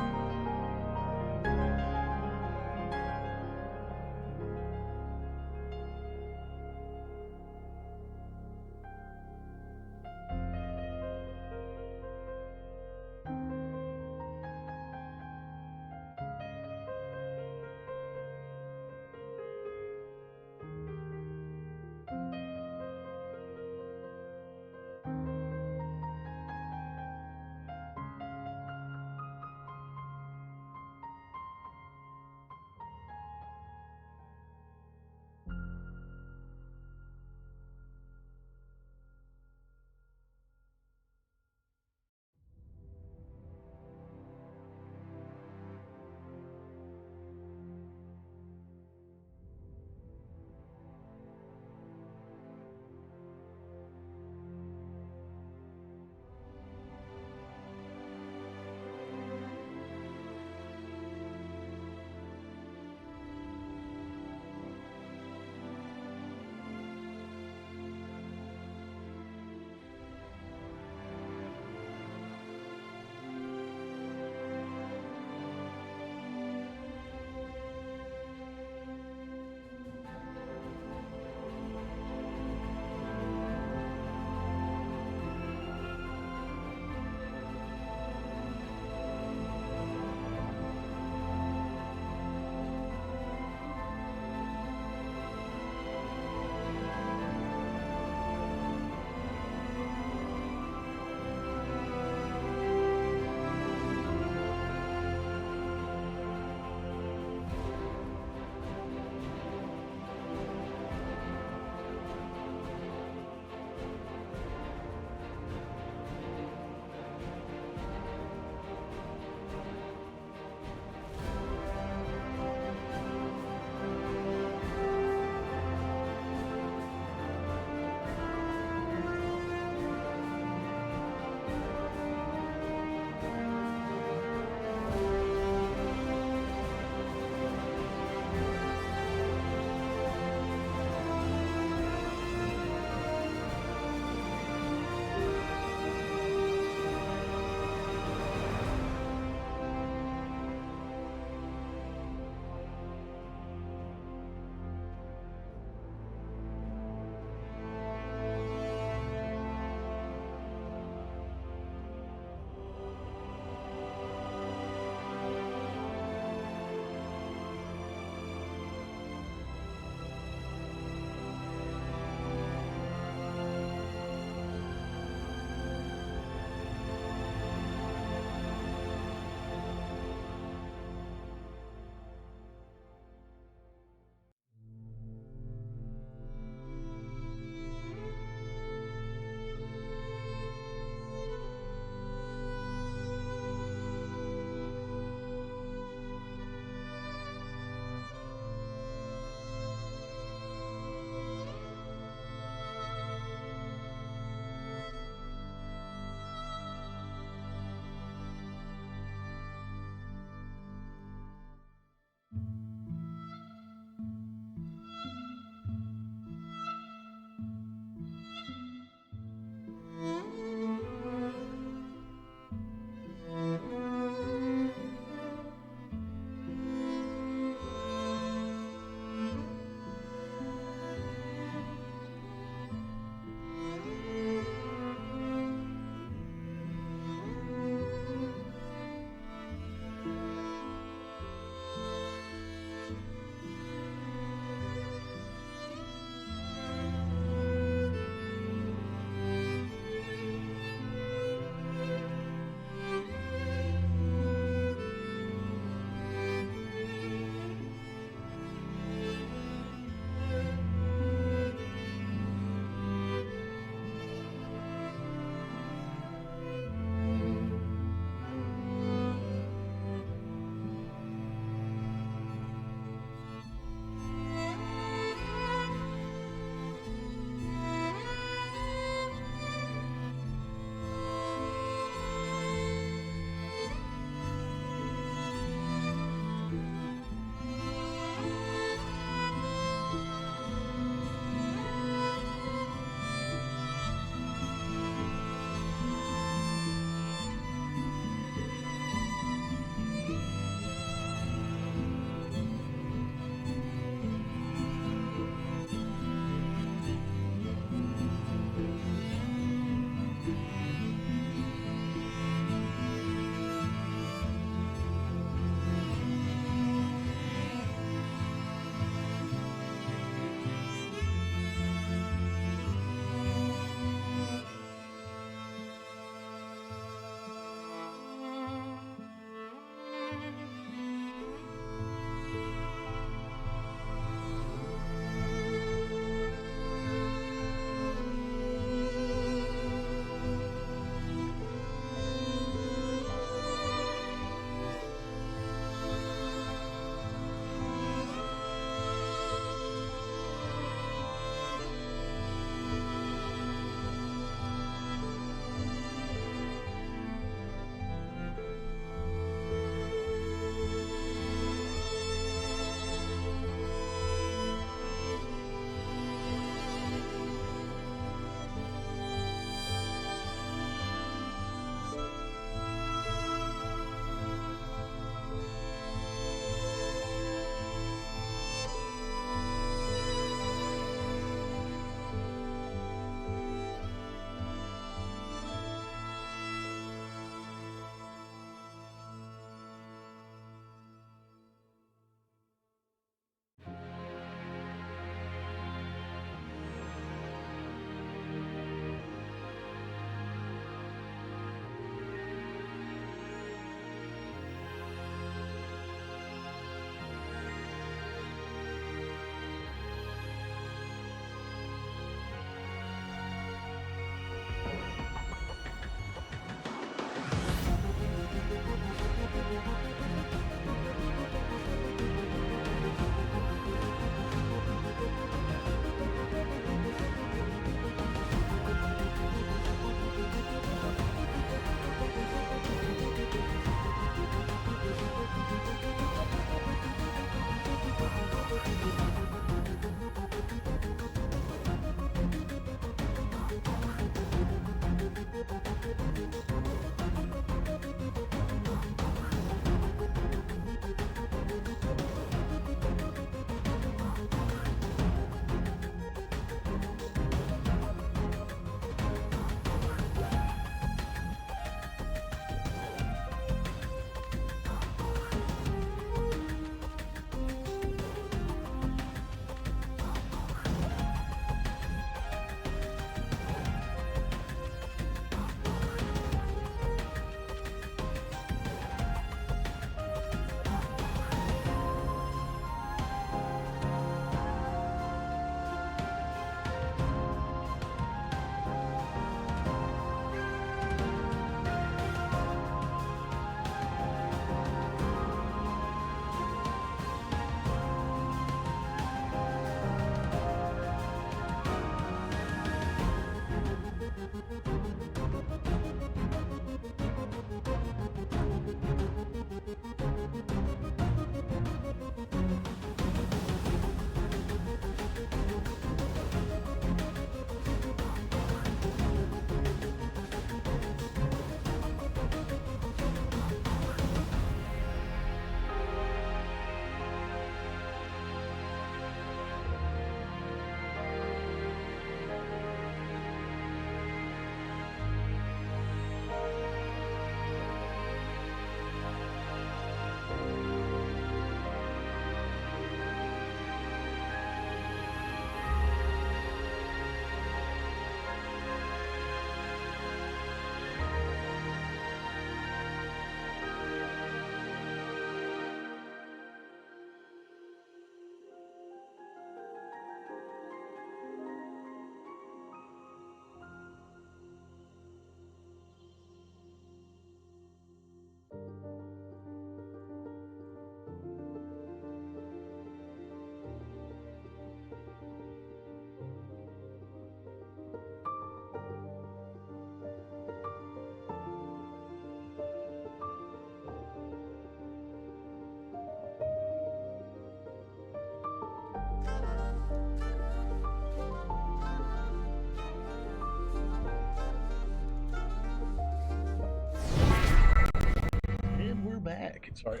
Sorry.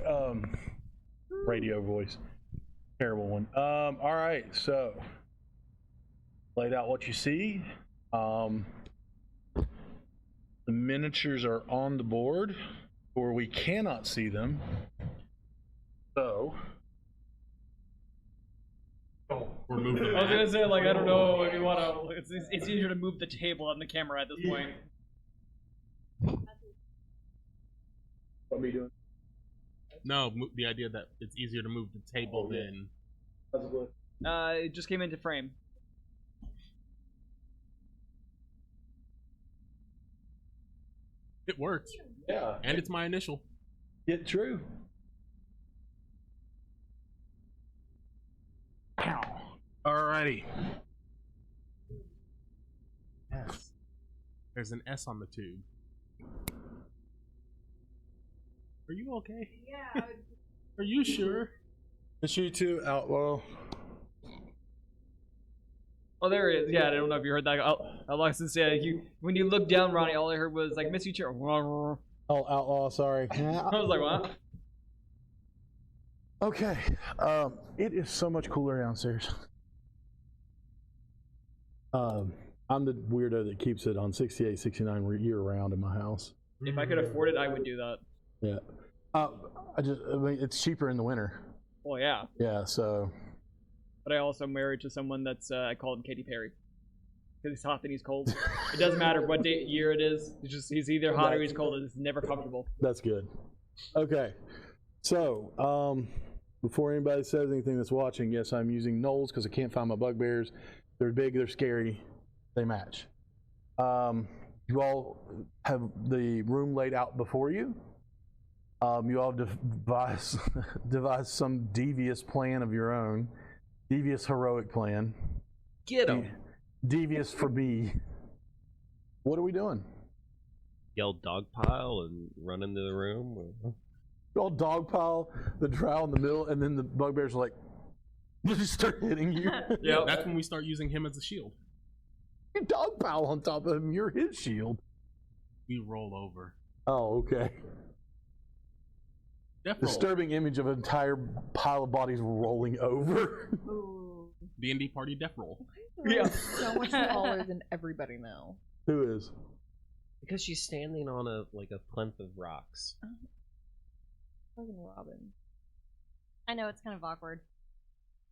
Radio voice. Terrible one. All right. So laid out what you see. The miniatures are on the board, or we cannot see them. So. Remove the I was gonna map. say, like, I don't know if you wanna. It's easier to move the table on the camera at this point. What are we doing? No, the idea that it's easier to move the table than. It just came into frame. It works. Yeah. And it's my initial. Get true. Alrighty. S. There's an S on the tube. Are you okay? Yeah. Are you sure? It's you two, Outlaw. Oh, there it is. Yeah, I don't know if you heard that. Alexis, yeah, when you looked down, Ronnie, all I heard was like, "Miss you, chair." I Oh, Outlaw, sorry. was like, "What?" Okay. It is so much cooler downstairs. I'm the weirdo that keeps it on 68, 69 year round in my house. If I could afford it, I would do that. Yeah. I mean, it's cheaper in the winter. Well, yeah, Yeah, so. but I also am married to someone that's I call him Katy Perry because he's hot and he's cold. It doesn't matter what year it is. He's either hot or he's cold. It's never comfortable. That's good. Okay. So, before anybody says anything that's watching, yes, I'm using Knowles because I can't find my bugbears. They're big, they're scary, they match. You all have the room laid out before you. You all devised some devious plan of your own. Devious heroic plan. Get him. Devious for me. What are we doing? Yell dog pile and run into the room. You all dogpile the drow in the middle, and then the bugbears are like, just start hitting you. Yeah, That's when we start using him as a shield. You dogpile on top of him, you're his shield. We roll over. Oh, okay. Death roll. Disturbing image of an entire pile of bodies rolling over. Ooh. D&D party death roll. Yeah. So much taller than everybody now. Who is? Because she's standing on a plinth of rocks. Fucking Robin. I know it's kind of awkward.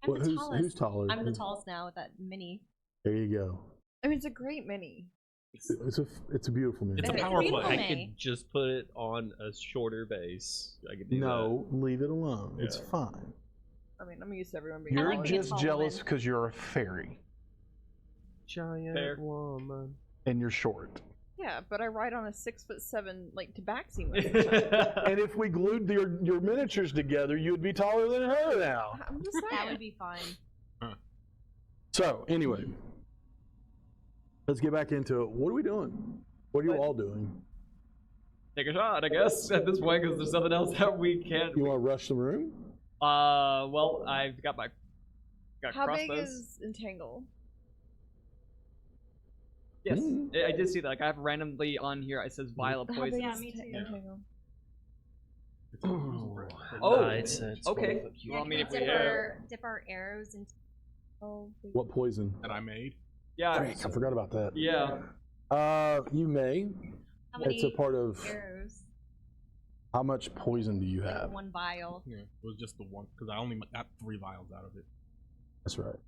I'm Well, the tallest. who's taller? I'm the tallest now with that mini. There you go. I mean, it's a great mini. It's a beautiful mini. It's a It's power beautiful, play. man. I could just put it on a shorter base. I could do No, leave it alone. It's Yeah. fine. I mean, I'm used to everyone being You're like taller. being just tall jealous woman. because you're a fairy that. Giant Fair. woman. and you're short. Yeah, but I ride on a 6'7" like tabaxi most of the time. And if we glued your miniatures together, you'd be taller than her now. I'm just That saying. would be fun. So, anyway, let's get back into it. What are we doing? What are you all doing? Take a shot, I guess, at this point, because there's nothing else that we can't. You want to rush the room? Well, I've got How big crossbows. is Entangle? Yes, Mm. I did see that. Like, I have randomly on here. It says vial of How poison. big Yeah, is me too. Entangle? Oh, It's okay. 12 You want me to dip our arrows into. Oh, big. What poison? That I made. Yeah. Frick, I forgot about that. Yeah. You may. How many It's a part of arrows? how much poison do you Like have? one vial. Yeah, it was just the one because I only got 3 vials out of it. That's right.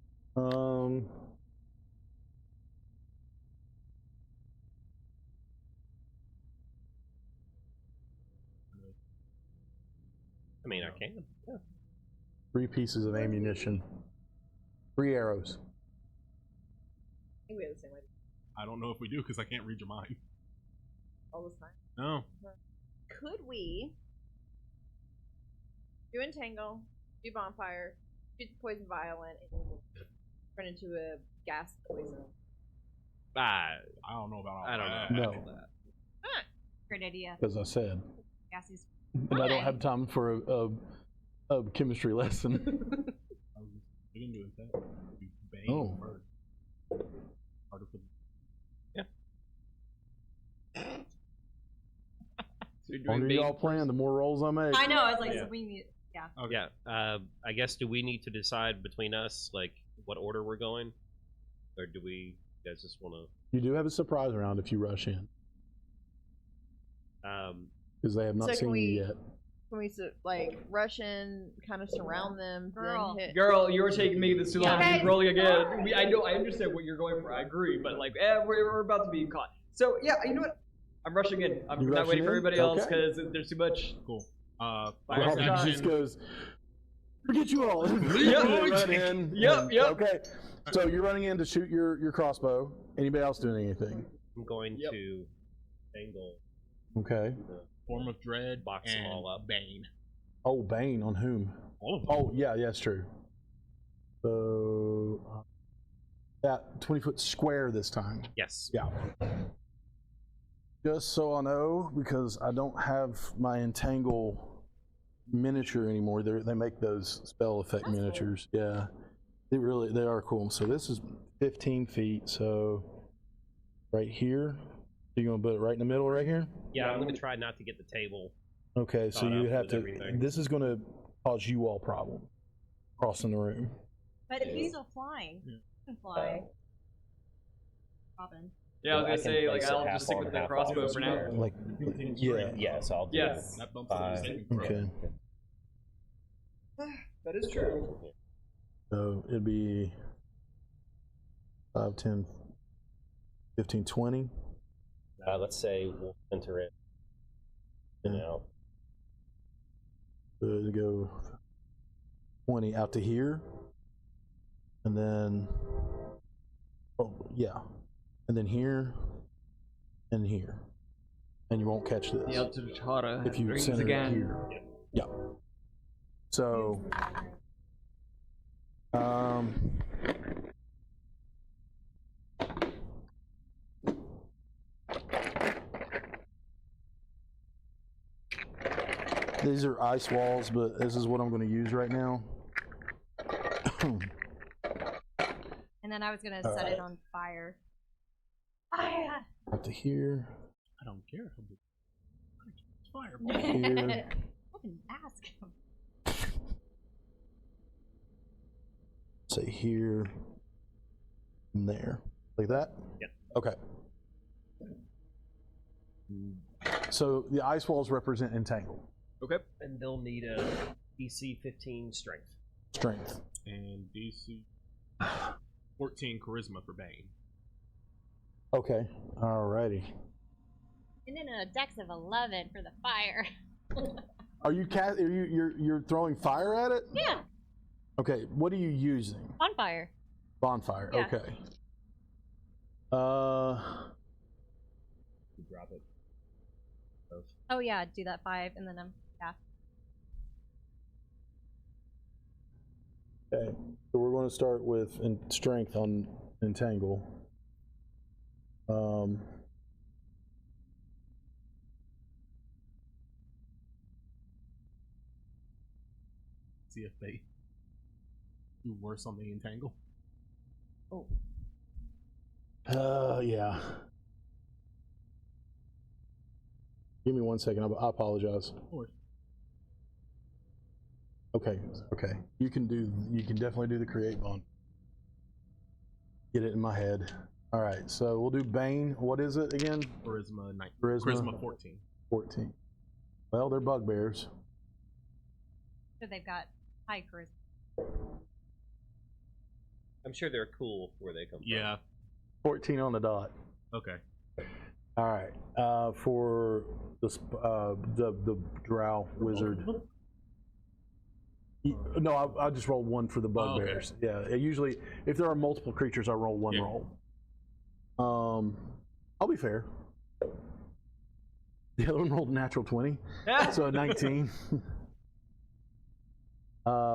I mean, I can. Yeah. 3 pieces of ammunition. 3 arrows. I think we have the same idea I don't know if we do because I can't read your mind. all this time. No. Could we do Entangle, do Bonfire, shoot the Poison Vial in, and turn into a gas poison? I I don't know about all don't that. know. No. about that. Great idea. As I said. Gassie's. And I don't have time for a chemistry lesson. I was just, we didn't do that. Do Bane Oh. first. Harder for So you're The longer y'all playing, the more rolls I make. I know. I was like, Yeah. so we need. Yeah. Okay. Yeah. I guess do we need to decide between us like what order we're going, or do we you guys just want You do have a surprise round if you rush in, to? because they have not So seen can you we- yet. Can we like rush in, kind of surround them, Girl. then hit? Girl, you're taking me this too long. Yeah. Keep rolling again. I know. I understand what you're going for. I agree, but like, we're about to be caught. So yeah, you know what? I'm rushing in. I'm You not rushing waiting for in? everybody else Okay. because there's too much. Cool. Fire Bonus shot. Rob just action. goes, forget you all. Yep. Run in. Yep, and- yep. Okay, so you're running in to shoot your crossbow. Anybody else doing anything? I'm going Yep. to angle. Okay. Form of Dread, Box them and all up. Bane. Oh, Bane on whom? All of them. Oh, yeah, that's true. So, yeah, 20-foot square this time. Yes. Yeah. Just so I know, because I don't have my Entangle miniature anymore. They make those spell effect That's cool. miniatures. Yeah, they are cool. So this is 15 feet. So right here, you're gonna put it right in the middle, right here. Yeah, I'm gonna try not to get the table. Okay, so Caught you up have with to. everything. This is gonna cause you all problem crossing the room. But if he's still flying, Yeah. you can fly. Robin. Yeah, I was I gonna can say like place it I'll half just stick on, with the half crossbow off. for now. Like, yeah. Yes, I'll do Yes. That bumps up the 5. saving throw. Okay. That is true. So it'd be 5, 10, 15, 20. Let's say we'll enter it. You know, To go 20 out to here, and then and then here and here, and you won't catch this The Altutara if you rings center it again. here. Yeah. So, these are ice walls, but this is what I'm going to use right now. And then I was gonna All set right. it on fire. Fire! Up to here, I don't care. Fire. here. I can ask him. Say here and there, like that. Yep. Okay. So the ice walls represent entangle, Okay. And they'll need a DC 15 strength. strength. And DC 14 charisma for Bane. Okay. Alrighty. And then a dex of 11 for the fire. Are you're throwing fire at it? Yeah, Okay. What are you using? bonfire. Bonfire. Yeah. Okay. You drop it. Oh yeah, do that 5 and then yeah. Okay. So we're going to start with strength on entangle. See if they do worse on the entangle. Oh. Yeah. Give me 1 second. I apologize. Or Okay. Okay. You can definitely do the create bond. Get it in my head. All right. So we'll do Bane. What is it again? charisma 19. Charisma. Charisma 14. 14. Well, they're bugbears. So they've got high charisma. I'm sure they're cool where they come Yeah. 14 on the dot. Okay. All right. For the drow wizard. No, I just rolled 1 for the bugbears. Yeah. Usually, if there are multiple creatures, I roll 1 Yeah. roll. I'll be fair. The other one rolled a natural 20, so a 19.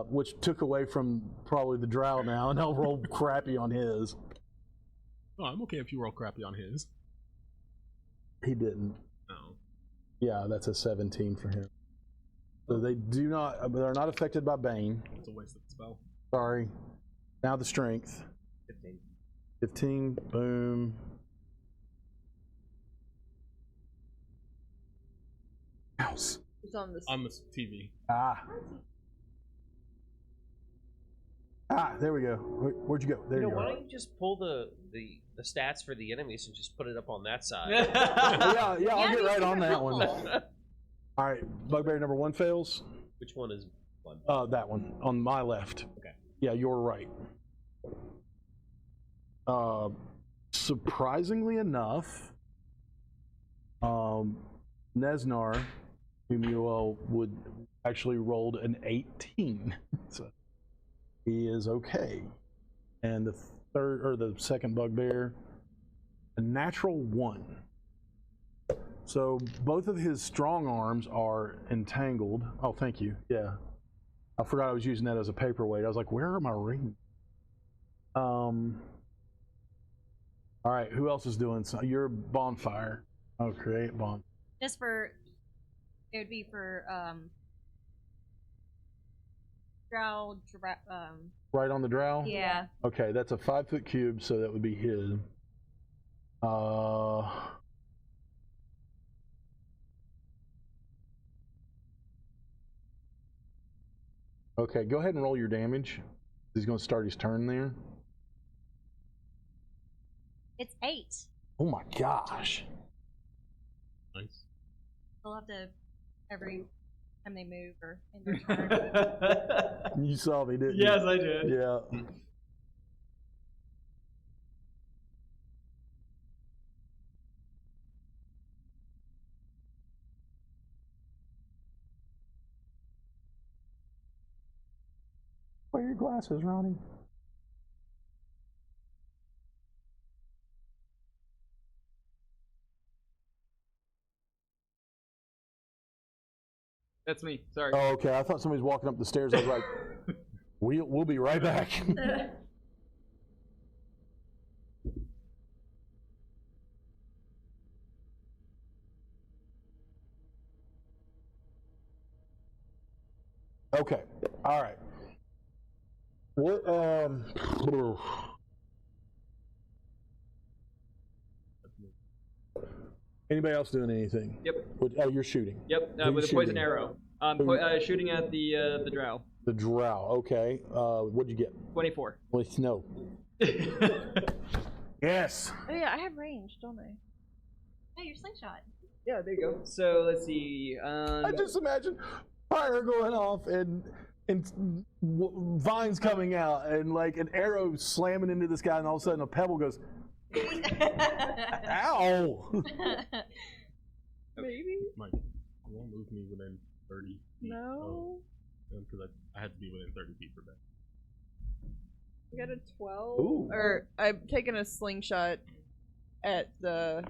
Which took away from probably the drow now, and I'll roll crappy on his. Oh, I'm okay if you roll crappy on his. He didn't. No. Yeah, that's a 17 for him. So they're not affected by Bane. It's a waste of the spell. Sorry. Now the strength. 15. 15, boom. Mouse. It's on this. On the TV. Ah, there we go. Where'd you go? There You know, you why go. don't you just pull the stats for the enemies and just put it up on that side? Yeah, I'll get be right on super that one. helpful. All right, bugbear number 1 fails. Which one is one? That one on my left. Okay. Yeah, you're right. Surprisingly enough, Nesnar, whom you all would actually rolled an 18, so he is okay. And the second bugbear, a natural 1. So both of his strong arms are entangled. Oh, thank you. Yeah. I forgot I was using that as a paperweight. I was like, where are my rings? All right, who else is doing something? You're bonfire. Oh, create bonfire. Just for, it would be for, drow, Right on the drow? yeah. Okay, that's a 5-foot cube, so that would be his. Okay, go ahead and roll your damage. He's going to start his turn there. It's 8. Oh my gosh. Nice. They'll have to, every time they move or in their turn. You saw me, didn't Yes, I did. you? Yeah. Wear your glasses, Ronnie. That's me. Sorry. Oh, okay. I thought somebody was walking up the stairs. I was like, we'll be right back. Okay. All right. What? Anybody else doing anything? Yep. Oh, you're shooting. Yep. Who With you a poison shooting? arrow. Shooting at the drow. The drow. Okay. What'd you get? 24. Well, no. Yes. Oh yeah, I have range, don't I? Hey, your slingshot. Yeah, there you go. So let's see. I just imagine fire going off and vines coming out and like an arrow slamming into this guy, and all of a sudden a pebble goes, ow! Maybe. Mike, you won't move me within 30 feet. No. Because I had to be within 30 feet for that. I got a 12. Ooh. Or I've taken a slingshot at the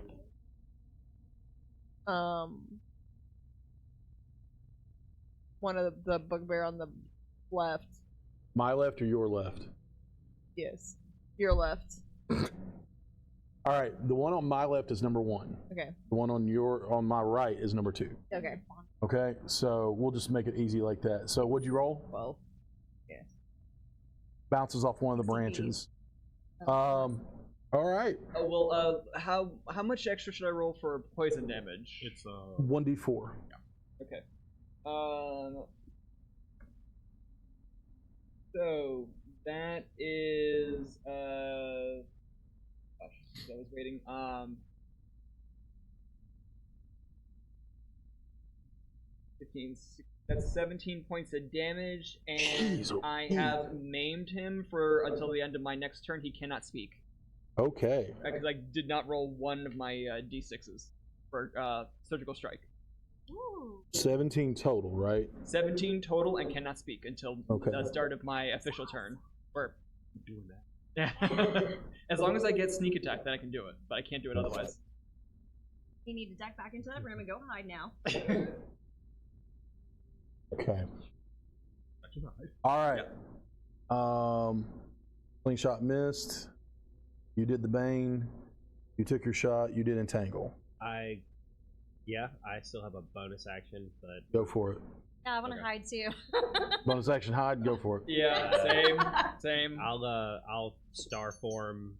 one of the bugbear on the left. My left or your left? Yes. Your left. All right, the one on my left is number 1. Okay. The one on my right is number 2. Okay. Okay, so we'll just make it easy like that. So what'd you roll? 12. Yes. Bounces off one of the branches. All right, Oh, well, how much extra should I roll for poison damage? It's 1d4. Okay. So that is gosh, I was waiting. That's 17 points of damage, and Jeez, I okay. have maimed him for until the end of my next turn. He cannot speak Okay. because I did not roll one of my d6s for surgical strike. Ooh. 17 total, right? 17 total and cannot speak until Okay. the start of my official turn. Or doing that. as long as I get sneak attack, then I can do it. But I can't do it otherwise. You need to duck back into that room and go hide now. Okay. I can hide. All right. Slingshot missed. You did the bane. You took your shot. You did entangle. I still have a bonus action, but Go for it. Yeah, I want to Okay. hide too. Bonus action hide. Go for it. Yeah, same. I'll star form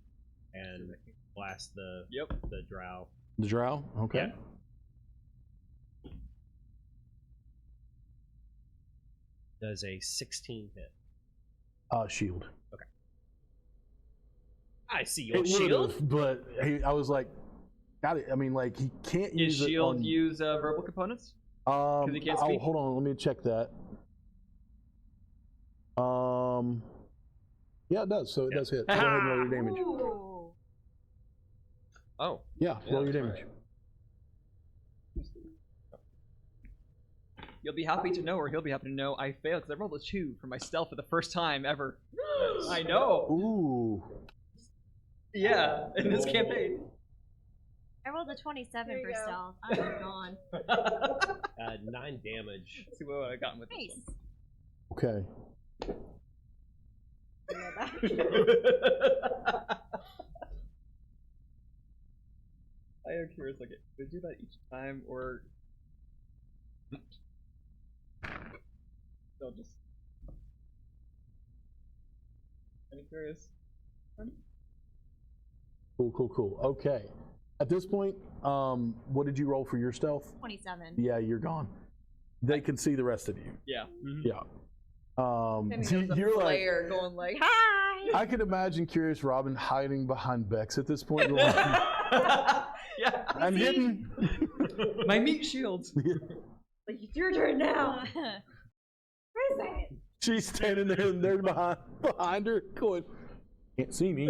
and blast the Yep. the drow. The drow. Okay. Yeah. Does a 16 hit? Shield. I see your It shield. would've, but I was like, got it. I mean, like he can't Does use it shield on. use verbal components? he can't Oh, speak? hold on. Let me check that. Yeah, it does. So it does hit. Go ahead and roll your damage. Ooh. Oh, Yeah, Yeah, roll your that's damage. You'll be happy to know, or he'll be happy to know, I failed because I rolled a 2 for my stealth for the first time ever. I know. Ooh. Yeah, in this campaign. I rolled a 27 There you for go. stealth. I'm gone. 9 damage. Let's see what I've gotten with Nice. this Okay. one. I am curious, like, do I do that each time, or they'll just. I'm curious. Cool. Okay. At this point, what did you roll for your stealth? 27. Yeah, you're gone. They can see the rest of you. Yeah. Yeah. And there's a You're like, flare going like, hi! I can imagine Curious Robin hiding behind Bex at this point. Going, Yeah. I'm hidden. My meat shields. Like, it's your turn now! Where is it? She's standing there and they're behind her going, can't see me.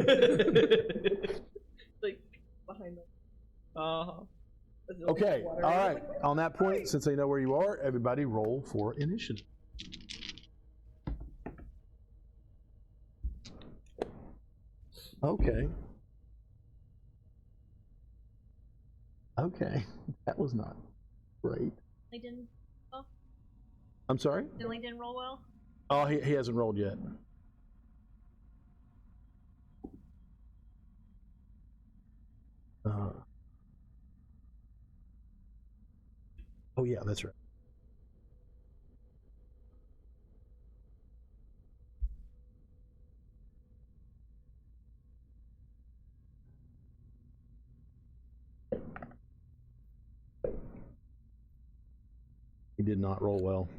Like, behind them. Uh-huh. Okay, all right. On that point, since they know where you are, everybody roll for initiative. Okay. Okay, that was not great. They didn't. I'm sorry? Billy didn't roll well. Oh, he hasn't rolled yet. Oh yeah, that's right. He did not roll well.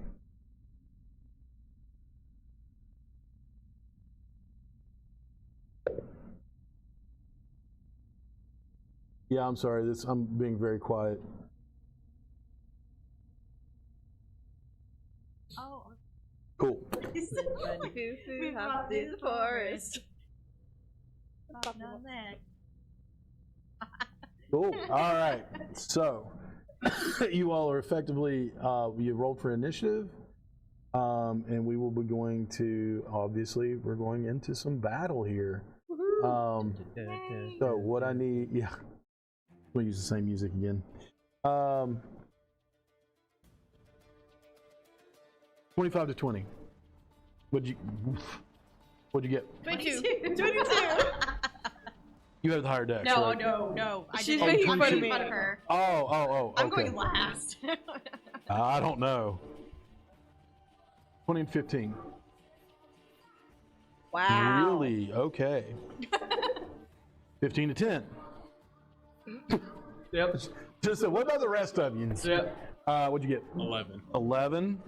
Yeah, I'm sorry. I'm being very quiet. Oh. Cool. Run, foo-foo, hop through the forest. Not that. Cool. All right. So you all are effectively you rolled for initiative, and we will be going to obviously we're going into some battle here. So what I need, yeah, we'll use the same music again. 25 to 20. What'd you get? 22. 22. You have the higher dex, No, right? no. I She's didn't. making I'm fun of making me. fun of her. Oh, I'm okay. going last. I don't know. 20 and 15. Wow. Really? Okay. 15 to 10. Yep. Just what about the rest of you? Yep. What'd you get? 11. 11.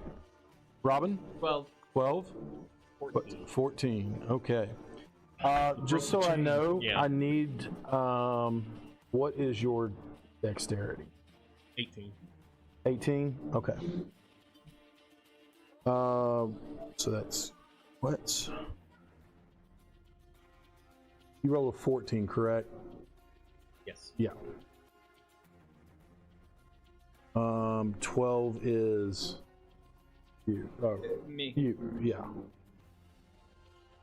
Robin? 12. 12. 14. Okay. Just so I know, Yeah. I need. What is your dexterity? 18. 18. Okay. So that's what? You roll a 14, correct? Yes. Yeah. 12 is you. Oh, Me. you. Yeah.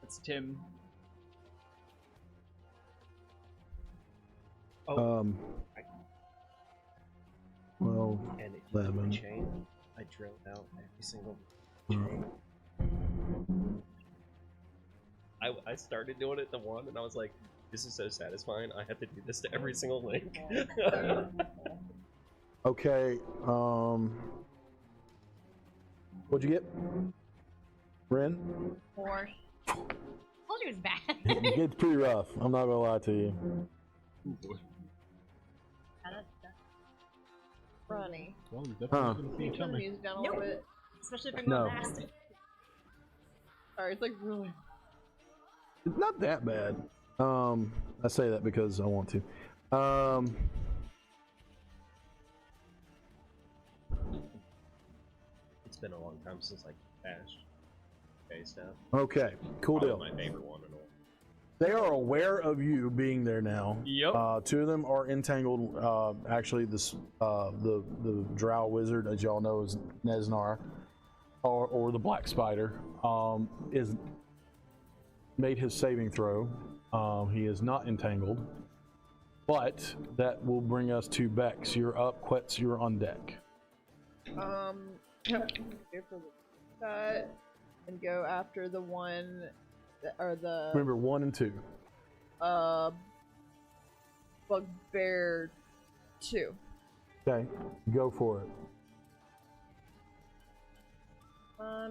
That's Tim. Oh. 12. And if 11. you chain, I drilled out every single uh, chain. I started doing it to one, and I was like, this is so satisfying. I have to do this to every single link. Okay. What'd you get? Ren? 4. Told you it was bad. It's pretty rough. I'm not gonna lie to you. Funny. Well, we Huh. definitely didn't see it Turn the coming. music down a little bit. Especially if I'm No. going last. Sorry, it's like really. It's not that bad. I say that because I want to. It's been a long time since I cashed. Okay, stuff. Okay, cool Probably deal. my favorite one and all. They are aware of you being there now. Yep. Two of them are entangled. Actually, this the Drow wizard, as y'all know, is Nesnar, or the Black Spider, is made his saving throw. He is not entangled, but that will bring us to Bex. You're up. Quetz, you're on deck. Go for the cut and go after the one that, or the Remember 1 and 2. Bugbear 2. Okay, go for it.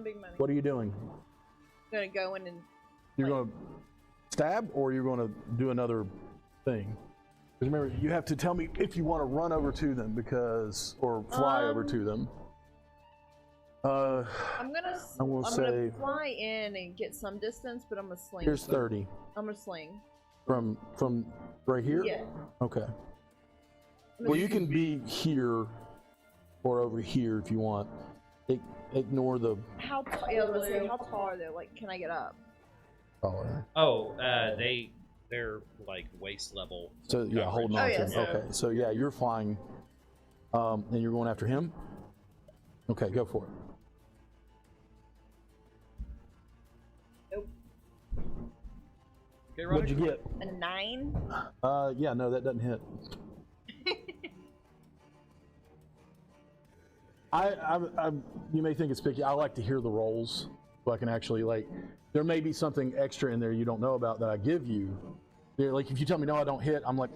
Big money. What are you doing? I'm gonna go in and You're going to stab, or you're going to do another thing? Because remember, you have to tell me if you want to run over to them, because or fly over to them. I'm gonna say fly in and get some distance, but I'm gonna sling. here's 30 I'm gonna sling. from right here. Yeah. Okay. Well, you can be here or over here if you want. Ignore the. How tall? Yeah, let's say how tall are they? Like, can I get up? Oh, they're like waist level. So yeah, holding on Oh, to yeah, him. so- Okay, so yeah, you're flying, and you're going after him. Okay, go for it. Nope. Okay, What'd you Roderick. get? A 9. Yeah, no, that doesn't hit. You may think it's picky. I like to hear the rolls, so I can actually there may be something extra in there you don't know about that I give you. Like if you tell me no, I don't hit, I'm like,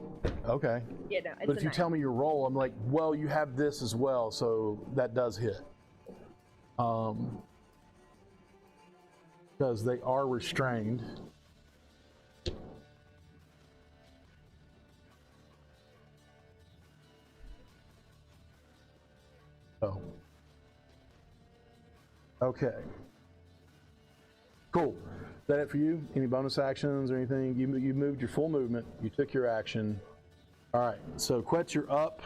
okay. Yeah, no, it's But a if you 9. tell me your roll, I'm like, well, you have this as well, so that does hit. Because they are restrained. Oh. Okay. Cool. Is that it for you? Any bonus actions or anything? You moved your full movement. You took your action. All right. So Quetz, you're up.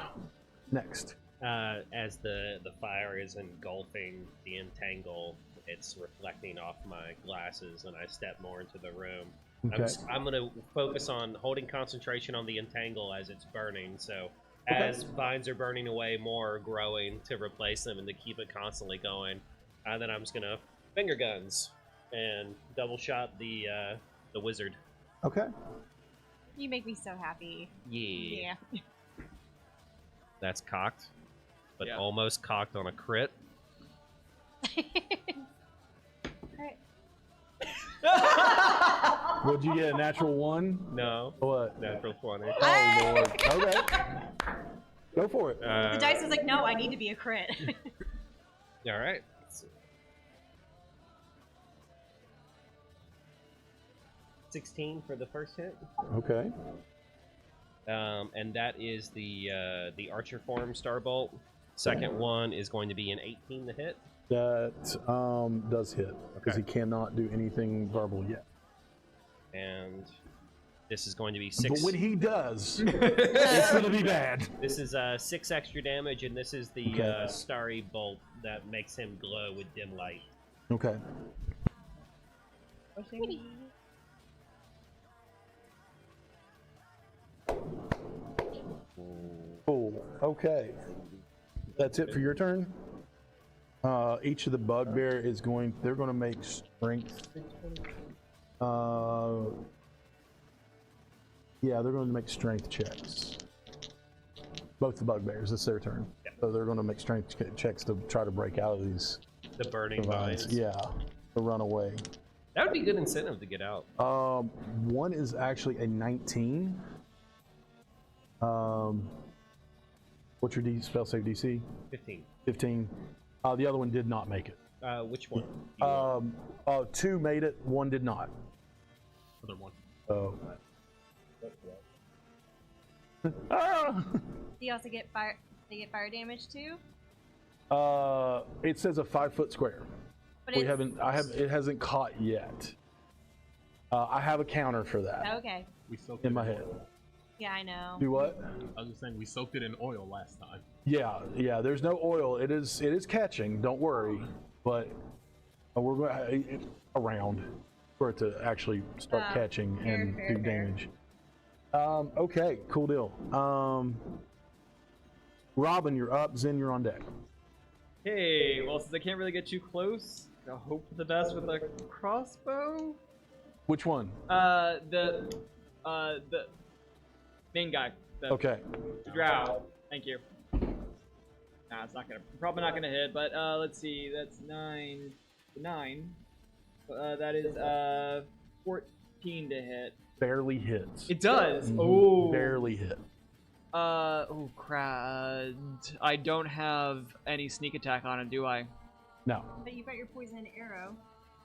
Next. As the fire is engulfing the entangle, it's reflecting off my glasses, and I step more into the room. Okay. I'm going to focus on holding concentration on the entangle as it's burning. So as vines are burning away, more are growing to replace them and to keep it constantly going. And then I'm just going to finger guns and double shot the wizard. Okay. You make me so happy. Yeah. Yeah. That's cocked, but Yeah. almost cocked on a crit. Would you get a natural 1? No. What? Natural 20. Oh, Lord. Okay. Go for it. The dice was like, no, I need to be a crit. All right. 16 for the first hit. Okay. And that is the archer form starbolt. Second one is going to be an 18 to hit. That does hit, because Okay. he cannot do anything verbal yet. And this is going to be 6. But when he does, it's going to be bad. This is 6 extra damage, and this is the Okay. starry bolt that makes him glow with dim light. Okay. Cool. Okay. That's it for your turn. Each of the bugbear is going. They're going to make strength. Yeah, they're going to make strength checks. Both the bugbears. It's their turn. Yep. So they're going to make strength checks to try to break out of these The burning vines. vines. Yeah, to run away. That would be good incentive to get out. One is actually a 19. What's your spell save DC? 15. 15. The other one did not make it. Which one? 2 made it, 1 did not. Other one. Oh. Ah! Do you also get fire? They get fire damage too? It says a 5-foot square. But We it's- haven't. It hasn't caught yet. I have a counter for that Okay. We soaked in it my head. Yeah, I know. Do what? I was just saying we soaked it in oil last time. Yeah. There's no oil. It is catching. Don't worry. But we're going around for it to actually start catching and fair. do damage. Okay, cool deal. Robin, you're up. Zen, you're on deck. Okay, well, since I can't really get too close, I'll hope for the best with a crossbow. Which one? The main guy. The Okay. drow. Thank you. Nah, it's probably not gonna hit, but let's see, that's 9. That is 14 to hit. Barely hits. It does. Mhm. Oh. Barely hit. Oh crap. I don't have any sneak attack on it, do I? No. But you got your poison arrow.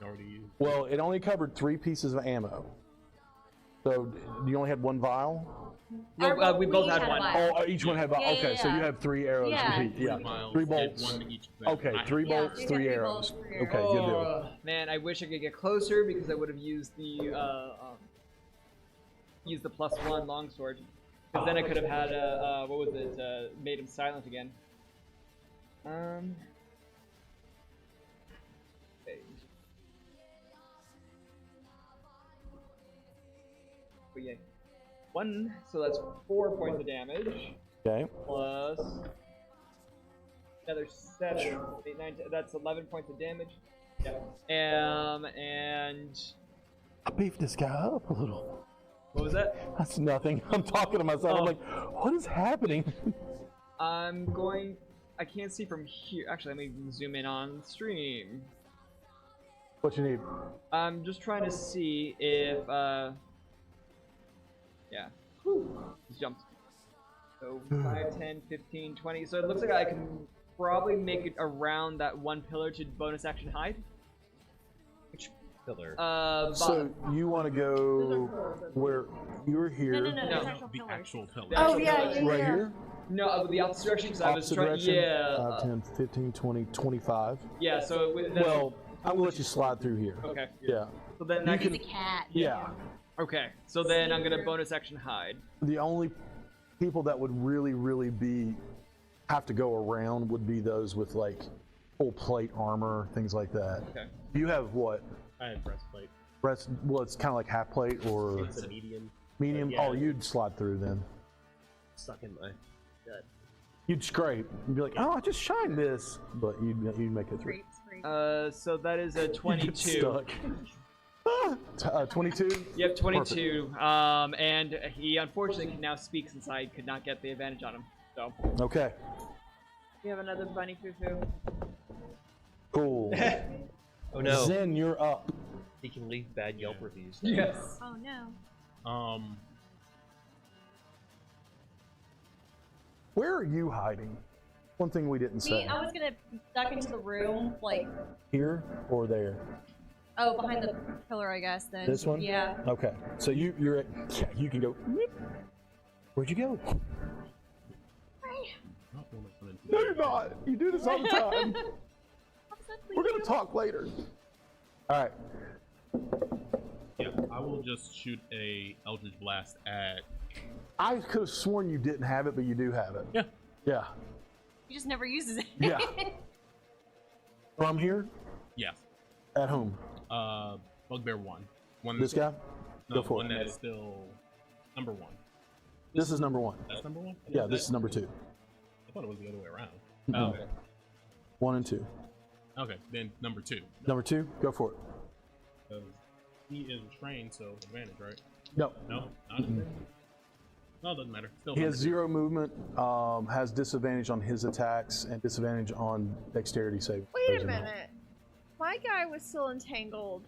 Already used. Well, it only covered 3 pieces of ammo. So you only had 1 vial? No, we both had each one. vial. Oh, each one had. Yeah, okay, yeah, so you yeah. have 3 arrows. Yeah. Yeah. Vials, 3 and bolts. one to each of them. Okay, 3 Yeah, bolts, you 3 got 3 arrows. bolts, 3 Okay, arrows. good deal. Man, I wish I could get closer because I would have used the +1 longsword. Because then I could have had what was it? Made him silent again. Okay. But yeah, 1. So that's 4 points of damage. Okay. Plus another 7, 8, 9, 10, that's 11 points of damage. Yeah. And I beefed this guy up a little. what was that? That's nothing. I'm talking to myself. Oh. I'm like, what is happening? I can't see from here. Actually, let me zoom in on stream. What you need? I'm just trying to see if yeah. Just jumped. So 5, 10, 15, 20. So it looks like I can probably make it around that 1 pillar to bonus action hide. Pillar. So you want to go where you're here? No, No. there's actual The pillars. actual pillar. The Oh, actual yeah, pillars. yeah, Right here? No, the opposite direction because I was Opposite trying. direction? Yeah. 5, 10, 15, 20, 25. Yeah. So that's, Well, I'm going to let you slide through here. okay. Yeah. So then You that can- The cat. Yeah. Okay. So then I'm gonna bonus action hide. The only people that would really have to go around would be those with like full plate armor, things like that. Okay. You have what? I had breastplate. Well, it's kind of like half plate or It's a medium. medium. yeah. Oh, you'd slide through then. Stuck in my gut. You'd scrape. You'd be like, oh, I just shined this, but you'd make it through. So that is a You get 22. stuck. 22. You have 22. And he unfortunately can now speak since I could not get the advantage on him. So. Okay. You have another bunny foo-foo. Cool. Oh no. Zen, you're up. He can leave bad Yelp reviews. Yes. Oh no. Where are you hiding? One thing we didn't Me, say. I was gonna duck into the room, like, Here or there? oh, behind the pillar, I guess. Then. This one? Yeah. Okay. So you're at, yeah, you can go. Whoop. Where'd you go? Not one of them. No, you're not. You do this all the time. We're gonna talk later. All right. Yeah, I will just shoot a Eldritch Blast at. I could have sworn you didn't have it, but you do have it. Yeah. Yeah. He just never uses it. Yeah. From here? Yes. At home. Bugbear 1. One This guy? No, Go for one it. that is still number 1. This is number 1. That's number 1? Yeah, this is number 2. I thought it was the other way around. Mhm. Oh, okay. 1 and 2. Okay, then number 2. Number 2, go for it. Because he is restrained, so advantage, right? No. No? Not advantage? No, it doesn't matter. Still He has number 0 movement, has disadvantage on his attacks, and disadvantage on dexterity save. Wait a minute. My guy was still entangled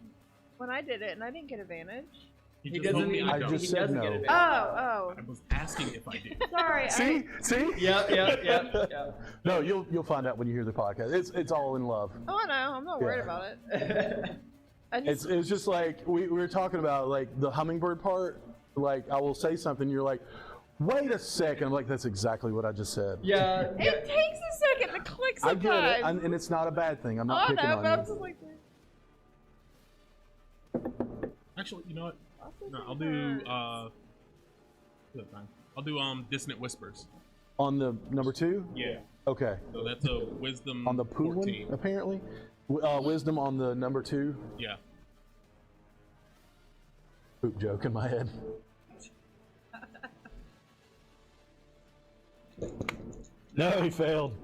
when I did it, and I didn't get advantage. two. He just doesn't. told me I I don't. just he said doesn't no. get advantage. Oh, I was asking if I did. sorry. See? See? Yeah. No, you'll find out when you hear the podcast. It's all in love. Oh, no, I'm not worried Yeah. about it. I just, It's just like we were talking about, like the hummingbird part. Like I will say something, you're like, wait a second. I'm like, that's exactly what I just said. Yeah. it takes a second to click I get sometimes. it, and it's not a bad thing. I'm not Oh picking no, on but I'm you. just like, Actually, you know what? I think No, it I'll do hurts. good time. I'll do Dissonant Whispers. On the number 2? Yeah. Okay. So that's a wisdom On the poo 14. one, apparently. Wisdom on the number 2. Yeah. Poop joke in my head. No, he failed.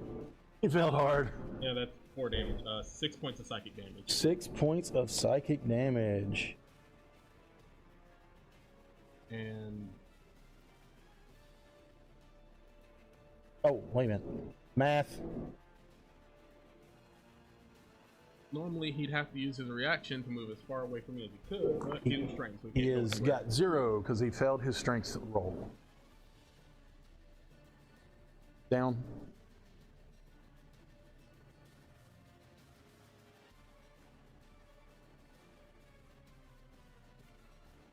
He failed hard. Yeah, that's 4 damage. 6 points of psychic damage. 6 points of psychic damage. And Oh, wait a minute. Math. normally he'd have to use his reaction to move as far away from me as he could, but he's restrained, so He can't go has anywhere. got 0 because he failed his strength roll. Down.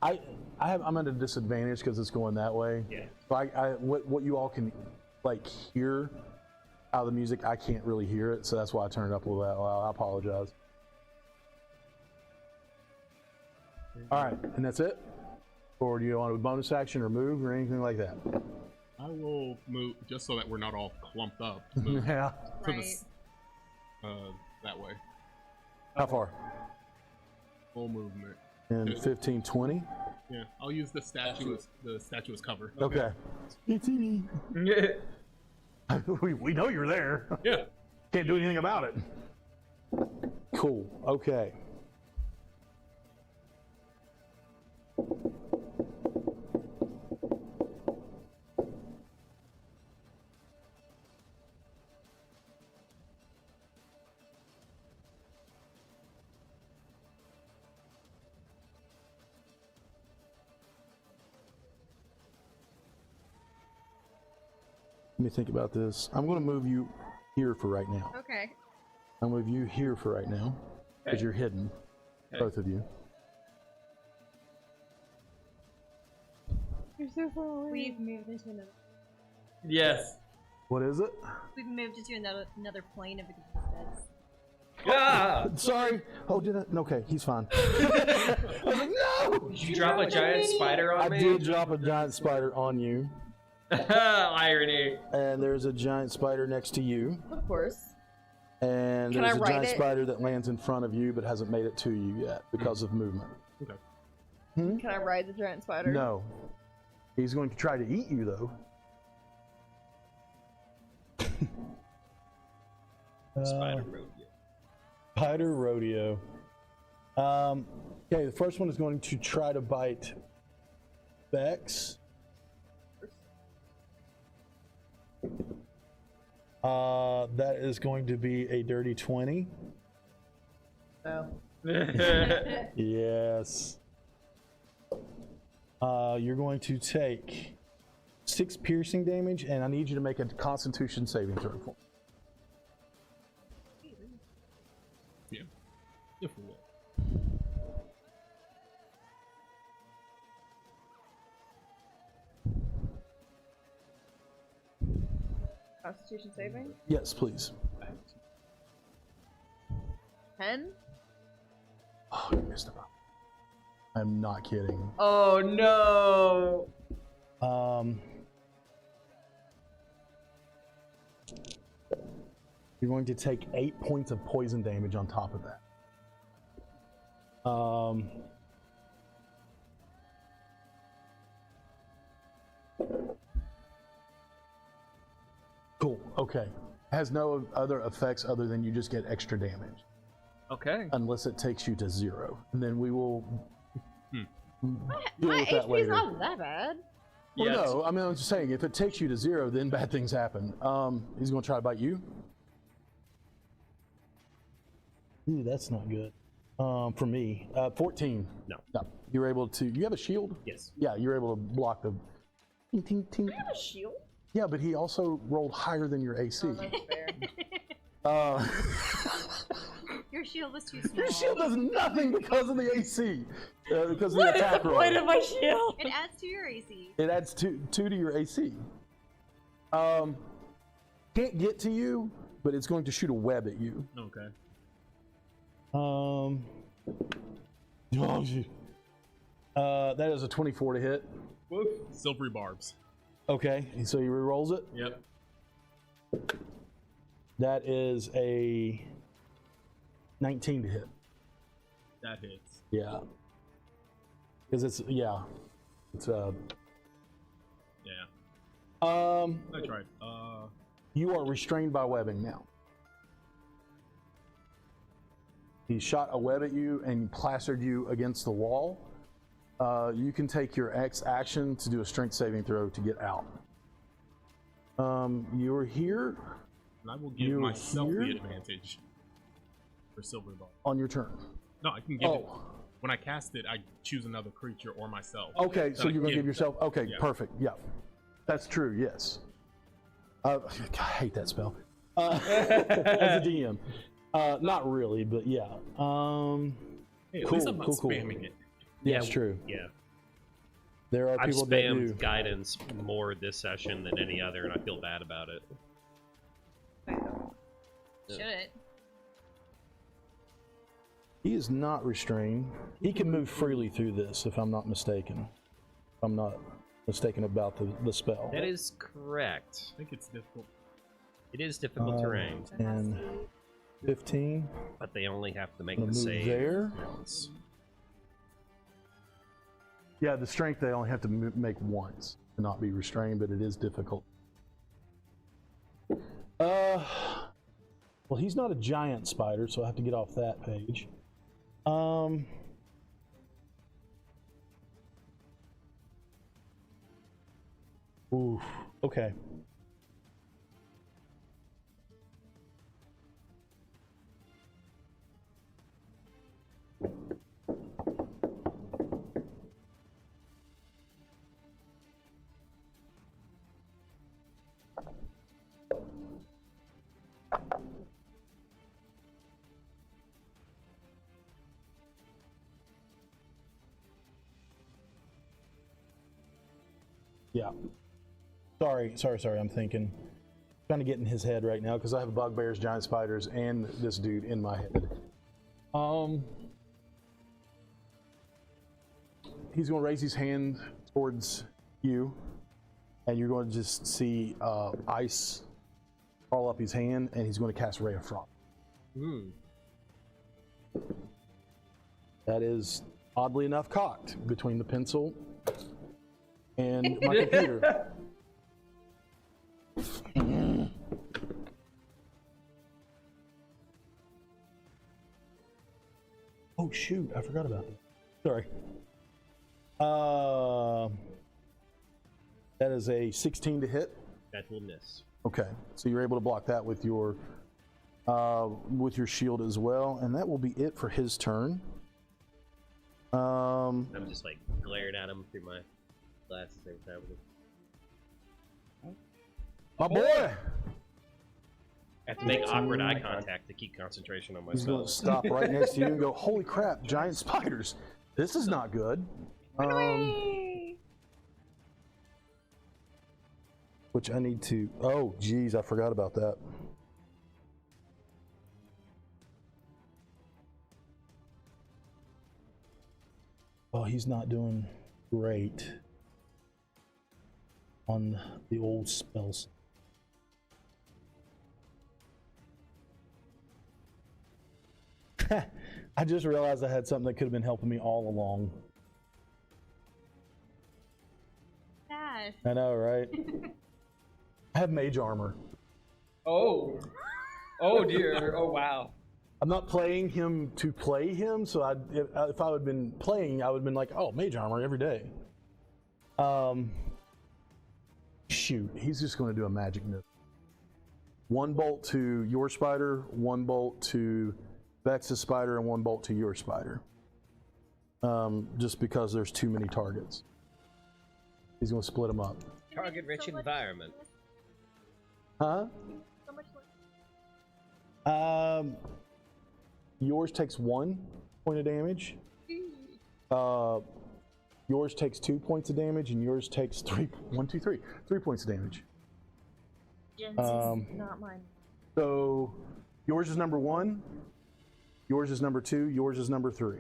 I'm at a disadvantage because it's going that way. Yeah. So what you all can like hear out of the music, I can't really hear it, so that's why I turned it up a little that loud. I apologize. All right, and that's it? Or do you want a bonus action or move or anything like that? I will move just so that we're not all clumped up. Move Yeah. to Right. this, that way. How far? Full movement. And 15, 20? Yeah, I'll use the statue as cover. Okay. It's me. We know you're there. Yeah. Can't do anything about it. Cool. Okay. Let me think about this. I'm going to move you here for right now. Okay. I'll move you here for right now because Okay. you're hidden, Okay. both of you. You're so far away. We've moved into another. Yes. What is it? We've moved into another plane of existence. Ah! Sorry. Oh, did I? Okay, he's fine. I was like, no! Did you drop a giant spider on I me? did drop a giant spider on you, Irony. and there's a giant spider next to you, Of course. and Can there's I a ride giant it? spider that lands in front of you but hasn't made it to you yet because of movement. Okay. Can I ride the giant spider? No. He's going to try to eat you, though. Spider rodeo. Spider rodeo. Okay, the first one is going to try to bite Bex. That is going to be a dirty 20. No. Yes. You're going to take 6 piercing damage, and I need you to make a Constitution saving throw for me. Yeah. If we will. Constitution saving? Yes, please. 10? Oh, you missed about. I'm not kidding. Oh no! You're going to take 8 points of poison damage on top of that. Cool. Okay. Has no other effects other than you just get extra damage, Okay. unless it takes you to 0, and then we will deal My with that HP's later. not that bad. Well, Yeah, no, I mean, I'm just saying, if it takes you to 0, then bad things happen. He's going to try to bite you. Ooh, that's not good. For me, 14. No. No, you're able to. You have a shield. Yes. Yeah, you're able to block the. Ting, ting, ting. I have a shield. Yeah, but he also rolled higher than your AC. Oh, that's fair. Your shield was too small. Your shield does nothing because of the AC. Because of the What is attack the roll. point of my shield? It adds to your AC. It adds two to your AC. Can't get to you, but it's going to shoot a web at you. Okay. Oh, shoot. That is a 24 to hit. Silvery barbs. Okay, so he re-rolls it. Yep. That is a 19 to hit. That hits. Yeah. Because it's Yeah. That's right. You are restrained by webbing now. He shot a web at you and plastered you against the wall. You can take your X action to do a strength saving throw to get out. You're here And I will give You're myself here? the advantage for silver ball. on your turn. No, I can give it. Oh, When I cast it, I choose another creature or myself. okay. So I you're going to give give yourself. Okay, Yeah. perfect. Yeah, that's true. Yes. I hate that spell. As a DM, not really, but yeah. Hey, at Cool, least I'm not cool, cool. spamming it. Yeah, it's true. Yeah. There are I've people that do. spammed guidance more this session than any other, and I feel bad about it. Should it? He is not restrained. He can move freely through this, if I'm not mistaken. If I'm not mistaken about the spell. That is correct. I think it's difficult. It is difficult terrain, And 15. but they only have to make Gonna the move save there. once. Yeah, the strength they only have to make once to not be restrained, but it is difficult. Well, he's not a giant spider, so I have to get off that page. Oof. Okay. Yeah. Sorry. I'm thinking. Trying to get in his head right now because I have bugbears, giant spiders, and this dude in my head. He's going to raise his hand towards you, and you're going to just see ice crawl up his hand, and he's going to cast Ray of Frost. That is oddly enough cocked between the pencil and my computer. Oh shoot, I forgot about that. Sorry. That is a 16 to hit. That will miss. Okay, so you're able to block that with your shield as well, and that will be it for his turn. I'm just like glaring at him through my glasses every time. My boy! I have to make awkward eye contact to keep concentration on He's going myself. to stop right next to you and go, holy crap, giant spiders. This is not good. Which I need to, oh geez, I forgot about that. Oh, he's not doing great on the old spells. I just realized I had something that could have been helping me all along. Sad. I know, right? I have mage armor. Oh. Oh dear. Oh wow. I'm not playing him to play him, so if I would have been playing, I would have been like, oh, mage armor every day. Shoot, he's just going to do a magic move. One bolt to your spider, one bolt to Vex's spider, and one bolt to your spider. Just because there's too many targets. He's going to split them up. Target-rich So much environment. Huh? So much less. Yours takes 1 point of damage. Yours takes 2 points of damage, and yours takes 3 points of damage. Jen's Um, is not mine. So yours is number 1, yours is number 2, yours is number 3.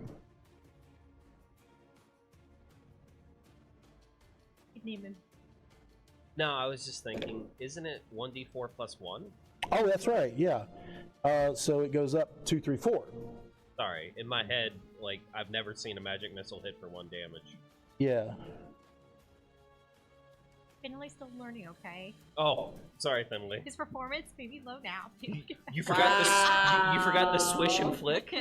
could name him. No, I was just thinking, isn't it 1d4 plus 1? Oh, that's right. Yeah. So it goes up 2, 3, 4. Sorry, in my head, like, I've never seen a magic missile hit for 1 damage. Yeah. Finley's still learning, okay? Oh, sorry, Finley. His performance may be low now. You forgot the you forgot the swish and flick.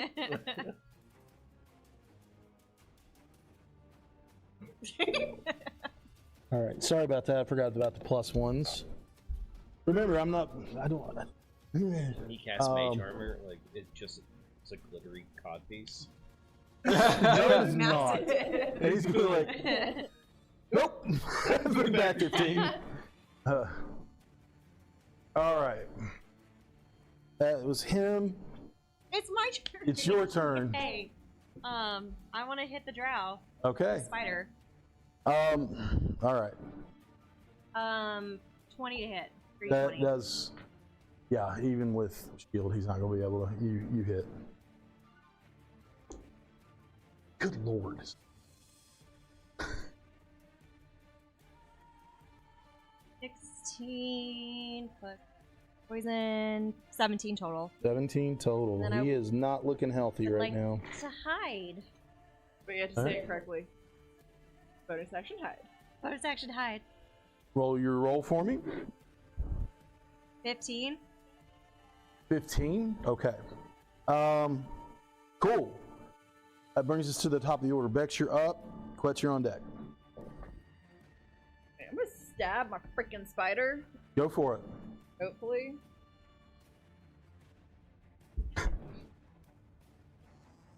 All right. Sorry about that. I forgot about the plus ones. Remember, I don't. He casts mage armor, like it's a glittery codpiece. No, it's not. And he's gonna like, nope. Bring back 15. All right. That was him. It's my turn. It's your turn. Hey, I want to hit the drow. Okay. Spider. All right. 20 to hit. That 20. does. Yeah, even with shield, he's not gonna be able to. You hit. Good lord. 16 plus poison, 17 total. 17 total. Then He is not looking healthy I'd right like now. to hide. But you have to say it correctly. Bonus action hide. Bonus action hide. Roll your roll for me. 15. 15? Okay. Cool. That brings us to the top of the order. Bex, you're up. Quetz, you're on deck. Okay, I'm gonna stab my freaking spider. Go for it. Hopefully.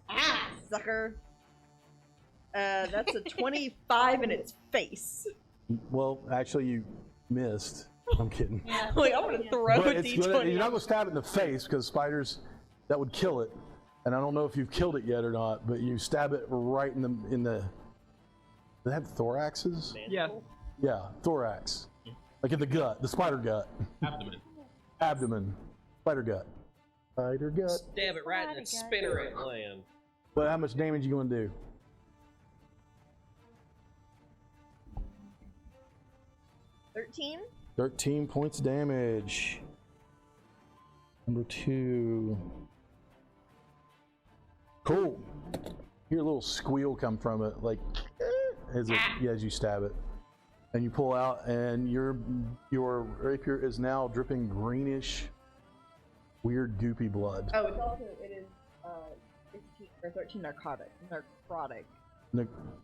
Ah, sucker. That's a 25 in its face. Well, actually, you missed. I'm kidding. Like, I'm gonna throw But a it's d20. gonna, you're not going to stab it in the face because spiders, that would kill it. And I don't know if you've killed it yet or not, but you stab it right in the. Do they have thoraxes? Yeah. Yeah, thorax. Like in the gut, the spider gut. Abdomen. Abdomen. Spider gut. Spider gut. Stab it right in its spinneret gland. But how much damage you going to do? 13? 13 points of damage. Number 2. Cool. Hear a little squeal come from it, like as you stab it, and you pull out, and your rapier is now dripping greenish, weird goopy blood. Oh, it is 16 or 13 necrotic.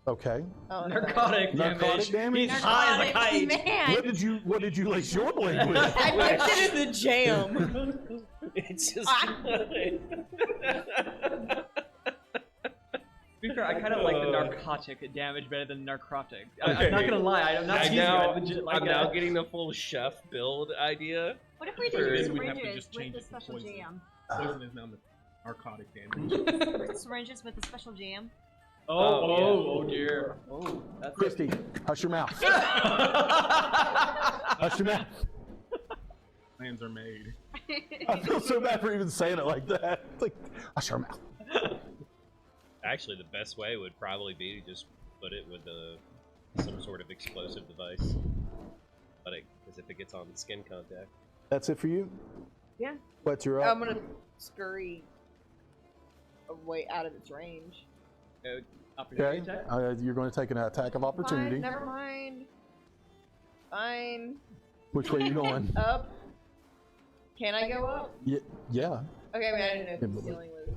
Okay. Oh, Narcotic damage. Narcotic damage? He's high as a kite. Man. What did you lace your blade with? I put it in the jam. It's just. To be fair, I kind of like the narcotic damage better than narcotic. Okay. I'm not gonna lie, I'm not teasing you. I legit like I'm that. now getting the full chef build idea. What if we Or did maybe we'd have to syringes just with change the it to special poison. jam? Poison is now narcotic damage. Syringes with the special jam? Oh dear. Oh, that's Christy, hush your mouth. Hush your mouth. Plans are made. I feel so bad for even saying it like that. It's like, hush your mouth. Actually, the best way would probably be to just put it with some sort of explosive device. Because if it gets on the skin contact. That's it for you? Yeah. What's your up? I'm gonna scurry away out of its range. opportunity Okay. attack. You're going to take an attack of opportunity. Fine, never mind. Fine. Which way are you going? Up. Can I go up? Yeah. Okay, I mean, I didn't know if Yeah, the but- ceiling was.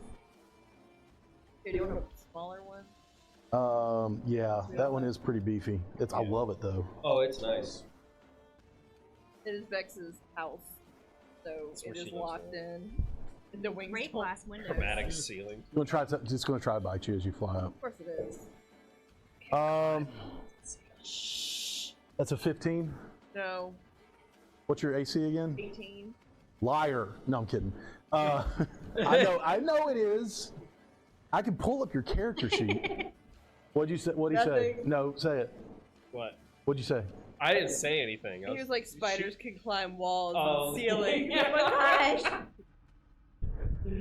Here, do you want a smaller one? Yeah, that one is pretty beefy. I love it though. Oh, it's nice. It is Vex's house, so That's where it is she lives locked now. in. The wings Great don't- glass windows. Chromatic ceiling. Just going to try to bite you as you fly up. Of course it is. That's a 15. No, What's your AC again? 18. Liar. No, I'm kidding. I know it is. I can pull up your character sheet. What'd you say? What'd he say? Nothing. No, say it. What? What'd you say? I didn't say anything. He was like, spiders can climb walls Oh. and ceilings. Yeah. I'm like, gosh.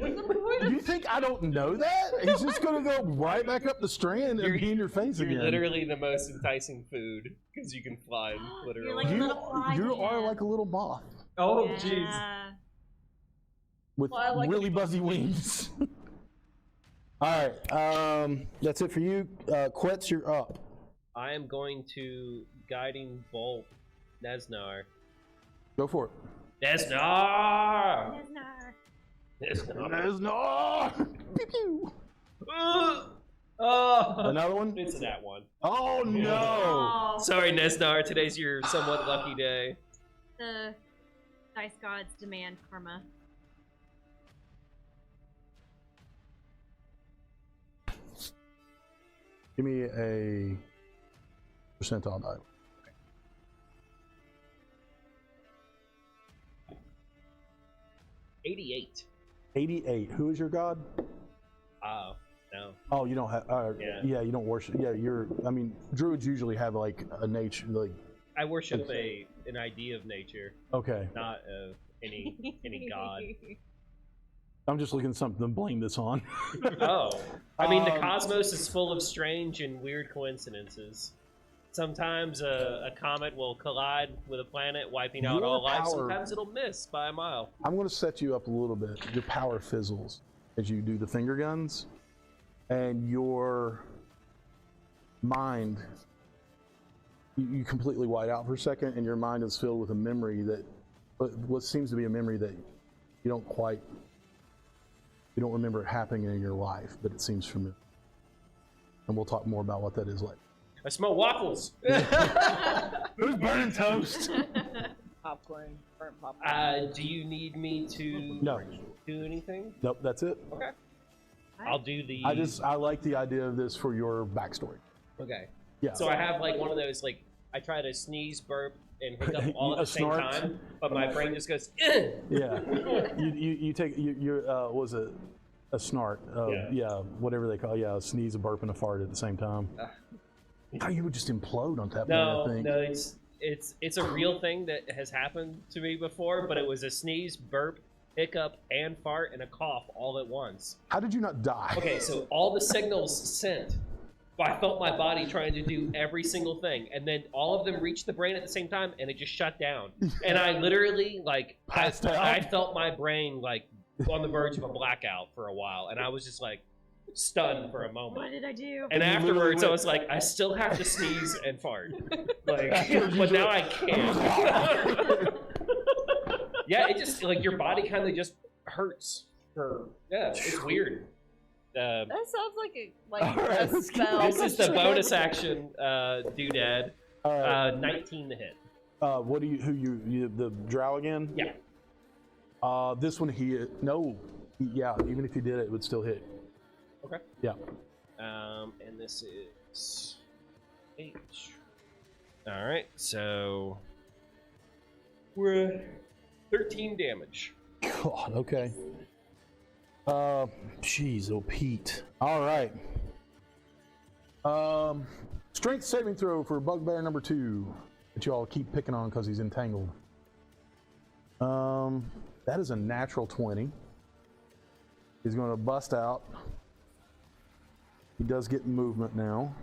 You think I don't know that? He's just gonna go right back up the strand and be in your face You're again. literally the most enticing food because you can fly. Literally. like a You, little fly you to are him. like a little moth Oh, jeez. Yeah. with Well, I like really buzzy wings. All right, that's it for you. Quetz, you're up. I am going to guiding bolt Nesnar. Go for it. Nesnar! Nesnar. Nesnar! No! Pew pew. Oh, Another one? it's that one. Oh no! Oh, Sorry, Nesnar. Today's your somewhat lucky day. the dice gods demand karma. Give me a percentile die. 88. 88. Who is your god? Oh, no. Oh, you don't have. Yeah. You don't worship. Yeah, you're. I mean, druids usually have like a nature. Like, I worship an idea of nature, okay, not of any god. I'm just looking at something to blame this on. Oh, I mean, the Um, cosmos is full of strange and weird coincidences. Sometimes a comet will collide with a planet, wiping out Your all life. power- Sometimes it'll miss by a mile. I'm going to set you up a little bit. Your power fizzles as you do the finger guns, and your mind, you completely white out for a second, and your mind is filled with a memory that, what seems to be a memory that you don't remember it happening in your life, but it seems familiar. And we'll talk more about what that is like. I smell waffles. Who's burning toast? Popcorn, burnt popcorn. Do you need me to No. do anything? Nope, that's it. Okay. I'll do the. I like the idea of this for your backstory. Okay. Yeah. So I have like one of those like I try to sneeze, burp, and hiccup all at A the same snort? time, but my brain just goes. "Eh." Yeah. you take you was it a snort? Yeah. Whatever they call a sneeze, a burp, and a fart at the same time. Oh, you would just implode on top of No, that thing. no, it's a real thing that has happened to me before, but it was a sneeze, burp, hiccup, and fart, and a cough all at once. How did you not die? Okay, so all the signals sent. I felt my body trying to do every single thing, and then all of them reached the brain at the same time, and it just shut down. And I literally, like, Passed out? I felt my brain, like, on the verge of a blackout for a while, and I was just, like, stunned for a What moment. did I do? And You literally afterwards, I went- was like, I still have to sneeze and fart. Like, but now I can't. Yeah, it just, like, your body kind of just hurts. It's weird. That sounds like a All right, a let's get spell. This is the bonus action doodad. All right. 19 to hit. What do you the drow again? Yeah. This one even if you did it, it would still hit. Okay. Yeah. And this is 8. All right, so we're at 13 damage. God, okay. Jeez, oh Pete. All right. Strength saving throw for bugbear number 2 that you all keep picking on because he's entangled. That is a natural 20. He's going to bust out. He does get movement now,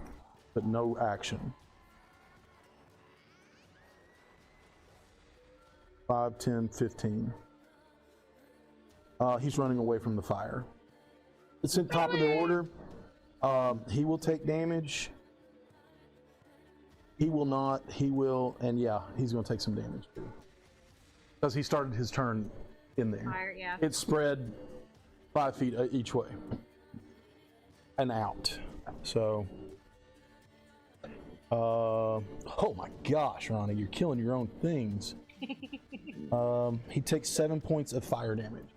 but no action. 5, 10, 15. He's running away from the fire. It's in top of the order. He will take damage. He will not. He will, and yeah, he's going to take some damage too. Because he started his turn in there. Fire, yeah. It's spread 5 feet each way and out. So, oh my gosh, Ronnie, you're killing your own things. He takes 7 points of fire damage.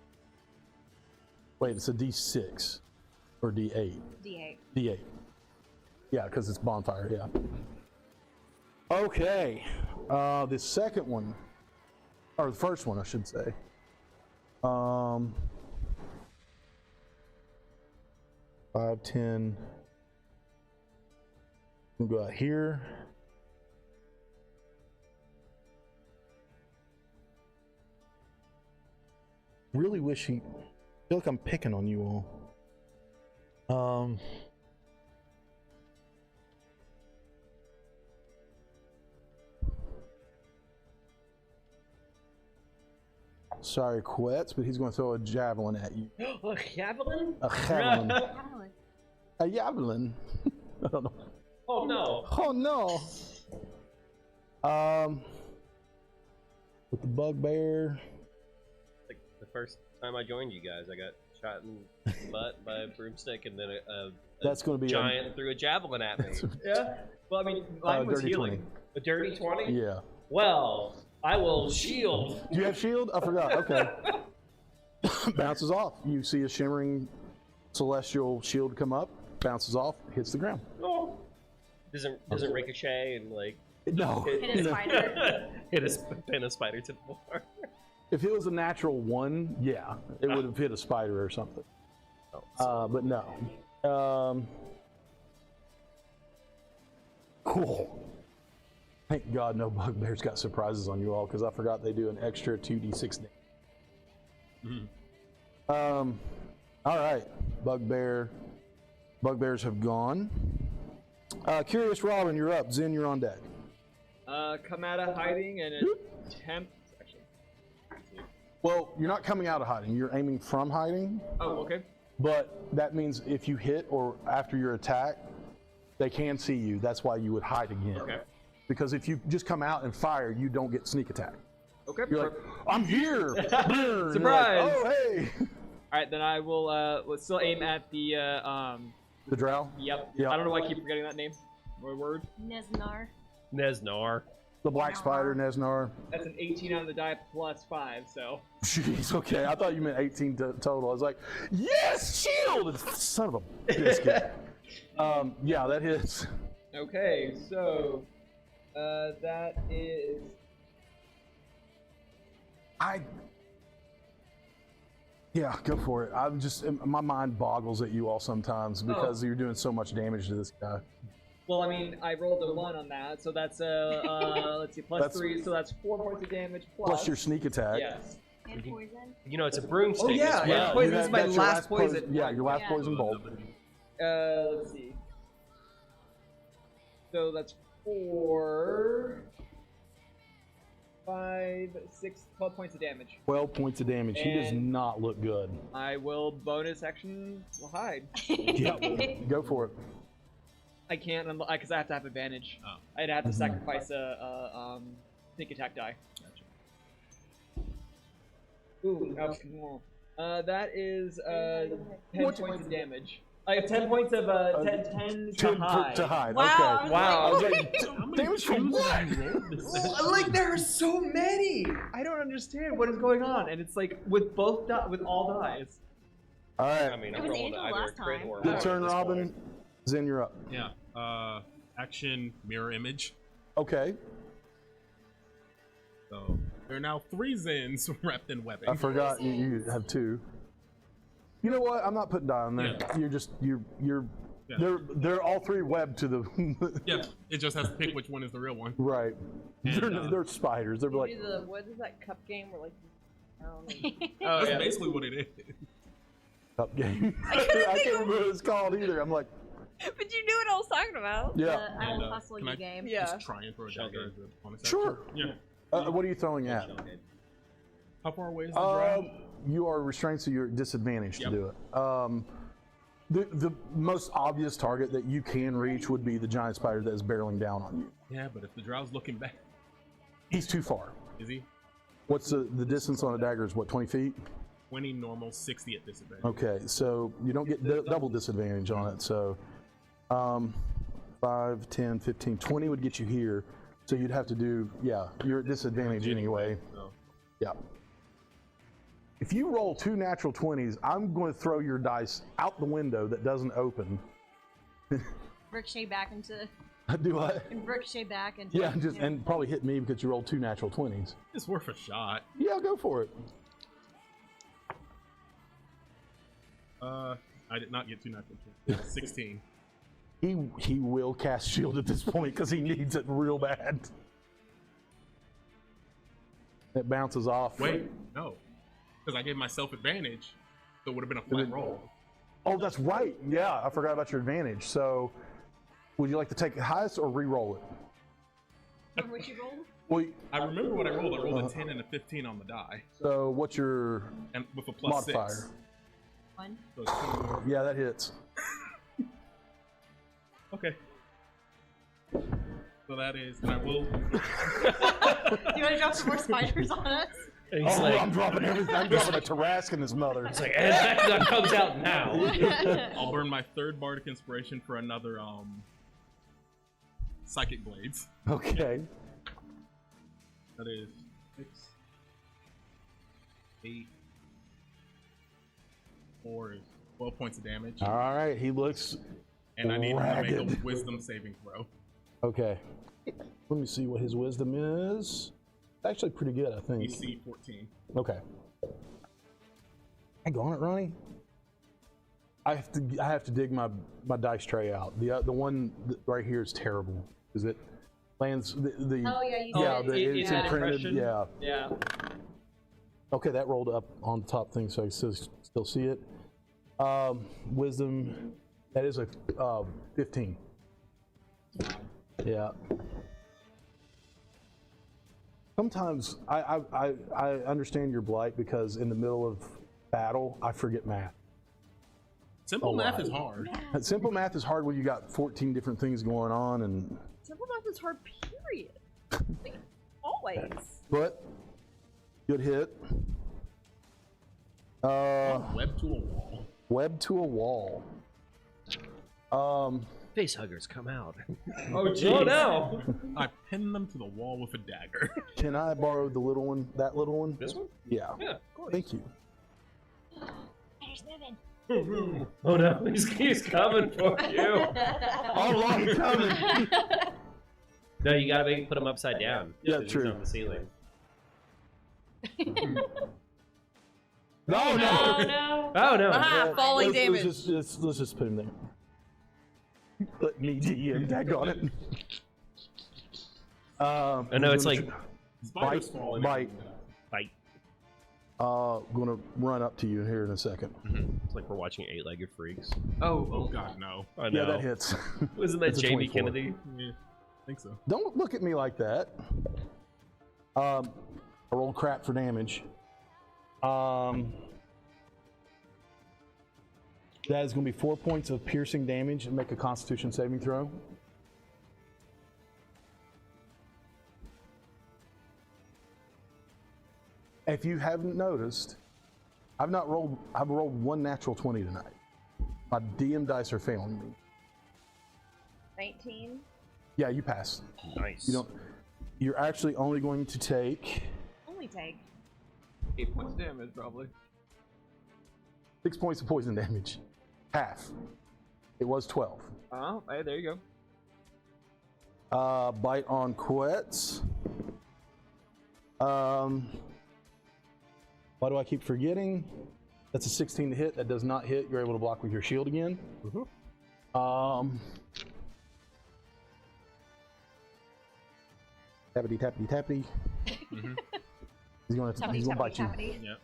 Wait, it's a D6 or D8? D8. D8. Yeah, because it's bonfire, yeah. Okay, the second one, or the first one, I should say. 5, 10. We'll go out here. Really wish he feel like I'm picking on you all. Sorry, Quetz, but he's going to throw a javelin at you. A javelin? A javelin. Alan, A javelin. I don't know. Oh no. Oh no. With the bugbear. Like the first time I joined you guys, I got shot in the butt by a broomstick, and then a That's going to be giant threw a javelin at me. Yeah. Well, I mean, mine was dirty healing. 20. A dirty 20? Yeah. Well, I will shield. Do you have shield? I forgot. Okay. Bounces off. You see a shimmering celestial shield come up, bounces off, hits the ground. Oh. Doesn't ricochet and like No. hit a spider. pin a spider to the floor. If it was a natural 1, yeah, it would have hit a spider or something. But no. Cool. Thank God no bugbears got surprises on you all, because I forgot they do an extra 2d6 damage. Mhm. All right, bugbears have gone. Curious Robin, you're up. Zen, you're on deck. Come out of hiding and attempt. Actually. Well, you're not coming out of hiding. You're aiming from hiding, Oh, okay. but that means if you hit or after your attack, they can see you. That's why you would hide again. Okay. Because if you just come out and fire, you don't get sneak attack. Okay. You're like, I'm here! And you're like, Surprise! oh, hey! All right, then I will. Let's still aim at the. The drow? Yep. Yep. I don't know why I keep forgetting that name or word. Nesnar. Nesnar. The black spider, Nesnar. That's an 18 on the die plus 5. So. Jeez, okay. I thought you meant 18 total. I was like, yes, shield! Son of a biscuit. Yeah, that hits. Okay, so that is. Yeah, go for it. I'm just, my mind boggles at you all sometimes because you're doing so much damage to this guy. Well, I mean, I rolled a 1 on that, so that's let's see, plus That's- 3, so that's 4 points of damage Plus your sneak attack. Yes. And poison. You know, it's a broomstick. Oh, yeah, as yeah. well. Poison You is have- my that's your last poison. Yeah, your last Yeah. poison bolt. Let's see. So that's 4, 5, 6, 12 points of damage. 12 points of damage. He does And- not look good. I will bonus action hide. Yep. Go for it. I can't because I have to have advantage. Oh. I'd have to sacrifice a sneak attack die. Ooh, okay. That is 10 points of damage. I have 10 points of 10 to hide. To hide. Wow. Okay. Wow. I was like, Damage from what? like there are so many. I don't understand what is going on, and it's like with with all dies. All I right. mean, It I'm was rolling Angel either a last crit time. or a Good one turn, at this Robin. point. Zen, you're up. Yeah. Action mirror image. Okay. So there are now 3 Zens wrapped in webbing. I forgot you have 2. You know what? I'm not putting die on there. Yeah. You're just you're Yeah. they're all 3 webbed to the Yeah, it just has to pick which one is the real one. right. And, They're spiders. They're You like do the, what is that cup game where like Oh That's yeah. basically what it is. up game. I can't remember what it's called either. I'm like, But you knew what I was talking about. yeah. I will And, hustle can you I game. Yeah. Just try and throw a Shell dagger game. as a bonus Sure. action? Yeah. What are you throwing at? How far away is the drow? You are restrained, so you're at disadvantage to Yep. do it. The most obvious target that you can reach would be the giant spider that is barreling down on you. Yeah, but if the drow's looking back, He's too far. is he? What's the distance on a dagger is what, 20 feet? 20 normal, 60 at disadvantage. Okay, so you don't get double disadvantage on it. So 5, 10, 15, 20 would get you here. So you'd have to do, yeah, you're at disadvantage anyway. So, Yeah. If you roll 2 natural 20s, I'm going to throw your dice out the window that doesn't open. Ricochet back into. Do I? And ricochet back into. Yeah, and probably hit me because you rolled 2 natural 20s. it's worth a shot. Yeah, go for it. I did not get 2 natural 20. 16. He will cast shield at this point because he needs it real bad. It bounces off. Wait, no. Because I gave myself advantage. So it would have been a flat roll. Oh, that's right. Yeah, I forgot about your advantage. So, would you like to take the highest or re-roll it? Remember what you rolled? Well, I remember what I rolled. I rolled a 10 and a 15 on the die. so what's your And with a plus modifier? 6. 1. So it's 2 more. Yeah, that hits. Okay. So that is, and I will. Do you want to drop some more spiders on us? And he's Oh, like, I'm dropping everything. I'm dropping a Tarrasque and his mother. it's like, and that gun comes out now. I'll burn my 3rd bardic inspiration for another psychic blades. Okay. That is 6, 8, 4 is 12 points of damage, All right. He looks and I need him to make ragged. a wisdom saving throw. okay. Let me see what his wisdom is. Actually, pretty good, I think. DC 14. Okay. Hang on it, Ronnie. I have to dig my dice tray out. The one right here is terrible because it lands the Oh, yeah, you yeah said it it's had imprinted. impression. Yeah. Yeah. Okay, that rolled up on the top thing, so I still see it. Wisdom, that is a 15. Yeah. Sometimes I understand your blight because in the middle of battle I forget math. Simple A math lot. is hard. Simple math is hard when you got 14 different things going on, and Simple math is hard, period. Like, always. but good hit. Web to a wall. Web to a wall. Face huggers come out. Oh, jeez. Oh, no. I pinned them to the wall with a dagger. Can I borrow the little one? That little one? This one? Yeah. Yeah, of course. Thank you. Spider's moving. Oh no, he's coming for you. All long coming. No, you gotta put him upside down. Yeah, 'cause he's true. on the ceiling. No, Oh no. no. Oh no. Ah, falling Let's damage. let's just put him there. Let me DM tag on it. I know it's like Spiders Bite, falling. bite. fight. Gonna run up to you here in a second. It's like we're watching Eight-Legged Freaks. Oh god, no. I Yeah, know. that hits. Wasn't that It's a Jamie 24. Kennedy? Yeah, I think so. Don't look at me like that. I rolled crap for damage. That is going to be 4 points of piercing damage and make a Constitution saving throw. If you haven't noticed, I've rolled one natural 20 tonight. My DM dice are failing me. 19. Yeah, you pass. Nice. You don't. You're actually only going to take Only take. 8 points damage, probably. 6 points of poison damage. Half. It was 12. Oh, hey, there you Bite on Quetz. Why do I keep forgetting? That's a 16 to hit. That does not hit. You're able to block with your shield again. Tappity, tappity, tappity. He's gonna bite you. Yeah.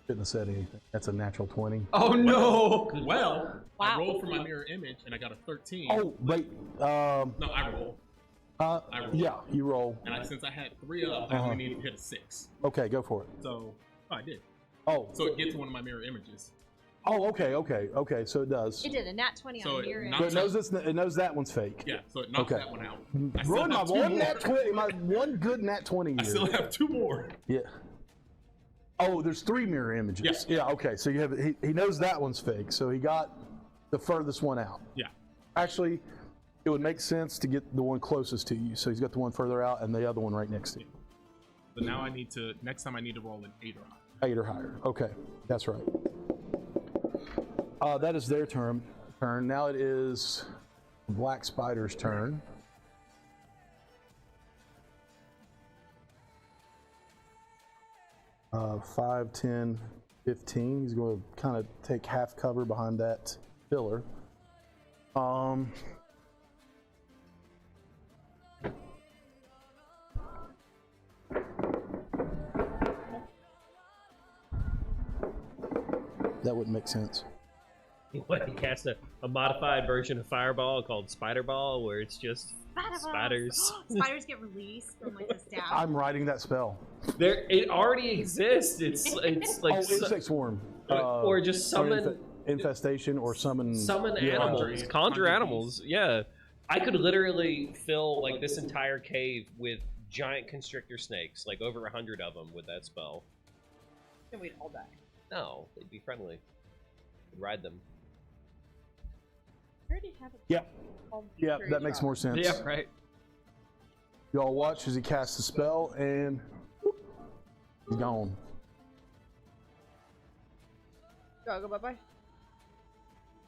Shouldn't have said anything. That's a natural 20. Oh no! Well, I Wow. rolled for my mirror image and I got a 13. Oh, wait. No, I rolled. I rolled. Yeah, you roll. And since I had 3 up, I only needed to hit a 6. Okay, go for it. So, I did. Oh, So it gets one of my mirror images. okay. So it does. It did a nat 20 So on it your knocks But it knows that one's fake. Yeah, so it knocks Okay. that one out. I still Ruined my have 2 one more. nat 20, my one good nat 20 I here. still have 2 more. Yeah. Oh, there's 3 mirror images. Yeah. Yeah. Okay. So you have he knows that one's fake. So he got the furthest one out. Yeah. Actually, it would make sense to get the one closest to you. So he's got the one further out and the other one right next to you. So now next time I need to roll an 8 or higher. 8 or higher. Okay, that's right. That is their turn. Now it is Black Spider's turn. Uh, 5, 10, 15. He's going to kind of take half cover behind that pillar. that wouldn't make sense. What, he cast a modified version of Fireball called Spider Ball, where it's just spiders. Spiders get released from like the staff. I'm writing that spell. There, it already exists. It's like Insect Swarm. or just summon Infestation or summon animals, conjure animals. Yeah, I could literally fill like this entire cave with giant constrictor snakes, like over 100 of them, with that spell. Then we'd all die. No, they'd be friendly. I'd ride them. I already have a Yeah. called Yeah, Victory that makes Shot. more sense. Yeah, right. Y'all watch as he casts the spell and he's gone. Go bye-bye.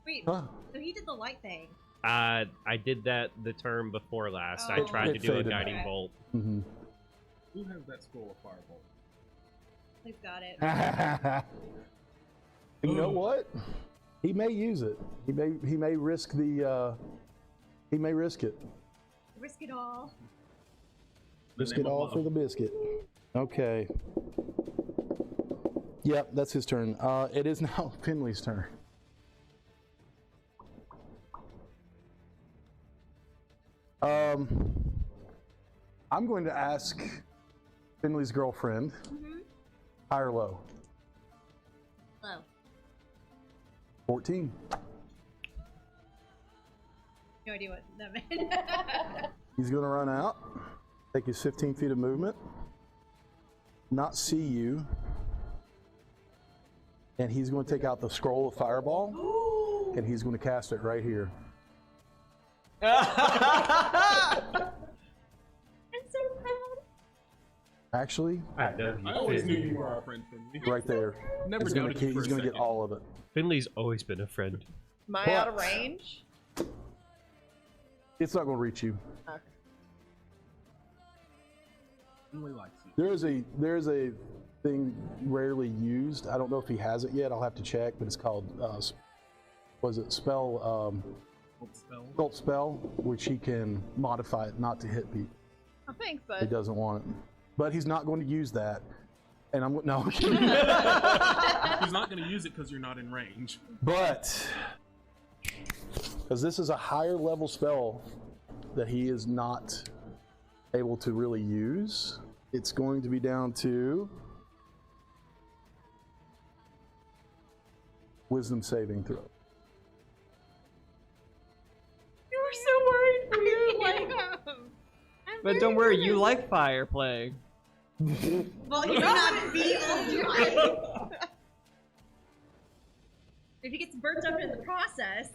Wait, Huh. so he did the light thing. I did that the term before last. I Oh. tried to It do a faded. guiding Okay. bolt. Mm-hmm. Who has that scroll of Fireball? We've got it. You know what? He may use it. He may risk the he may risk it. Risk it all. Risk name it of all love. for the biscuit. Okay. Yep, that's his turn. It is now Finley's turn. I'm going to ask Finley's girlfriend, high or low? Low. 14. No idea what that meant. He's going to run out, take his 15 feet of movement, not see you, and he's going to take out the scroll of Fireball, and he's going to cast it right here. I'm so proud. Actually, I know I always knew you were our friend, Finley. right there. Never He's gonna doubted you for a get second. all of it. Finley's always been a friend. Am I out of range? It's not going to reach you. Okay. Finley likes you. There is a thing rarely used. I don't know if he has it yet. I'll have to check, but it's called was it spell Hope spell. Sculpt spell, which he can modify it not to hit people. Oh, thanks, He bud. doesn't want it, but he's not going to use that. And I'm no, He's not going to use it because you're not in range. but because this is a higher level spell that he is not able to really use, it's going to be down to wisdom saving throw. You were so worried for you. Like, But don't worry, you like fire playing. well, you're not be all dry. If he gets burnt up in the process,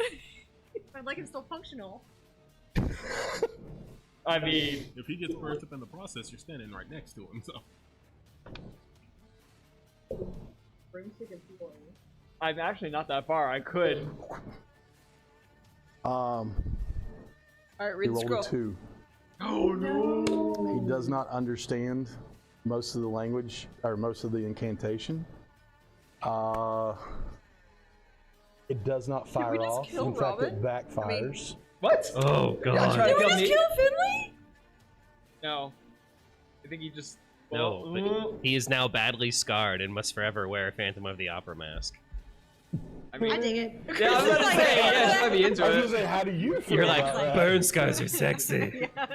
I'd like him still functional. I mean, If he gets burnt up in the process, you're standing right next to him. So Broomstick and flooring. I'm actually not that far. I could. Alright, He read the rolled scroll. a 2. Oh no! He does not understand most of the language or most of the incantation. It does not fire we just off. kill In fact, it Robin? backfires. What? Oh Y'all god. trying to Did we kill just me? kill Finley? No. I think he just. No, but he is now badly scarred and must forever wear a Phantom of the Opera mask. I mean, I dig it. yeah, I was about to say, yeah, she might be I into was gonna it. say, how do you feel You're like, about that? burn scars are sexy. Yeah.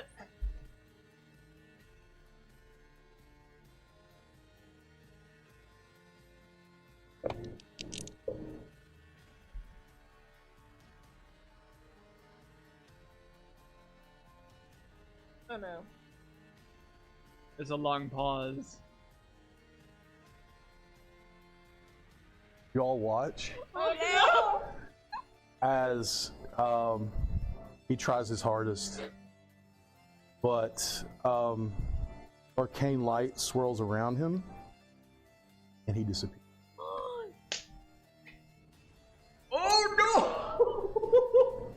Oh no. There's a long pause. You all watch Oh as he tries his hardest, but arcane light swirls around him, and he disappears. Oh no!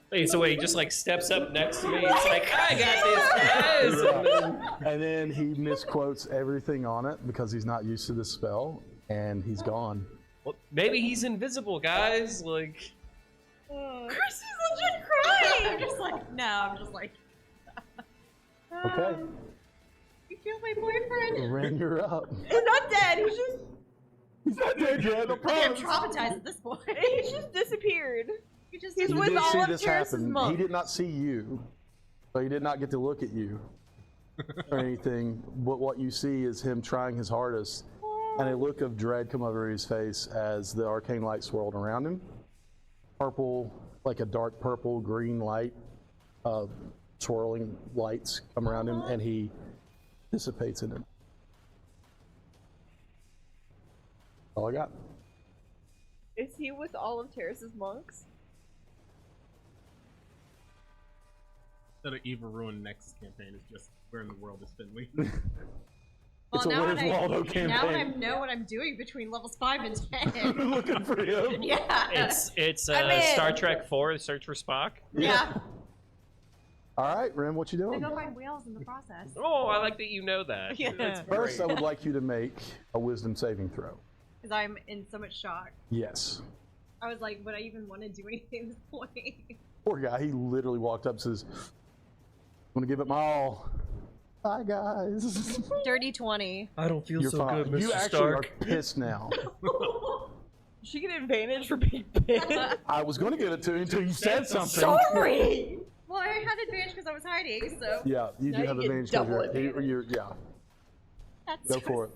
Wait, so wait, he just like steps up next to me. It's like, I got this, guys. And then he misquotes everything on it because he's not used to the spell, and he's gone. Well, maybe he's invisible, guys. Like, no. Chris is legit crying. I'm just like, no, I'm just like, Okay. you kill my boyfriend. Ren, you're up. He's not dead. He's not dead yet. I I'm promise. traumatized at this point. He's just disappeared. He's He's You with did all see of this Terrace's happen. monks. He did not see you, so he did not get to look at you or anything. But what you see is him trying his hardest, and a look of dread come over his face as the arcane light swirled around him. Purple, like a dark purple, green light, swirling lights come around him, and he dissipates in it. All I got. Is he with all of Terrace's monks? That an Evil Ruin Nexus campaign is just where in the world is Finley. It's a now Where's Waldo campaign. Now I know what I'm doing between levels 5 and 10. Looking for him. Yeah. It's I'm in. Star Trek 4, Search for Spock. Yeah. All right, Ren, what you I doing? go find whales in the process. Oh, I like that you know that. Yeah. That's First, I great. would like you to make a wisdom saving throw. Because I'm in so much shock. Yes. I was like, would I even want to do anything at this point? Poor guy, he literally walked up and says, I'm gonna give it my all. Bye, guys. Dirty 20. I don't feel You're so fine. good, Mr. You actually Stark. are pissed now. She get advantage for being pissed. I was gonna give it to you until you said something. Sorry! Well, I had advantage because I was hiding, so. Yeah, you Now do you have get advantage. 'cause double you're- advantage. yeah, That's go for it.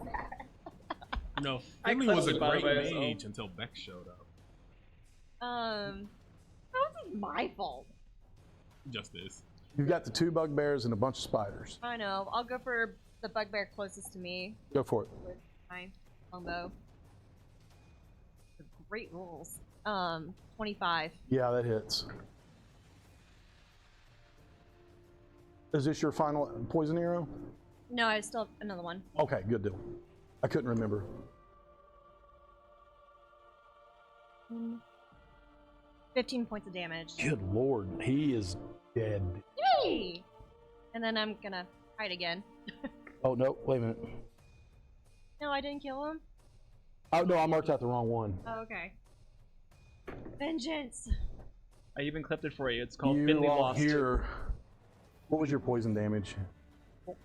No, I Finley was a clutched by great myself. mage until Beck showed up. That wasn't my fault. Just is. You've got the 2 bugbears and a bunch of spiders. I know. I'll go for the bugbear closest to me Go for it. with my longbow. Great rolls. 25. Yeah, that hits. Is this your final poison arrow? No, I still have another one. Okay, good deal. I couldn't remember. 15 points of damage. Good lord, he is dead. Yay! And then I'm gonna hide again. Oh no, wait a minute. No, I didn't kill him. Oh no, I marked out the wrong one. Oh, okay. Vengeance. I even clipped it for you. It's called You Finley all Lost. hear. What was your poison damage?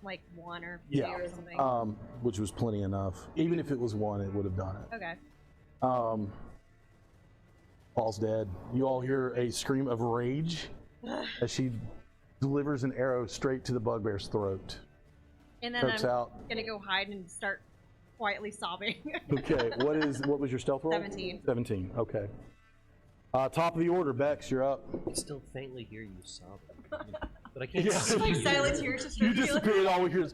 Like 1 or 2 Yeah. or something. Which was plenty enough. Even if it was 1, it would have done it. Okay. Paul's dead. You all hear a scream of rage as she delivers an arrow straight to the bugbear's throat. And then Pokes I'm out. gonna go hide and start quietly sobbing. Okay, what was your stealth roll? 17. 17, okay. Top of the order, Bex, you're up. I can still faintly hear you sobbing. But I can't Yeah. see Like you. silent tears just You start feeling. disappeared, all we hear is.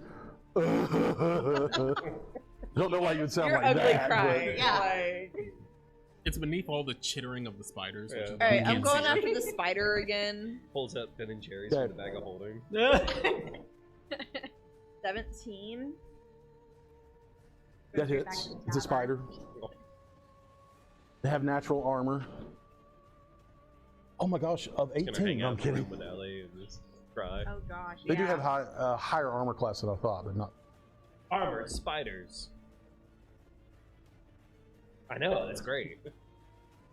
Don't know why you would sound You're like ugly that. crying. Yeah. Like... It's beneath all the chittering of the spiders. Which Yeah. is Alright, you I'm can't going see. after the spider again. Pulls up Ben and Jerry's Okay. from the bag of holding. 17. That hits. It's a spider. They have natural armor. Oh my gosh, of Gonna 18. hang No, out I'm in the kidding. room with Ellie and just cry. Oh gosh. They do yeah. have higher armor class than I thought, but not. Armored spiders. I know, that's great. Can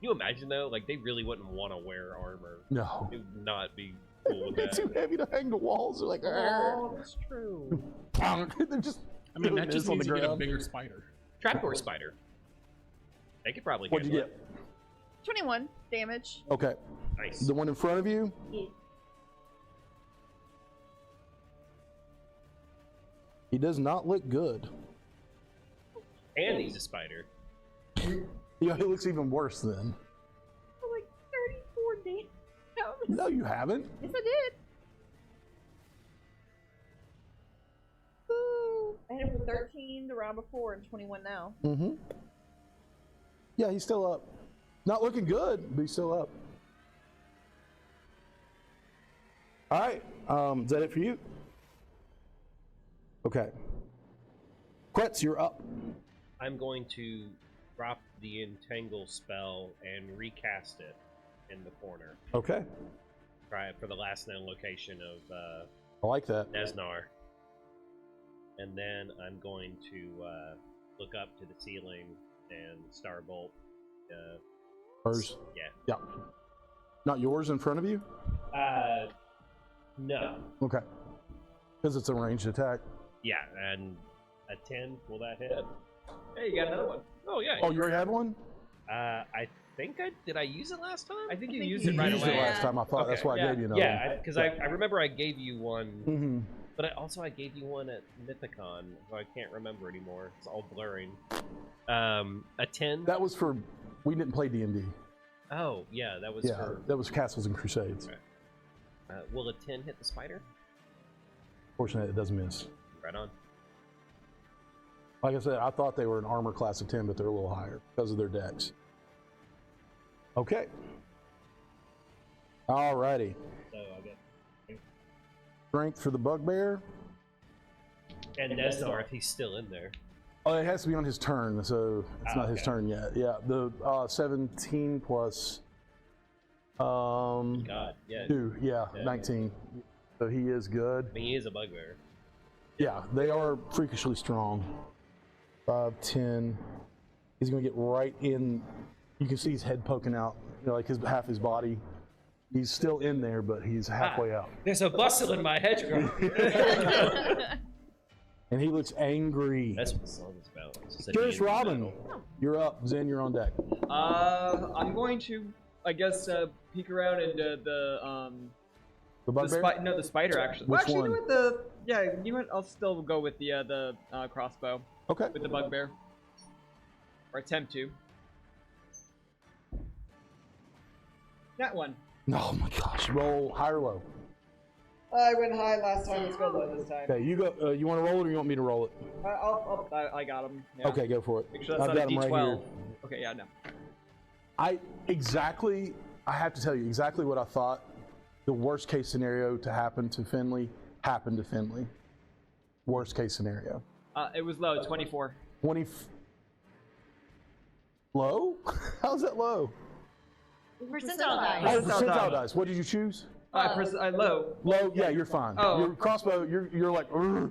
you imagine though? Like they really wouldn't want to wear armor. No. It would not be cool with It's that. too heavy to hang the walls. They're like, Oh, that's true. they're just. I mean, that doing just this on means the you get a ground. bigger spider. Trapdoor spider. They could probably What'd you handle get? 21 damage. Okay. it. Nice. The one in front of you? He does not look good. And he's a spider. Yeah, he looks even worse then. Like 34 damage. No, you haven't. Yes, I did. Ooh. I hit him for 13 the round before and 21 now. Mm-hmm. Yeah, he's still up. Not looking good, but he's still up. All right. Is that it for you? Okay. Quetz, you're up. I'm going to drop the entangle spell and recast it in the corner. Okay. Try it for the last known location of I like that. Nesnar. And then I'm going to look up to the ceiling and starbolt. Hers. Yeah. Yeah. Not yours in front of you? No. Okay. Because it's a ranged attack. Yeah, and a 10. Will that hit? Hey, you got another one. Oh yeah. Oh, you already had one? I think did I use it last time? I think you think used you it right used away. it last time. I thought that's Okay. why I Yeah. gave you another. Yeah, because I remember I gave you one, Mm-hmm. but I gave you one at Mythicon, so I can't remember anymore. It's all blurring. A 10. That was for. We didn't play D&D. Oh yeah, that was Yeah, for. that was Castles and Crusades. Okay. Will a 10 hit the spider? Fortunately, it doesn't miss. Right on. Like I said, I thought they were an armor class of 10, but they're a little higher because of their decks. Okay. Alrighty. So I get. Strength for the bugbear. And Nestor, if he's still in there. Oh, it has to be on his turn, so it's not his Okay. turn yet. Yeah, the 17 plus God, yeah. 2, yeah, Yeah. 19. So he is good. I mean, he is a bugbear. Yeah, they are freakishly strong. 5, 10. He's gonna get right in. You can see his head poking out, like half his body. He's still in there, but he's halfway out. There's a bustle in my hedgerow. And he looks angry. That's what the song is about. It's just a Curious D&D Robin, battle. you're up. Zen, you're on deck. I'm going to, I guess, peek around into The the bugbear? the spider actually. Which Actually, one? you know what? I'll still go with the crossbow Okay. with the bugbear, or attempt to. That one. Oh my gosh. Roll high or low. I went high last time. Let's go low this time. Okay, you go. You want to roll it or you want me to roll it? I got him. Yeah. Okay, go for it. Make sure that's I've not got a him right here. D12. Okay, yeah, no. I have to tell you exactly what I thought the worst case scenario to happen to Finley happened to Finley. Worst case scenario. It was low, 24. 20. Low? How's that low? Percentile Oh, dice. percentile dice. What did you choose? Low. Low? Yeah, you're fine. Oh. Your crossbow, you're like, "Ugh."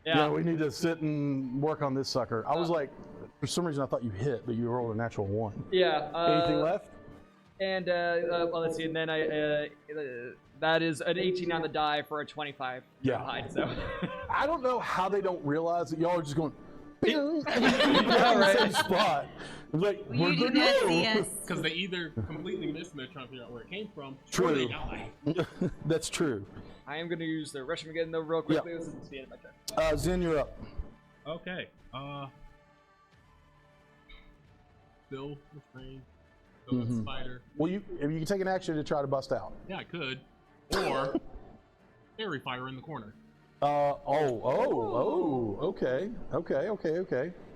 Yeah, we need to sit and work on this sucker. I was like, for some reason I thought you hit, but you rolled a natural 1. Yeah. Anything left? And well, let's see. And then that is an 18 on the die for a 25. Yeah. Hide, so. I don't know how they don't realize that y'all are just going, bing, and Yeah, in the right. same spot. It's like, You we're do good that, to go. CS. Because they either completely miss and they're trying to figure out where it came from, or True. they die. That's true. I am going to use the rush him again though real quickly. This is the end of my turn. Zen, you're up. Okay. Still restrained. Still with Mhm. spider. Well, you can take an action to try to bust out. Yeah, I could. Or fairy fire in the corner. Okay.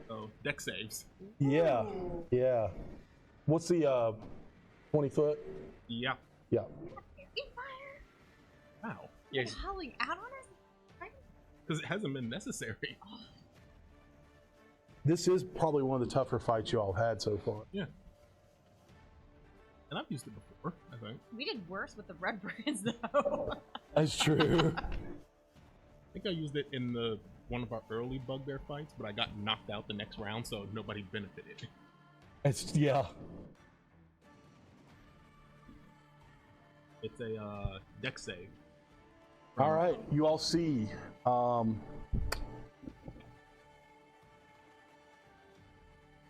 So deck saves. Yeah. What's the 20 foot? Yeah. Yeah. Wow. Yes. Howling out on us? Because it hasn't been necessary. This is probably one of the tougher fights you all have had so far. Yeah. And I've used it before, I think. We did worse with the red brands though. That's true. I think I used it in one of our early bugbear fights, but I got knocked out the next round, so nobody benefited. Yeah. It's a deck save. All right. You all see.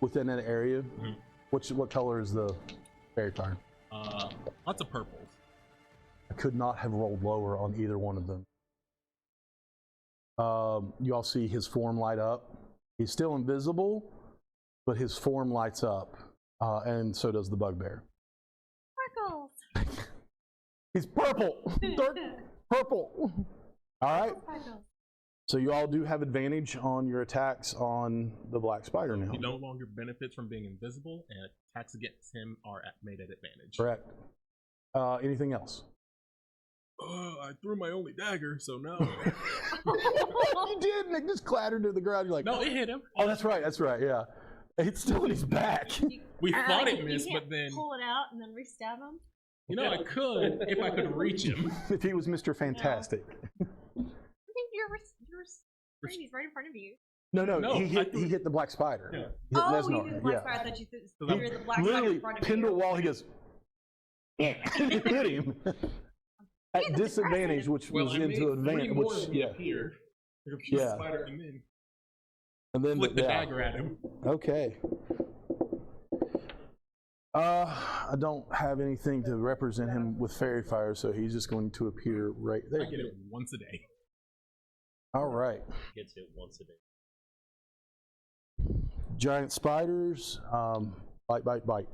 Within that area, what color is the fairy fire? Lots of purples. I could not have rolled lower on either one of them. You all see his form light up. He's still invisible, but his form lights up, and so does the bugbear. Sparkles. He's purple, dark purple. All right. Sparkles. So you all do have advantage on your attacks on the black spider now. He no longer benefits from being invisible, and attacks against him are made at advantage. Correct. Anything else? I threw my only dagger, so no. You did, and it just clattered to the ground. You're like, No, it hit him. oh, that's right, yeah. It's still in his back. We thought it You missed, can't but then pull it out and then re-stab him. I could if I could reach him. If he was Mr. Fantastic. I think you're he's right in front of you. No, I he hit the black spider. Yeah. He hit Oh, Lesnar, you did the black yeah. spider. I thought you So threw the black spider Literally in front of pinned to a you. wall. He goes, hit him at disadvantage, which Well, was I made into 3 advantage. more Which than he appeared. Yeah. Spider and then And then flick the dagger at him. Okay. I don't have anything to represent him with fairy fire, so he's just going to appear right there. I get it once a day. All right. Gets it once a day. Giant spiders. Bite, bite, bite.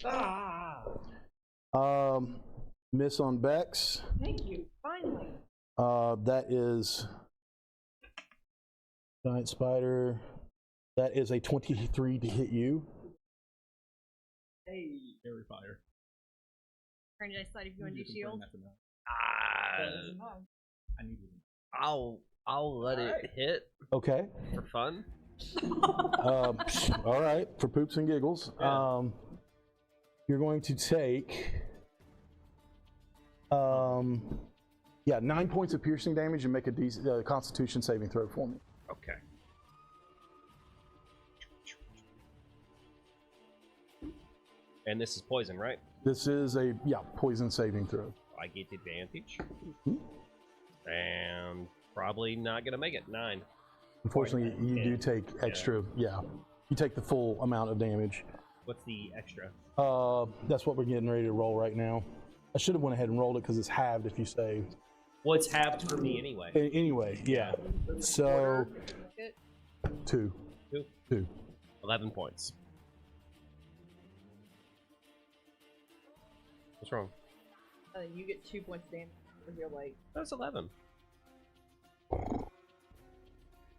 Fight. Miss on Bex. Thank you. Finally. That is giant spider. That is a 23 to hit you. Hey, fairy fire. Trying to decide if you want to do can shield. burn that for now. I need it. I'll let it hit Okay. for fun. All right, for poops and giggles. Yeah. You're going to take 9 points of piercing damage and make a Constitution saving throw for me. Okay. And this is poison, right? This is a poison saving throw. I get advantage. Mhm. And probably not gonna make it. 9. Unfortunately, you do take extra. Yeah, you take the full amount of damage. What's the extra? That's what we're getting ready to roll right now. I should have went ahead and rolled it because it's halved if you save. Well, it's halved for me anyway. Anyway, yeah. So It- 2. 11 points. What's wrong? You get 2 points of damage if you're like. That's 11.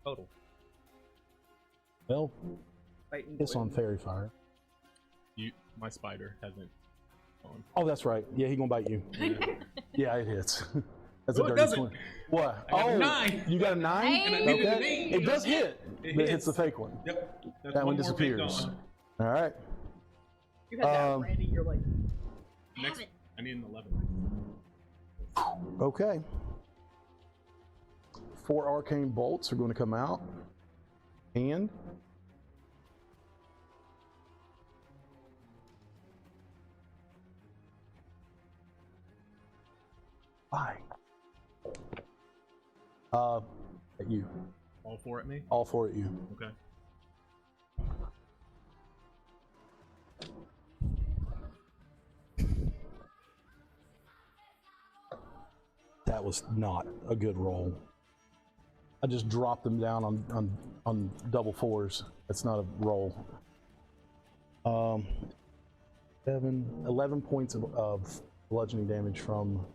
Total. Well, Fighting it's on fairy fire. My spider hasn't gone. Oh, that's right. Yeah, he gonna bite you. Yeah, it hits. That's No, a it dirty doesn't. 20. What? I got a 9. You got a 9? Hey. And I needed an Okay. 8. It does hit, It but it hits hits. the fake one. Yep. That's That one more weight disappears. gone. All right. You had that, Randy. You're like. Next, I need an 11. Okay. 4 arcane bolts are going to come out. And bye. At you. All 4 at me? All 4 at you. Okay. That was not a good roll. I just dropped them down on double 4s. That's not a roll. 11 points of bludgeoning damage from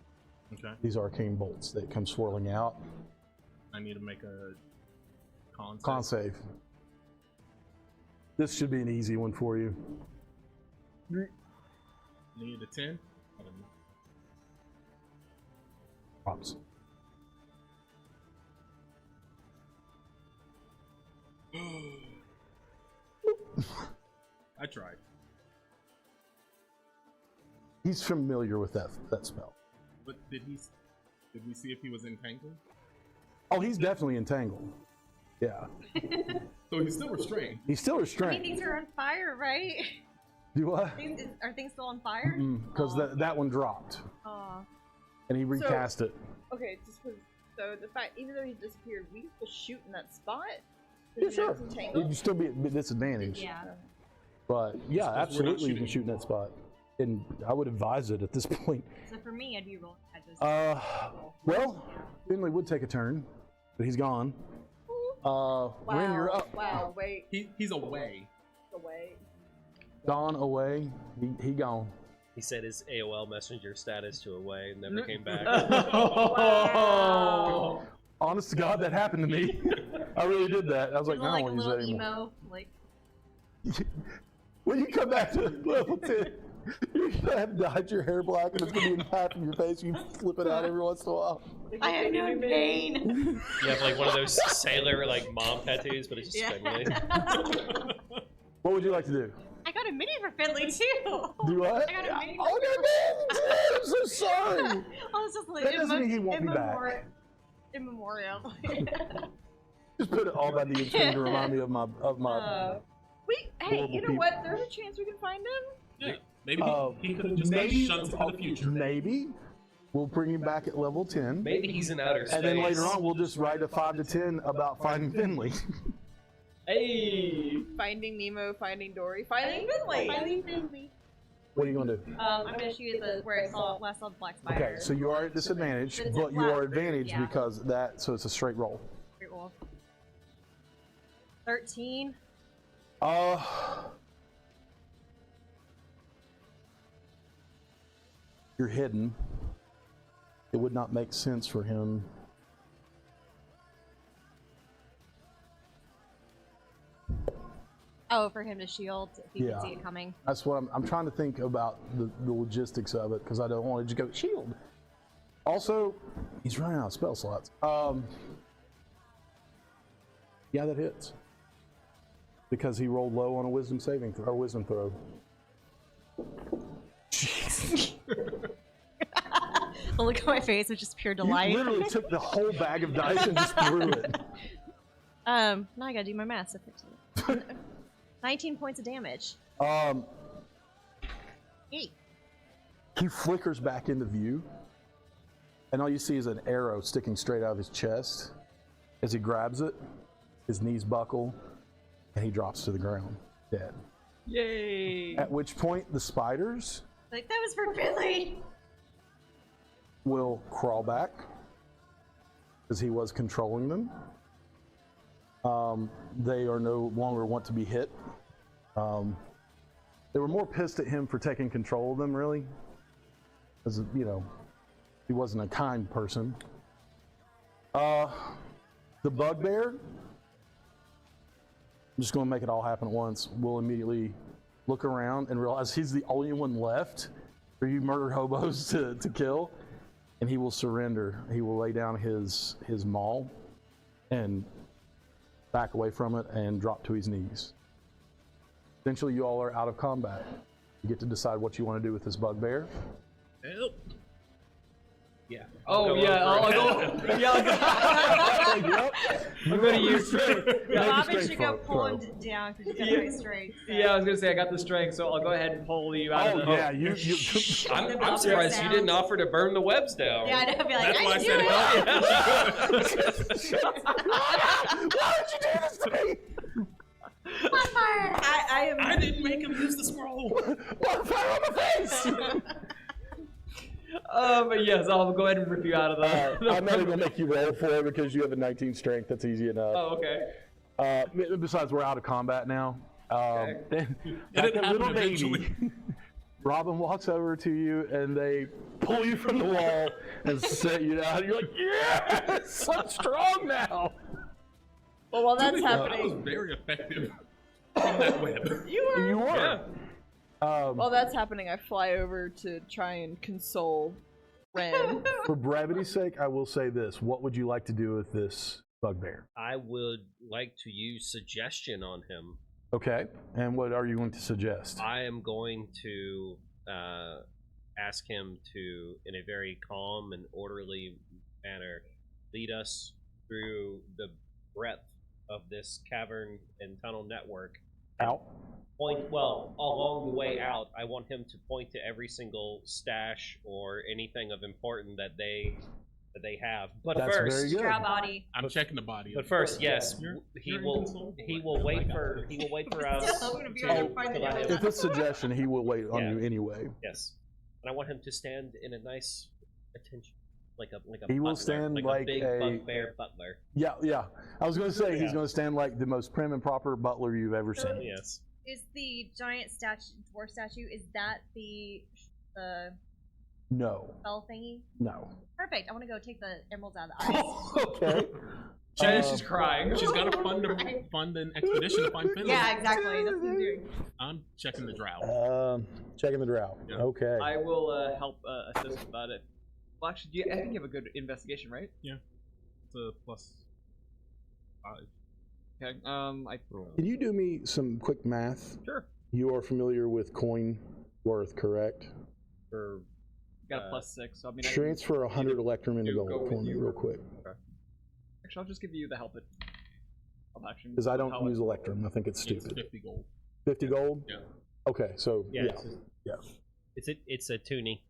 Okay. these arcane bolts that come swirling out. I need to make a con save. Con save. This should be an easy one for you. Need a 10. Props. I tried. He's familiar with that spell. But did we see if he was entangled? Oh, he's definitely entangled. Yeah. So he's still restrained. He's still I mean, restrained. these are on fire, right? Do what? Are things still on fire? Because that one dropped. Aw. And he recast it. Okay, just because. So the fact, even though he disappeared, we still shoot in that spot. Yeah, sure. It's entangled? You'd still be at disadvantage. Yeah. But yeah, Because we're not absolutely you can shooting. shoot in that spot. And I would advise it at this point. So for me, I'd be rolling. Well, Finley would take a turn, but he's gone. Rin, you're up. Wow, wait, He's away. away. Dawn away. He gone. He set his AOL Messenger status to away and never came back. Oh. Honest to God, that happened to me. I really did that. I was like, no, I like don't a want to use that little anymore. emo, like When you come back to level 10, you're gonna have dyed your hair black and it's gonna be in half of your face. You flip it out every once in a while. I am no pain. You have like one of those sailor like mom tattoos, but it's just Finley. What would you like to do? I got a mini for Finley too. Do what? I got a mini. Oh, no, man! I'm so sorry. I was just like, That doesn't mean he won't be back. In memorial. Just put it all by the end to remind me of my Wait, hey, Horrible you know people. what? There's a chance we can find him. Yeah. Maybe he could have just got maybe shunted to the future. Maybe. We'll bring him back at level 10. Maybe he's in outer space. And then later on, we'll just write a 5 to 10 about finding Finley. Hey. Finding Nemo, finding Dory, finding Finley. Finding Finley. What are you going to do? I'm gonna shoot at where I saw last saw the black spider. Okay, so you are at disadvantage, But it's but a you are flat. advantaged Yeah. because that, so it's a straight roll. Great roll. 13. You're hidden. It would not make sense for him. Oh, for him to shield if he Yeah. can see it coming. That's what I'm trying to think about the logistics of it because I don't want to just go shield. Also, he's running out of spell slots. Yeah, that hits because he rolled low on a wisdom saving throw, or wisdom throw. Jeez. The look on my face was just pure You delight. literally took the whole bag of dice and just threw it. Now I gotta do my math. So 15. 19 points of damage. 8. He flickers back into view, and all you see is an arrow sticking straight out of his chest. As he grabs it, his knees buckle, and he drops to the ground, dead. Yay. At which point, the spiders Like, that was for Billy! will crawl back, because he was controlling them. They are no longer want to be hit. They were more pissed at him for taking control of them, really. Because, you know, he wasn't a kind person. The bugbear, I'm just going to make it all happen at once. We'll immediately look around and realize he's the only one left for you murder hobos to kill. And he will surrender. He will lay down his maul and back away from it and drop to his knees. Eventually, you all are out of combat. You get to decide what you want to do with this bugbear. Help. Yeah. Oh yeah, I'll go. Yeah, I'll go. Yep. I'm gonna use. Yeah, Robin strength should go throw. pull him down because he's got Yeah. great strength. So. yeah, I was gonna say I got the strength, so I'll go ahead and pull you out Oh of the. yeah, you. I'm surprised you didn't offer to burn the webs down. Yeah, I'd be like, That's why I I said can do it! Why did you do this to me? I am. I didn't make him use the scroll. Fire on my face! But yes, I'll go ahead and rip you out of the. I'm not even gonna make you roll for it because you have a 19 strength. That's easy enough. Oh, okay. Besides, we're out of combat now. Like It'd a little happen baby, eventually. Robin walks over to you and they pull you from the wall and set you down. You're like, yes, I'm strong now. Well, while that's That was happening, very effective from that web. You were. while that's happening, I fly over to try and console Ren. For brevity's sake, I will say this. What would you like to do with this bugbear? I would like to use suggestion on him. Okay. And what are you going to suggest? I am going to ask him to, in a very calm and orderly manner, lead us through the breadth of this cavern and tunnel network. Out. Along the way out, I want him to point to every single stash or anything of importance that they have. But That's first, very good. Draw body. I'm checking the body. but first, yes, he you're will. inconsolable. He will wait for. He will wait for us. Still, I'm gonna be to- able to find to it. let him- If it's suggestion, he will wait on Yeah. you anyway. Yes, and I want him to stand in a nice attention, like a He will butler, stand like like a big a- bugbear butler. Yeah. I was going to say he's Yeah. going to stand like the most prim and proper butler you've ever seen. Yes. Is the giant dwarf statue, is that the No. spell thingy? No. Perfect. I want to go take the emeralds out of the eyes. Okay. She's crying. She's got to fund an expedition to find Finley. Yeah, exactly. That's what I'm doing. I'm checking the drow. Checking the drought. Yeah. Okay. I will help assist about it. Well, actually, I think you have a good investigation, right? It's a +5. Okay. Can you do me some quick math? Sure. You are familiar with coin worth, correct? For Got a +6, so I mean. Transfer 100 electrum into do gold go with for me you. real quick. Actually, I'll just give you the help it. Action. Because I don't help it. use electrum. I think it's It's stupid. 50 gold. 50 gold? Yeah. Okay, so yeah, yeah. it's a toonie.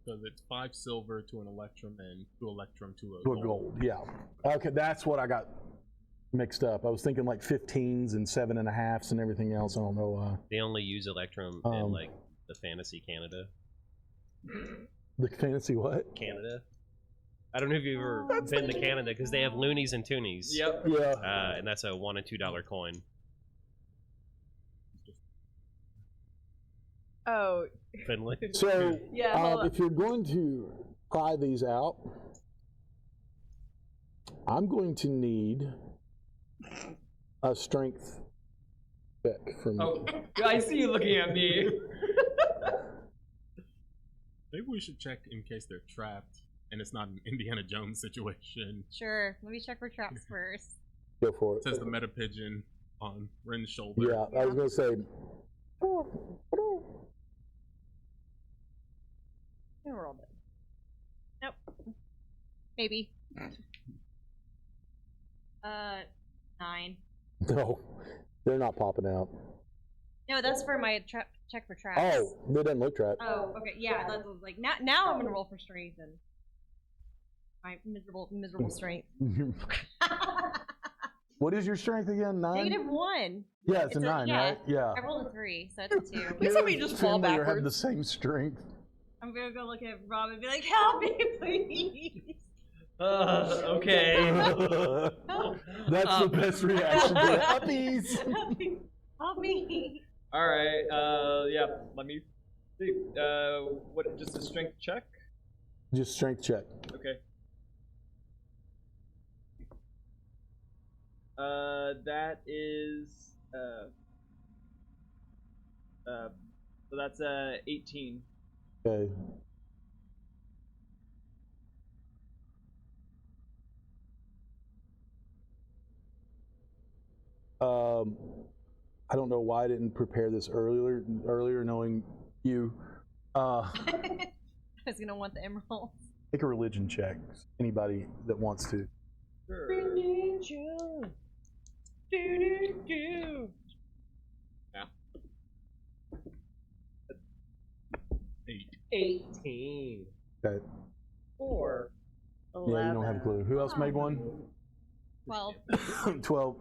because it's 5 silver to an electrum and 2 electrum to a To a gold. gold, yeah. Okay, that's what I got mixed up. I was thinking like 15s and 7.5s and everything else. I don't know. They only use electrum in like the fantasy Canada. The fantasy what? Canada. I don't know if you've ever been to Canada because they have loonies and toonies. Yep. Yeah. And that's a $1 and $2 coin. Oh, Finley. So, yeah. hold on. if you're going to try these out, I'm going to need a strength check from Oh, I see you looking at me. Maybe we should check in case they're trapped and it's not an Indiana Jones situation. Sure. Let me check for traps first. Go for It it. says the meta pigeon on Ren's shoulder. Yeah, I was going to say. I rolled it. Nope. Maybe. 9. No, they're not popping out. No, that's for my check for traps. Oh, they didn't look trapped. Oh, okay. Yeah, that's like now I'm gonna roll for strength and my miserable strength. What is your strength again? 9? -1. Yeah, it's a 9, yeah. right? Yeah. I rolled a 3, so it's a 2. Please let me just fall Finley have backwards. the same strength. I'm gonna go look at Rob and be like, "Help me, please." Okay. That's the best reaction to it. Puppies! Help me. All right. Yeah. Let me see. What? Just a strength check. Just strength check. Okay. That is so that's 18. Okay. I don't know why I didn't prepare this earlier knowing you. I was gonna want the emeralds. Make a religion check. Anybody that wants to. Sure. Yeah. 18. Okay. 4. Yeah, you don't have a clue. Who else made one? 12. 12.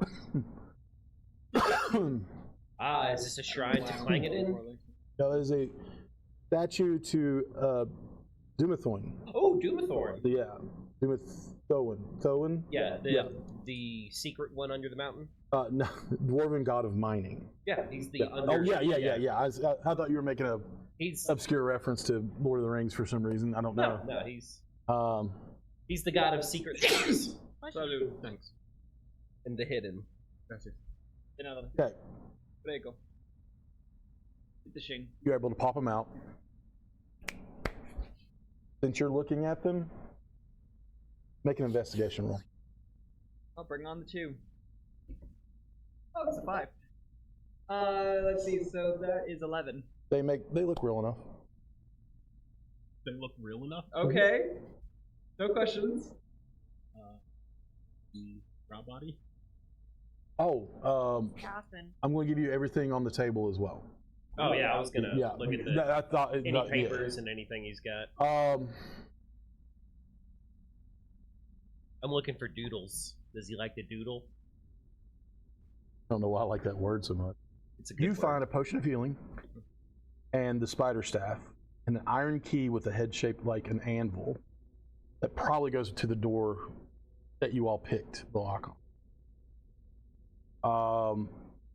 Is this a shrine to Clangeddon? That is a statue to Dumathorn. Oh, Doomathorn. Yeah. Dumathoin. Thoin? Yeah, Yeah. the secret one under the mountain. No, dwarven god of mining. Yeah, he's the Yeah. under. Oh, yeah. I thought you were making a He's obscure reference to Lord of the Rings for some reason. I don't know. no, he's the god of secret things Salud. Thanks. and the hidden. That's it. De nada. Okay. Prego. The shing. You're able to pop them out. Since you're looking at them, make an investigation roll. I'll bring on the 2. Oh, it's a 5. Let's see. So that is 11. They look real enough. They look real enough. Okay. No questions. The raw body. Oh, Cassin. I'm going to give you everything on the table as well. Oh yeah, I was gonna Yeah, look at the I thought any yeah. papers and anything he's got. I'm looking for doodles. Does he like to doodle? I don't know why I like that word so much. It's a good You word. find a potion of healing, and the spider staff, and an iron key with a head shaped like an anvil that probably goes to the door that you all picked the lock on.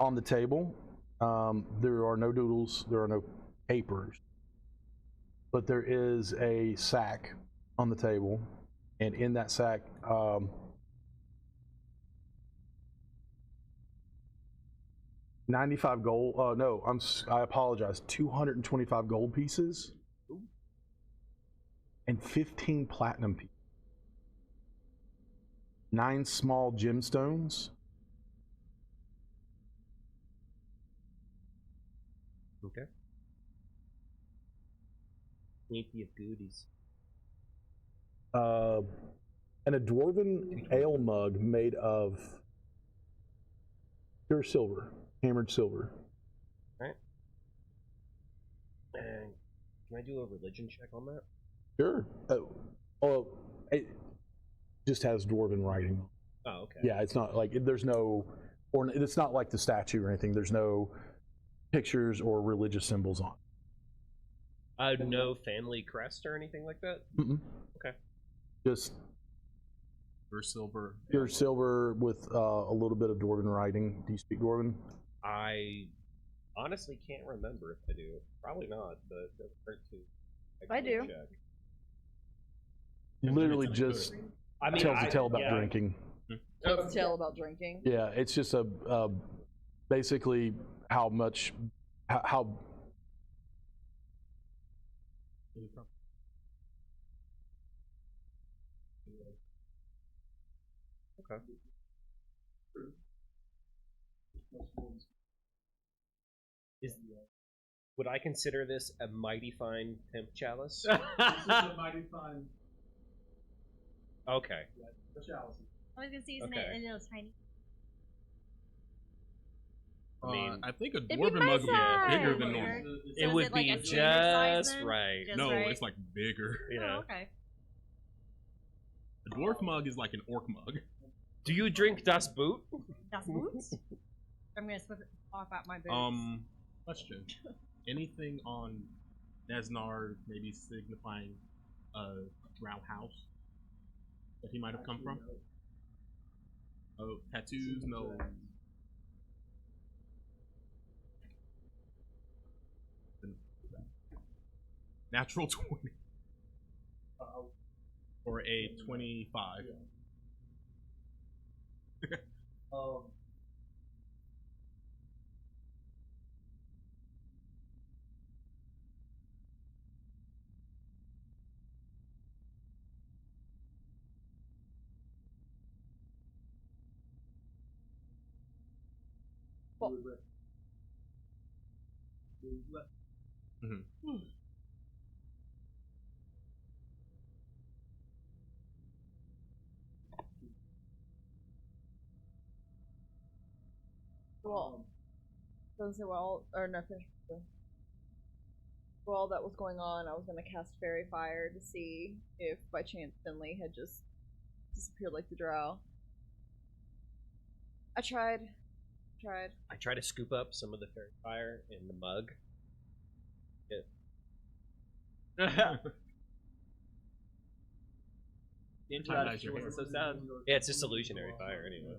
On the table, there are no doodles, there are no papers, but there is a sack on the table, and in that sack, 95 gold. No, I apologize. 225 gold pieces and 15 platinum pieces. 9 small gemstones. Okay. Plenty of goodies. And a dwarven ale mug made of pure silver, hammered silver. And can I do a religion check on that? Sure. Oh, it just has dwarven writing. Oh, okay. Yeah, it's not like there's no, or it's not like the statue or anything. There's no pictures or religious symbols on. No family crest or anything like that? Mm-mm. Okay. Just Pure silver. pure silver with a little bit of dwarven writing. Do you speak dwarven? I honestly can't remember if I do. Probably not, but it doesn't hurt to. I actually do. check. Literally It's just I mean, tells a tale about yeah, drinking. It's a tale about drinking. Yeah, it's just a basically how much how Okay. Would I consider this a mighty fine pimp chalice? Okay. I was gonna say, isn't Okay. it in those tiny? I mean, I think a It'd be dwarven my mug would be bigger size. than normal. So It is would it like be a standard size just then? right. Just No, right? it's like bigger. Yeah. Oh, okay. A dwarf mug is like an orc mug. Do you drink Das Boot? That's boots. I'm gonna swip it off out my boots. Question. Anything on Nesnar maybe signifying a drow house that he might have come from? Oh, tattoos? No. Natural 20. Or a 25. Mhm. Well, so while or no, finish. While that was going on, I was gonna cast Fairy Fire to see if by chance Finley had just disappeared like the drow. I tried. I try to scoop up some of the fairy fire in the mug. The introduction wasn't so sad. Yeah, it's just illusionary fire anyway.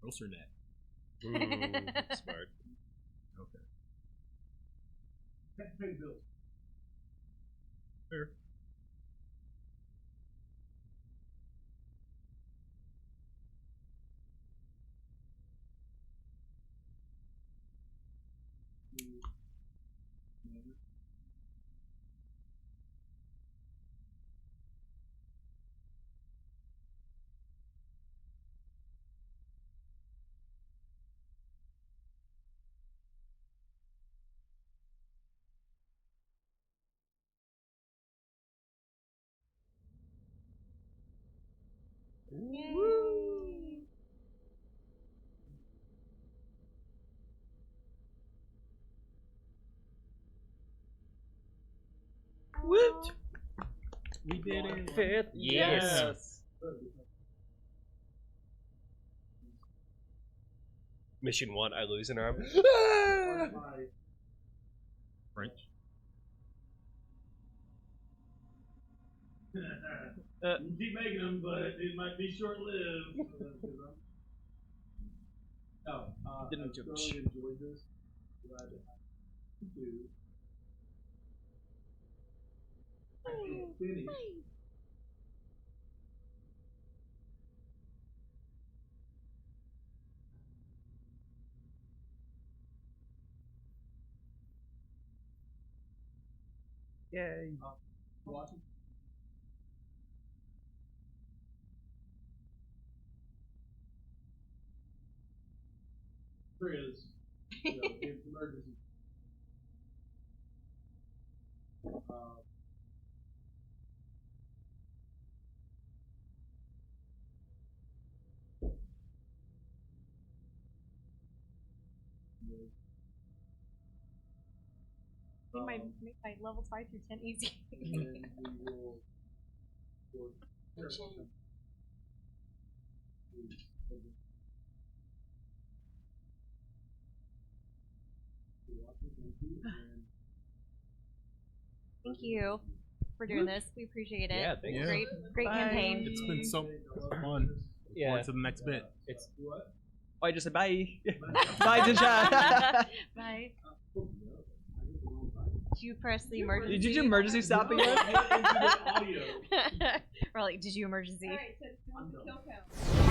Grocer net. Smart. Okay. Pay bills. Fair. Woot! We did it. Fifth. Yes. Mission 1, I lose an arm. French. You keep making them, but it might be short-lived. Didn't I judge. thoroughly enjoyed this. Glad to have you. I can't finish. Yay. Watching. There is, it's emergency. Make my levels 5 through 10 easy. And then we will. Thank you for doing this. We appreciate it. Yeah, thank you. Yeah. Great campaign. It's been so fun. Yeah. On to the next bit. It's What? Oh, I just said bye. Bye, Jincha. Bye. Did you press the emergency? Did you emergency stop again? Audio. We're like, did you emergency? Alright, so it's going to kill count.